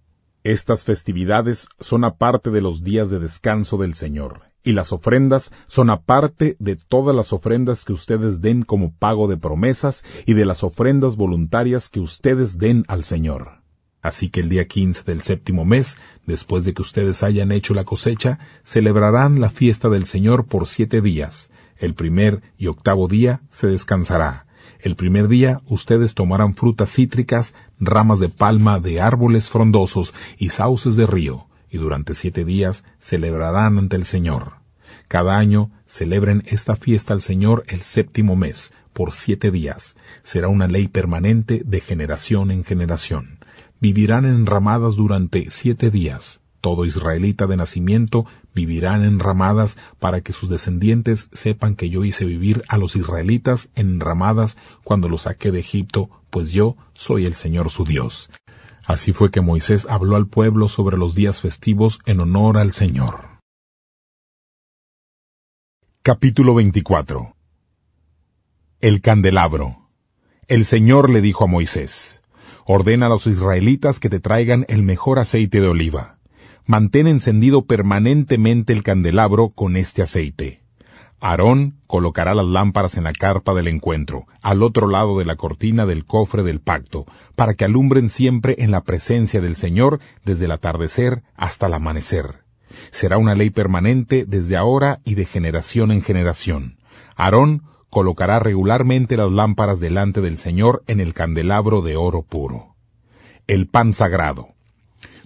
Estas festividades son aparte de los días de descanso del Señor, y las ofrendas son aparte de todas las ofrendas que ustedes den como pago de promesas y de las ofrendas voluntarias que ustedes den al Señor. Así que el día 15 del 7º mes, después de que ustedes hayan hecho la cosecha, celebrarán la fiesta del Señor por 7 días. El 1 y 8 día se descansará. El primer día ustedes tomarán frutas cítricas, ramas de palma de árboles frondosos y sauces de río, y durante 7 días celebrarán ante el Señor. Cada año celebren esta fiesta al Señor el 7º mes, por 7 días. Será una ley permanente de generación en generación. Vivirán en enramadas durante 7 días. Todo israelita de nacimiento vivirá en enramadas para que sus descendientes sepan que yo hice vivir a los israelitas en enramadas cuando los saqué de Egipto, pues yo soy el Señor su Dios. Así fue que Moisés habló al pueblo sobre los días festivos en honor al Señor. Capítulo 24. El candelabro. El Señor le dijo a Moisés: Ordena a los israelitas que te traigan el mejor aceite de oliva. Mantén encendido permanentemente el candelabro con este aceite. Aarón colocará las lámparas en la carpa del encuentro, al otro lado de la cortina del cofre del pacto, para que alumbren siempre en la presencia del Señor desde el atardecer hasta el amanecer. Será una ley permanente desde ahora y de generación en generación. Aarón colocará regularmente las lámparas delante del Señor en el candelabro de oro puro. El pan sagrado.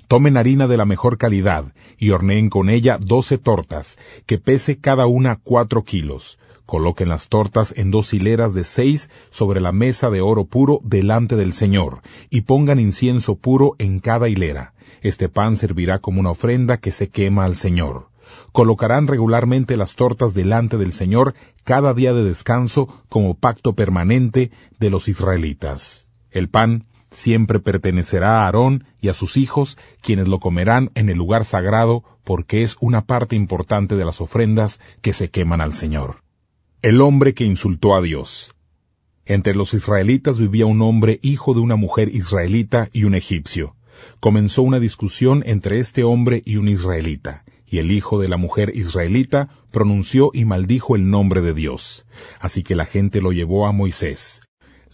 Tomen harina de la mejor calidad y horneen con ella 12 tortas, que pese cada una 4 kilos. Coloquen las tortas en 2 hileras de 6 sobre la mesa de oro puro delante del Señor, y pongan incienso puro en cada hilera. Este pan servirá como una ofrenda que se quema al Señor. Colocarán regularmente las tortas delante del Señor cada día de descanso como pacto permanente de los israelitas. El pan siempre pertenecerá a Aarón y a sus hijos, quienes lo comerán en el lugar sagrado, porque es una parte importante de las ofrendas que se queman al Señor. El hombre que insultó a Dios. Entre los israelitas vivía un hombre hijo de una mujer israelita y un egipcio. Comenzó una discusión entre este hombre y un israelita, y el hijo de la mujer israelita pronunció y maldijo el nombre de Dios. Así que la gente lo llevó a Moisés.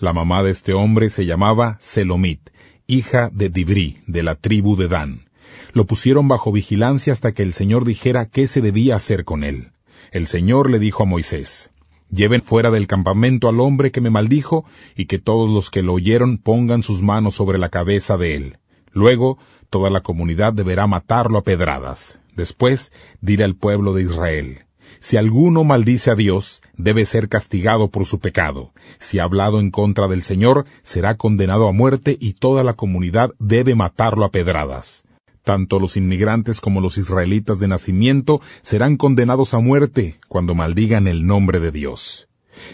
La mamá de este hombre se llamaba Selomit, hija de Dibri, de la tribu de Dan. Lo pusieron bajo vigilancia hasta que el Señor dijera qué se debía hacer con él. El Señor le dijo a Moisés: Lleven fuera del campamento al hombre que me maldijo, y que todos los que lo oyeron pongan sus manos sobre la cabeza de él. Luego, toda la comunidad deberá matarlo a pedradas. Después, dirá al pueblo de Israel: si alguno maldice a Dios, debe ser castigado por su pecado. Si ha hablado en contra del Señor, será condenado a muerte y toda la comunidad debe matarlo a pedradas. Tanto los inmigrantes como los israelitas de nacimiento serán condenados a muerte cuando maldigan el nombre de Dios.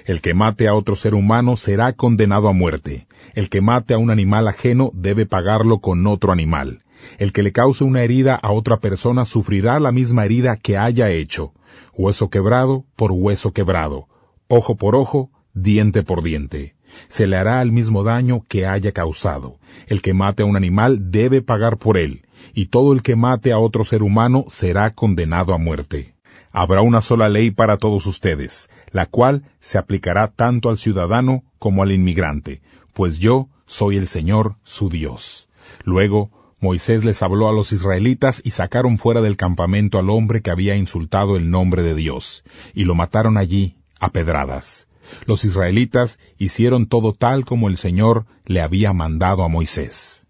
El que mate a otro ser humano será condenado a muerte. El que mate a un animal ajeno debe pagarlo con otro animal. El que le cause una herida a otra persona sufrirá la misma herida que haya hecho. Hueso quebrado por hueso quebrado, ojo por ojo, diente por diente. Se le hará el mismo daño que haya causado. El que mate a un animal debe pagar por él, y todo el que mate a otro ser humano será condenado a muerte. Habrá una sola ley para todos ustedes, la cual se aplicará tanto al ciudadano como al inmigrante, pues yo soy el Señor su Dios. Luego, Moisés les habló a los israelitas y sacaron fuera del campamento al hombre que había insultado el nombre de Dios, y lo mataron allí a pedradas. Los israelitas hicieron todo tal como el Señor le había mandado a Moisés.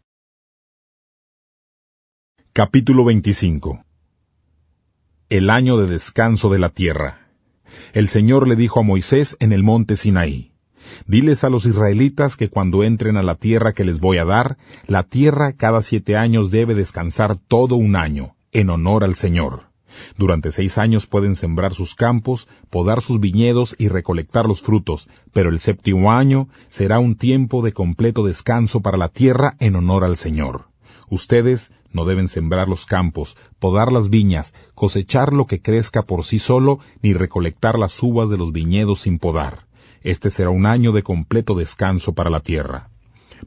Capítulo 25. El año de descanso de la tierra. El Señor le dijo a Moisés en el monte Sinaí: diles a los israelitas que cuando entren a la tierra que les voy a dar, la tierra cada 7 años debe descansar todo un año, en honor al Señor. Durante 6 años pueden sembrar sus campos, podar sus viñedos y recolectar los frutos, pero el 7º año será un tiempo de completo descanso para la tierra en honor al Señor. Ustedes no deben sembrar los campos, podar las viñas, cosechar lo que crezca por sí solo, ni recolectar las uvas de los viñedos sin podar. Este será un año de completo descanso para la tierra.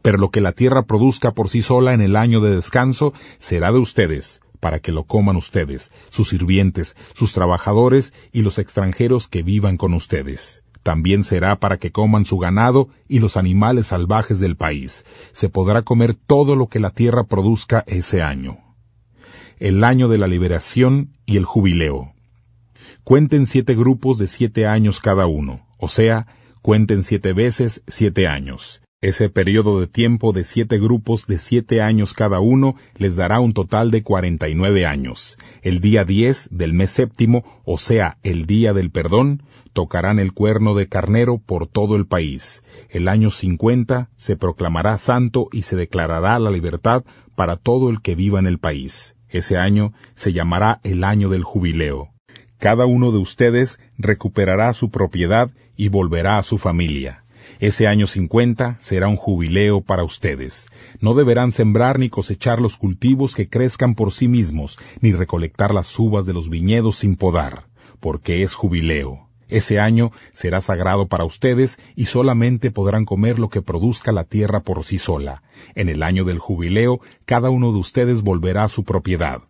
Pero lo que la tierra produzca por sí sola en el año de descanso será de ustedes, para que lo coman ustedes, sus sirvientes, sus trabajadores y los extranjeros que vivan con ustedes. También será para que coman su ganado y los animales salvajes del país. Se podrá comer todo lo que la tierra produzca ese año. El año de la liberación y el jubileo. Cuenten 7 grupos de 7 años cada uno, o sea, cuenten 7 veces 7 años. Ese periodo de tiempo de 7 grupos de 7 años cada uno les dará un total de 49 años. El día 10 del mes 7º, o sea, el día del perdón, tocarán el cuerno de carnero por todo el país. El año 50 se proclamará santo y se declarará la libertad para todo el que viva en el país. Ese año se llamará el año del jubileo. Cada uno de ustedes recuperará su propiedad y volverá a su familia. Ese año 50 será un jubileo para ustedes. No deberán sembrar ni cosechar los cultivos que crezcan por sí mismos, ni recolectar las uvas de los viñedos sin podar, porque es jubileo. Ese año será sagrado para ustedes y solamente podrán comer lo que produzca la tierra por sí sola. En el año del jubileo, cada uno de ustedes volverá a su propiedad.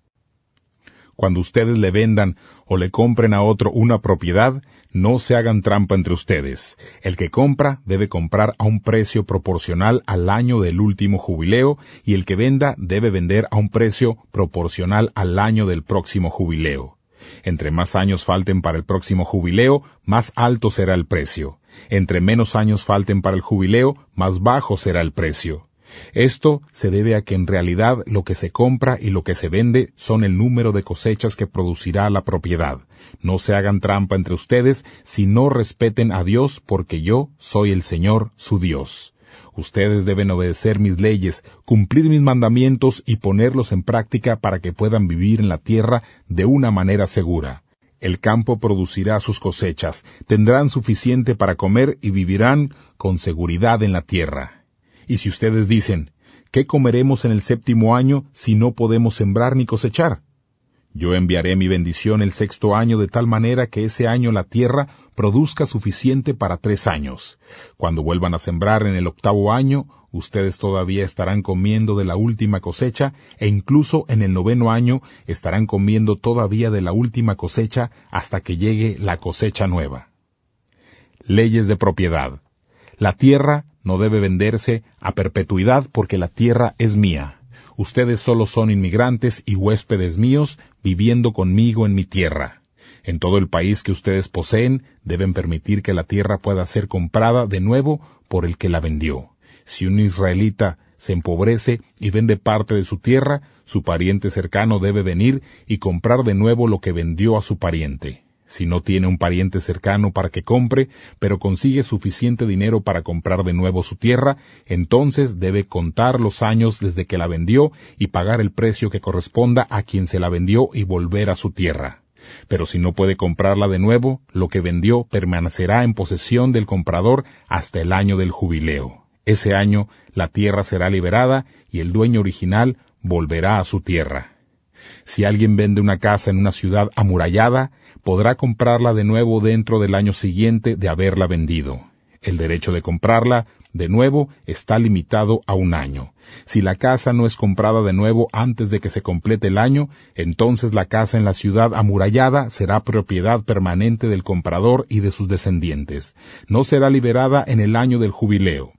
Cuando ustedes le vendan o le compren a otro una propiedad, no se hagan trampa entre ustedes. El que compra debe comprar a un precio proporcional al año del último jubileo, y el que venda debe vender a un precio proporcional al año del próximo jubileo. Entre más años falten para el próximo jubileo, más alto será el precio. Entre menos años falten para el jubileo, más bajo será el precio. Esto se debe a que en realidad lo que se compra y lo que se vende son el número de cosechas que producirá la propiedad. No se hagan trampa entre ustedes, sino respeten a Dios, porque yo soy el Señor su Dios. Ustedes deben obedecer mis leyes, cumplir mis mandamientos y ponerlos en práctica para que puedan vivir en la tierra de una manera segura. El campo producirá sus cosechas, tendrán suficiente para comer y vivirán con seguridad en la tierra. Y si ustedes dicen, ¿qué comeremos en el 7º año si no podemos sembrar ni cosechar? Yo enviaré mi bendición el 6º año de tal manera que ese año la tierra produzca suficiente para 3 años. Cuando vuelvan a sembrar en el 8º año, ustedes todavía estarán comiendo de la última cosecha, e incluso en el 9º año estarán comiendo todavía de la última cosecha hasta que llegue la cosecha nueva. Leyes de propiedad. La tierra no debe venderse a perpetuidad porque la tierra es mía. Ustedes solo son inmigrantes y huéspedes míos viviendo conmigo en mi tierra. En todo el país que ustedes poseen, deben permitir que la tierra pueda ser comprada de nuevo por el que la vendió. Si un israelita se empobrece y vende parte de su tierra, su pariente cercano debe venir y comprar de nuevo lo que vendió a su pariente. Si no tiene un pariente cercano para que compre, pero consigue suficiente dinero para comprar de nuevo su tierra, entonces debe contar los años desde que la vendió y pagar el precio que corresponda a quien se la vendió y volver a su tierra. Pero si no puede comprarla de nuevo, lo que vendió permanecerá en posesión del comprador hasta el año del jubileo. Ese año la tierra será liberada y el dueño original volverá a su tierra. Si alguien vende una casa en una ciudad amurallada, podrá comprarla de nuevo dentro del año siguiente de haberla vendido. El derecho de comprarla de nuevo está limitado a 1 año. Si la casa no es comprada de nuevo antes de que se complete el año, entonces la casa en la ciudad amurallada será propiedad permanente del comprador y de sus descendientes. No será liberada en el año del jubileo.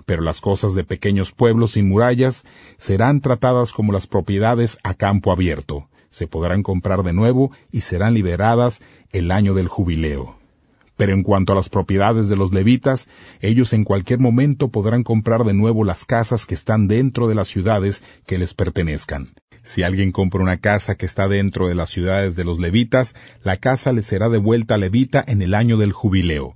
Pero las cosas de pequeños pueblos sin murallas serán tratadas como las propiedades a campo abierto. Se podrán comprar de nuevo y serán liberadas el año del jubileo. Pero en cuanto a las propiedades de los levitas, ellos en cualquier momento podrán comprar de nuevo las casas que están dentro de las ciudades que les pertenezcan. Si alguien compra una casa que está dentro de las ciudades de los levitas, la casa le será devuelta al levita en el año del jubileo.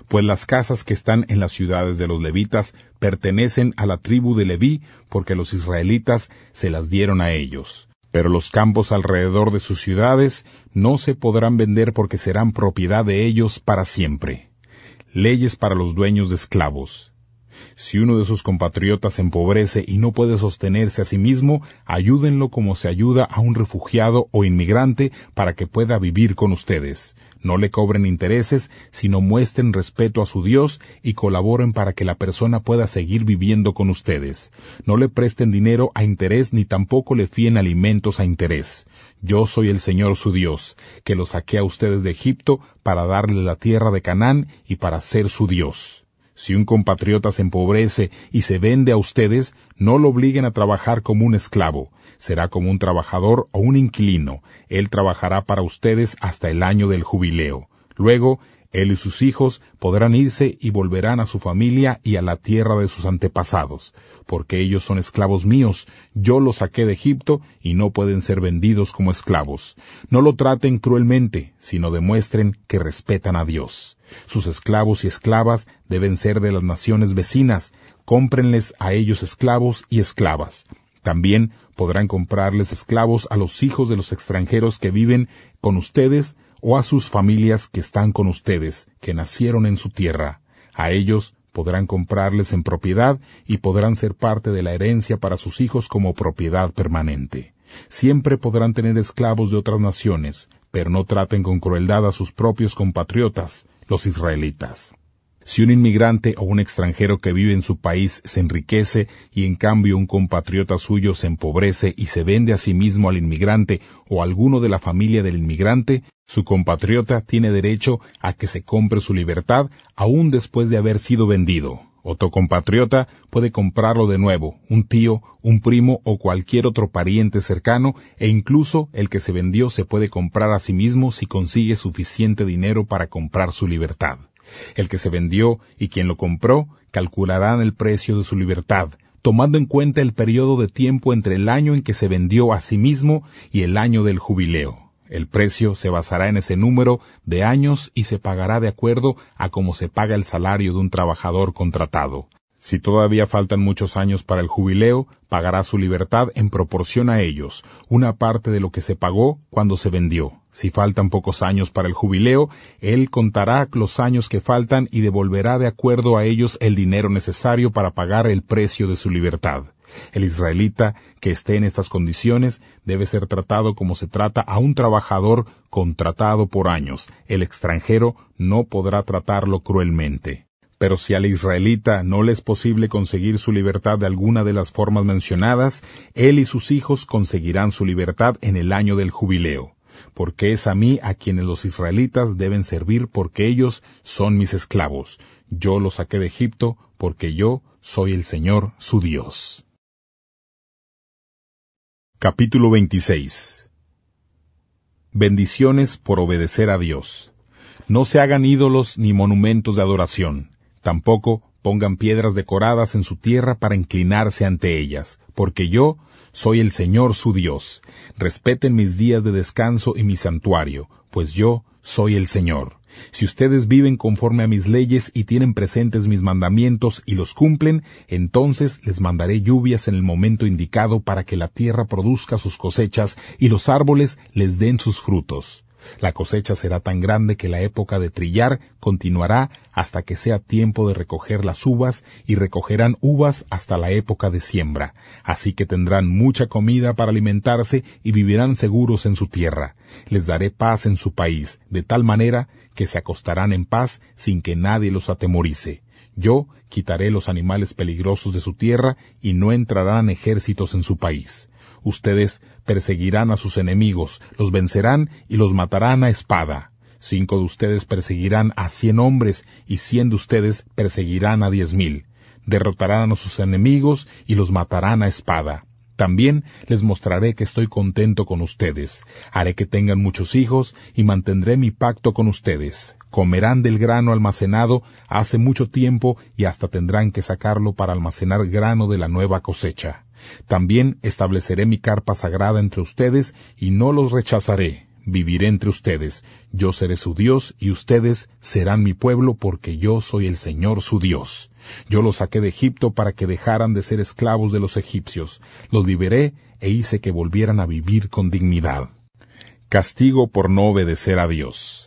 Pues las casas que están en las ciudades de los levitas pertenecen a la tribu de Leví, porque los israelitas se las dieron a ellos. Pero los campos alrededor de sus ciudades no se podrán vender porque serán propiedad de ellos para siempre. Leyes para los dueños de esclavos. Si uno de sus compatriotas se empobrece y no puede sostenerse a sí mismo, ayúdenlo como se ayuda a un refugiado o inmigrante para que pueda vivir con ustedes. No le cobren intereses, sino muestren respeto a su Dios y colaboren para que la persona pueda seguir viviendo con ustedes. No le presten dinero a interés ni tampoco le fíen alimentos a interés. Yo soy el Señor su Dios, que los saqué a ustedes de Egipto para darle la tierra de Canaán y para ser su Dios. Si un compatriota se empobrece y se vende a ustedes, no lo obliguen a trabajar como un esclavo. Será como un trabajador o un inquilino. Él trabajará para ustedes hasta el año del jubileo. Luego, él y sus hijos podrán irse y volverán a su familia y a la tierra de sus antepasados, porque ellos son esclavos míos. Yo los saqué de Egipto y no pueden ser vendidos como esclavos. No lo traten cruelmente, sino demuestren que respetan a Dios. Sus esclavos y esclavas deben ser de las naciones vecinas. Cómprenles a ellos esclavos y esclavas. También podrán comprarles esclavos a los hijos de los extranjeros que viven con ustedes o a sus familias que están con ustedes, que nacieron en su tierra. A ellos podrán comprarles en propiedad y podrán ser parte de la herencia para sus hijos como propiedad permanente. Siempre podrán tener esclavos de otras naciones, pero no traten con crueldad a sus propios compatriotas, los israelitas. Si un inmigrante o un extranjero que vive en su país se enriquece y en cambio un compatriota suyo se empobrece y se vende a sí mismo al inmigrante o a alguno de la familia del inmigrante, su compatriota tiene derecho a que se compre su libertad aún después de haber sido vendido. Otro compatriota puede comprarlo de nuevo, un tío, un primo o cualquier otro pariente cercano, e incluso el que se vendió se puede comprar a sí mismo si consigue suficiente dinero para comprar su libertad. El que se vendió y quien lo compró calcularán el precio de su libertad, tomando en cuenta el periodo de tiempo entre el año en que se vendió a sí mismo y el año del jubileo. El precio se basará en ese número de años y se pagará de acuerdo a cómo se paga el salario de un trabajador contratado. Si todavía faltan muchos años para el jubileo, pagará su libertad en proporción a ellos, una parte de lo que se pagó cuando se vendió. Si faltan pocos años para el jubileo, él contará los años que faltan y devolverá de acuerdo a ellos el dinero necesario para pagar el precio de su libertad. El israelita que esté en estas condiciones debe ser tratado como se trata a un trabajador contratado por años. El extranjero no podrá tratarlo cruelmente. Pero si al israelita no le es posible conseguir su libertad de alguna de las formas mencionadas, él y sus hijos conseguirán su libertad en el año del jubileo. Porque es a mí a quienes los israelitas deben servir, porque ellos son mis esclavos. Yo los saqué de Egipto, porque yo soy el Señor su Dios. Capítulo 26. Bendiciones por obedecer a Dios. No se hagan ídolos ni monumentos de adoración. Tampoco Pongan piedras decoradas en su tierra para inclinarse ante ellas, porque yo soy el Señor su Dios. Respeten mis días de descanso y mi santuario, pues yo soy el Señor. Si ustedes viven conforme a mis leyes y tienen presentes mis mandamientos y los cumplen, entonces les mandaré lluvias en el momento indicado para que la tierra produzca sus cosechas y los árboles les den sus frutos. La cosecha será tan grande que la época de trillar continuará hasta que sea tiempo de recoger las uvas, y recogerán uvas hasta la época de siembra. Así que tendrán mucha comida para alimentarse y vivirán seguros en su tierra. Les daré paz en su país, de tal manera que se acostarán en paz sin que nadie los atemorice. Yo quitaré los animales peligrosos de su tierra y no entrarán ejércitos en su país. Ustedes perseguirán a sus enemigos, los vencerán y los matarán a espada. 5 de ustedes perseguirán a 100 hombres, y 100 de ustedes perseguirán a 10,000. Derrotarán a sus enemigos y los matarán a espada. También les mostraré que estoy contento con ustedes. Haré que tengan muchos hijos y mantendré mi pacto con ustedes. Comerán del grano almacenado hace mucho tiempo y hasta tendrán que sacarlo para almacenar grano de la nueva cosecha. También estableceré mi carpa sagrada entre ustedes y no los rechazaré. Viviré entre ustedes. Yo seré su Dios y ustedes serán mi pueblo, porque yo soy el Señor su Dios. Yo los saqué de Egipto para que dejaran de ser esclavos de los egipcios. Los liberé e hice que volvieran a vivir con dignidad. Castigo por no obedecer a Dios.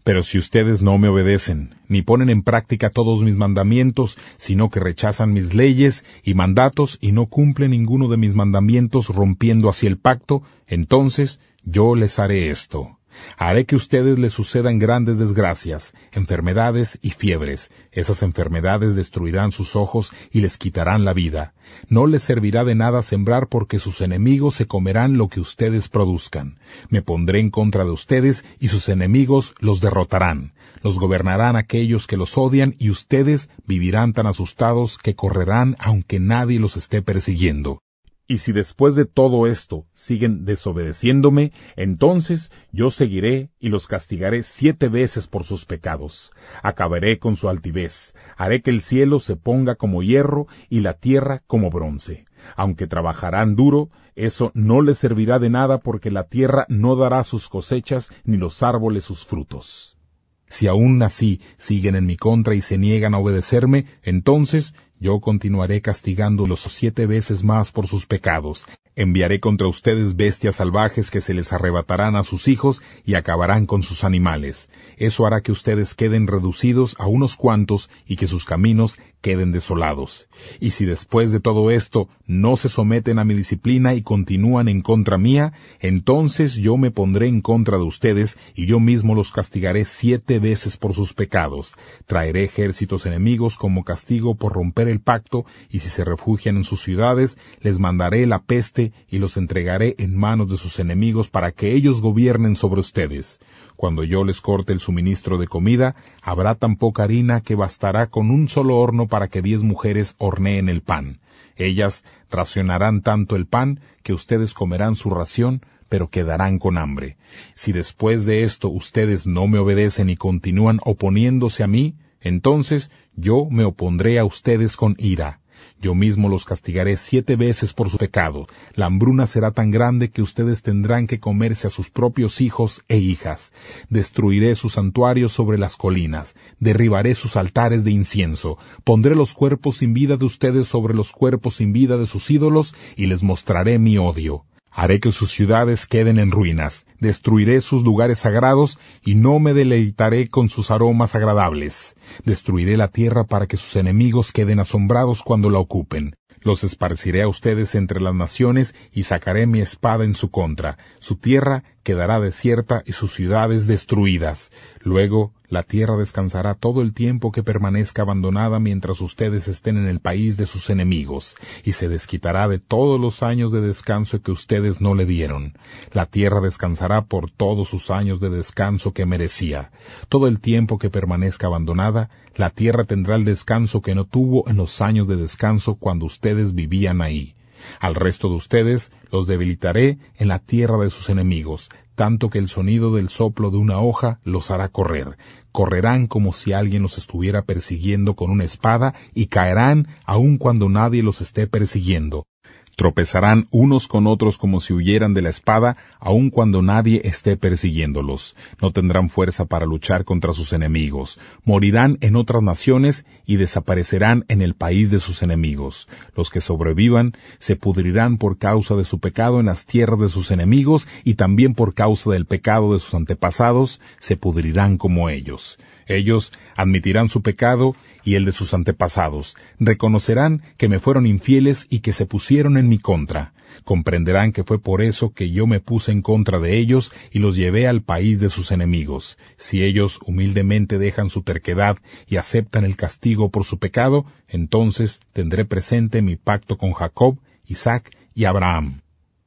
Pero si ustedes no me obedecen, ni ponen en práctica todos mis mandamientos, sino que rechazan mis leyes y mandatos y no cumplen ninguno de mis mandamientos, rompiendo así el pacto, entonces yo les haré esto. Haré que a ustedes les sucedan grandes desgracias, enfermedades y fiebres. Esas enfermedades destruirán sus ojos y les quitarán la vida. No les servirá de nada sembrar, porque sus enemigos se comerán lo que ustedes produzcan. Me pondré en contra de ustedes y sus enemigos los derrotarán. Los gobernarán aquellos que los odian, y ustedes vivirán tan asustados que correrán aunque nadie los esté persiguiendo. Y si después de todo esto siguen desobedeciéndome, entonces yo seguiré y los castigaré 7 veces por sus pecados. Acabaré con su altivez, haré que el cielo se ponga como hierro y la tierra como bronce. Aunque trabajarán duro, eso no les servirá de nada, porque la tierra no dará sus cosechas ni los árboles sus frutos. Si aún así siguen en mi contra y se niegan a obedecerme, entonces yo continuaré castigándolos 7 veces más por sus pecados. Enviaré contra ustedes bestias salvajes que se les arrebatarán a sus hijos y acabarán con sus animales. Eso hará que ustedes queden reducidos a unos cuantos y que sus caminos queden desolados. Y si después de todo esto no se someten a mi disciplina y continúan en contra mía, entonces yo me pondré en contra de ustedes y yo mismo los castigaré 7 veces por sus pecados. Traeré ejércitos enemigos como castigo por romper el pacto, y si se refugian en sus ciudades, les mandaré la peste y los entregaré en manos de sus enemigos para que ellos gobiernen sobre ustedes. Cuando yo les corte el suministro de comida, habrá tan poca harina que bastará con un solo horno para que 10 mujeres horneen el pan. Ellas racionarán tanto el pan que ustedes comerán su ración, pero quedarán con hambre. Si después de esto ustedes no me obedecen y continúan oponiéndose a mí, entonces yo me opondré a ustedes con ira. Yo mismo los castigaré 7 veces por su pecado. La hambruna será tan grande que ustedes tendrán que comerse a sus propios hijos e hijas. Destruiré sus santuarios sobre las colinas. Derribaré sus altares de incienso. Pondré los cuerpos sin vida de ustedes sobre los cuerpos sin vida de sus ídolos, y les mostraré mi odio. Haré que sus ciudades queden en ruinas, destruiré sus lugares sagrados, y no me deleitaré con sus aromas agradables. Destruiré la tierra para que sus enemigos queden asombrados cuando la ocupen. Los esparciré a ustedes entre las naciones, y sacaré mi espada en su contra. Su tierra quedará desierta y sus ciudades destruidas. Luego la tierra descansará todo el tiempo que permanezca abandonada mientras ustedes estén en el país de sus enemigos, y se desquitará de todos los años de descanso que ustedes no le dieron. La tierra descansará por todos sus años de descanso que merecía. Todo el tiempo que permanezca abandonada, la tierra tendrá el descanso que no tuvo en los años de descanso cuando ustedes vivían ahí. Al resto de ustedes los debilitaré en la tierra de sus enemigos, tanto que el sonido del soplo de una hoja los hará correr. Correrán como si alguien los estuviera persiguiendo con una espada, y caerán aun cuando nadie los esté persiguiendo. Tropezarán unos con otros como si huyeran de la espada, aun cuando nadie esté persiguiéndolos. No tendrán fuerza para luchar contra sus enemigos. Morirán en otras naciones y desaparecerán en el país de sus enemigos. Los que sobrevivan se pudrirán por causa de su pecado en las tierras de sus enemigos, y también por causa del pecado de sus antepasados se pudrirán como ellos. Ellos admitirán su pecado y el de sus antepasados. Reconocerán que me fueron infieles y que se pusieron en mi contra. Comprenderán que fue por eso que yo me puse en contra de ellos y los llevé al país de sus enemigos. Si ellos humildemente dejan su terquedad y aceptan el castigo por su pecado, entonces tendré presente mi pacto con Jacob, Isaac y Abraham.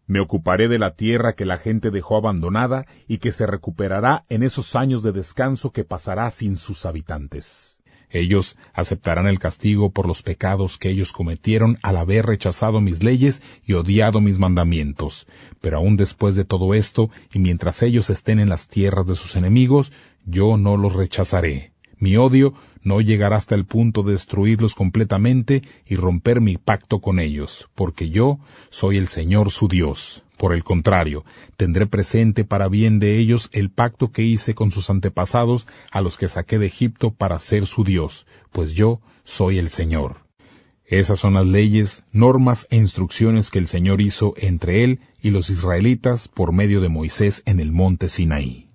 Me ocuparé de la tierra que la gente dejó abandonada y que se recuperará en esos años de descanso que pasará sin sus habitantes. Ellos aceptarán el castigo por los pecados que ellos cometieron al haber rechazado mis leyes y odiado mis mandamientos. Pero aún después de todo esto, y mientras ellos estén en las tierras de sus enemigos, yo no los rechazaré. Mi odio no llegará hasta el punto de destruirlos completamente y romper mi pacto con ellos, porque yo soy el Señor su Dios. Por el contrario, tendré presente para bien de ellos el pacto que hice con sus antepasados, a los que saqué de Egipto para ser su Dios, pues yo soy el Señor. Esas son las leyes, normas e instrucciones que el Señor hizo entre él y los israelitas por medio de Moisés en el monte Sinaí.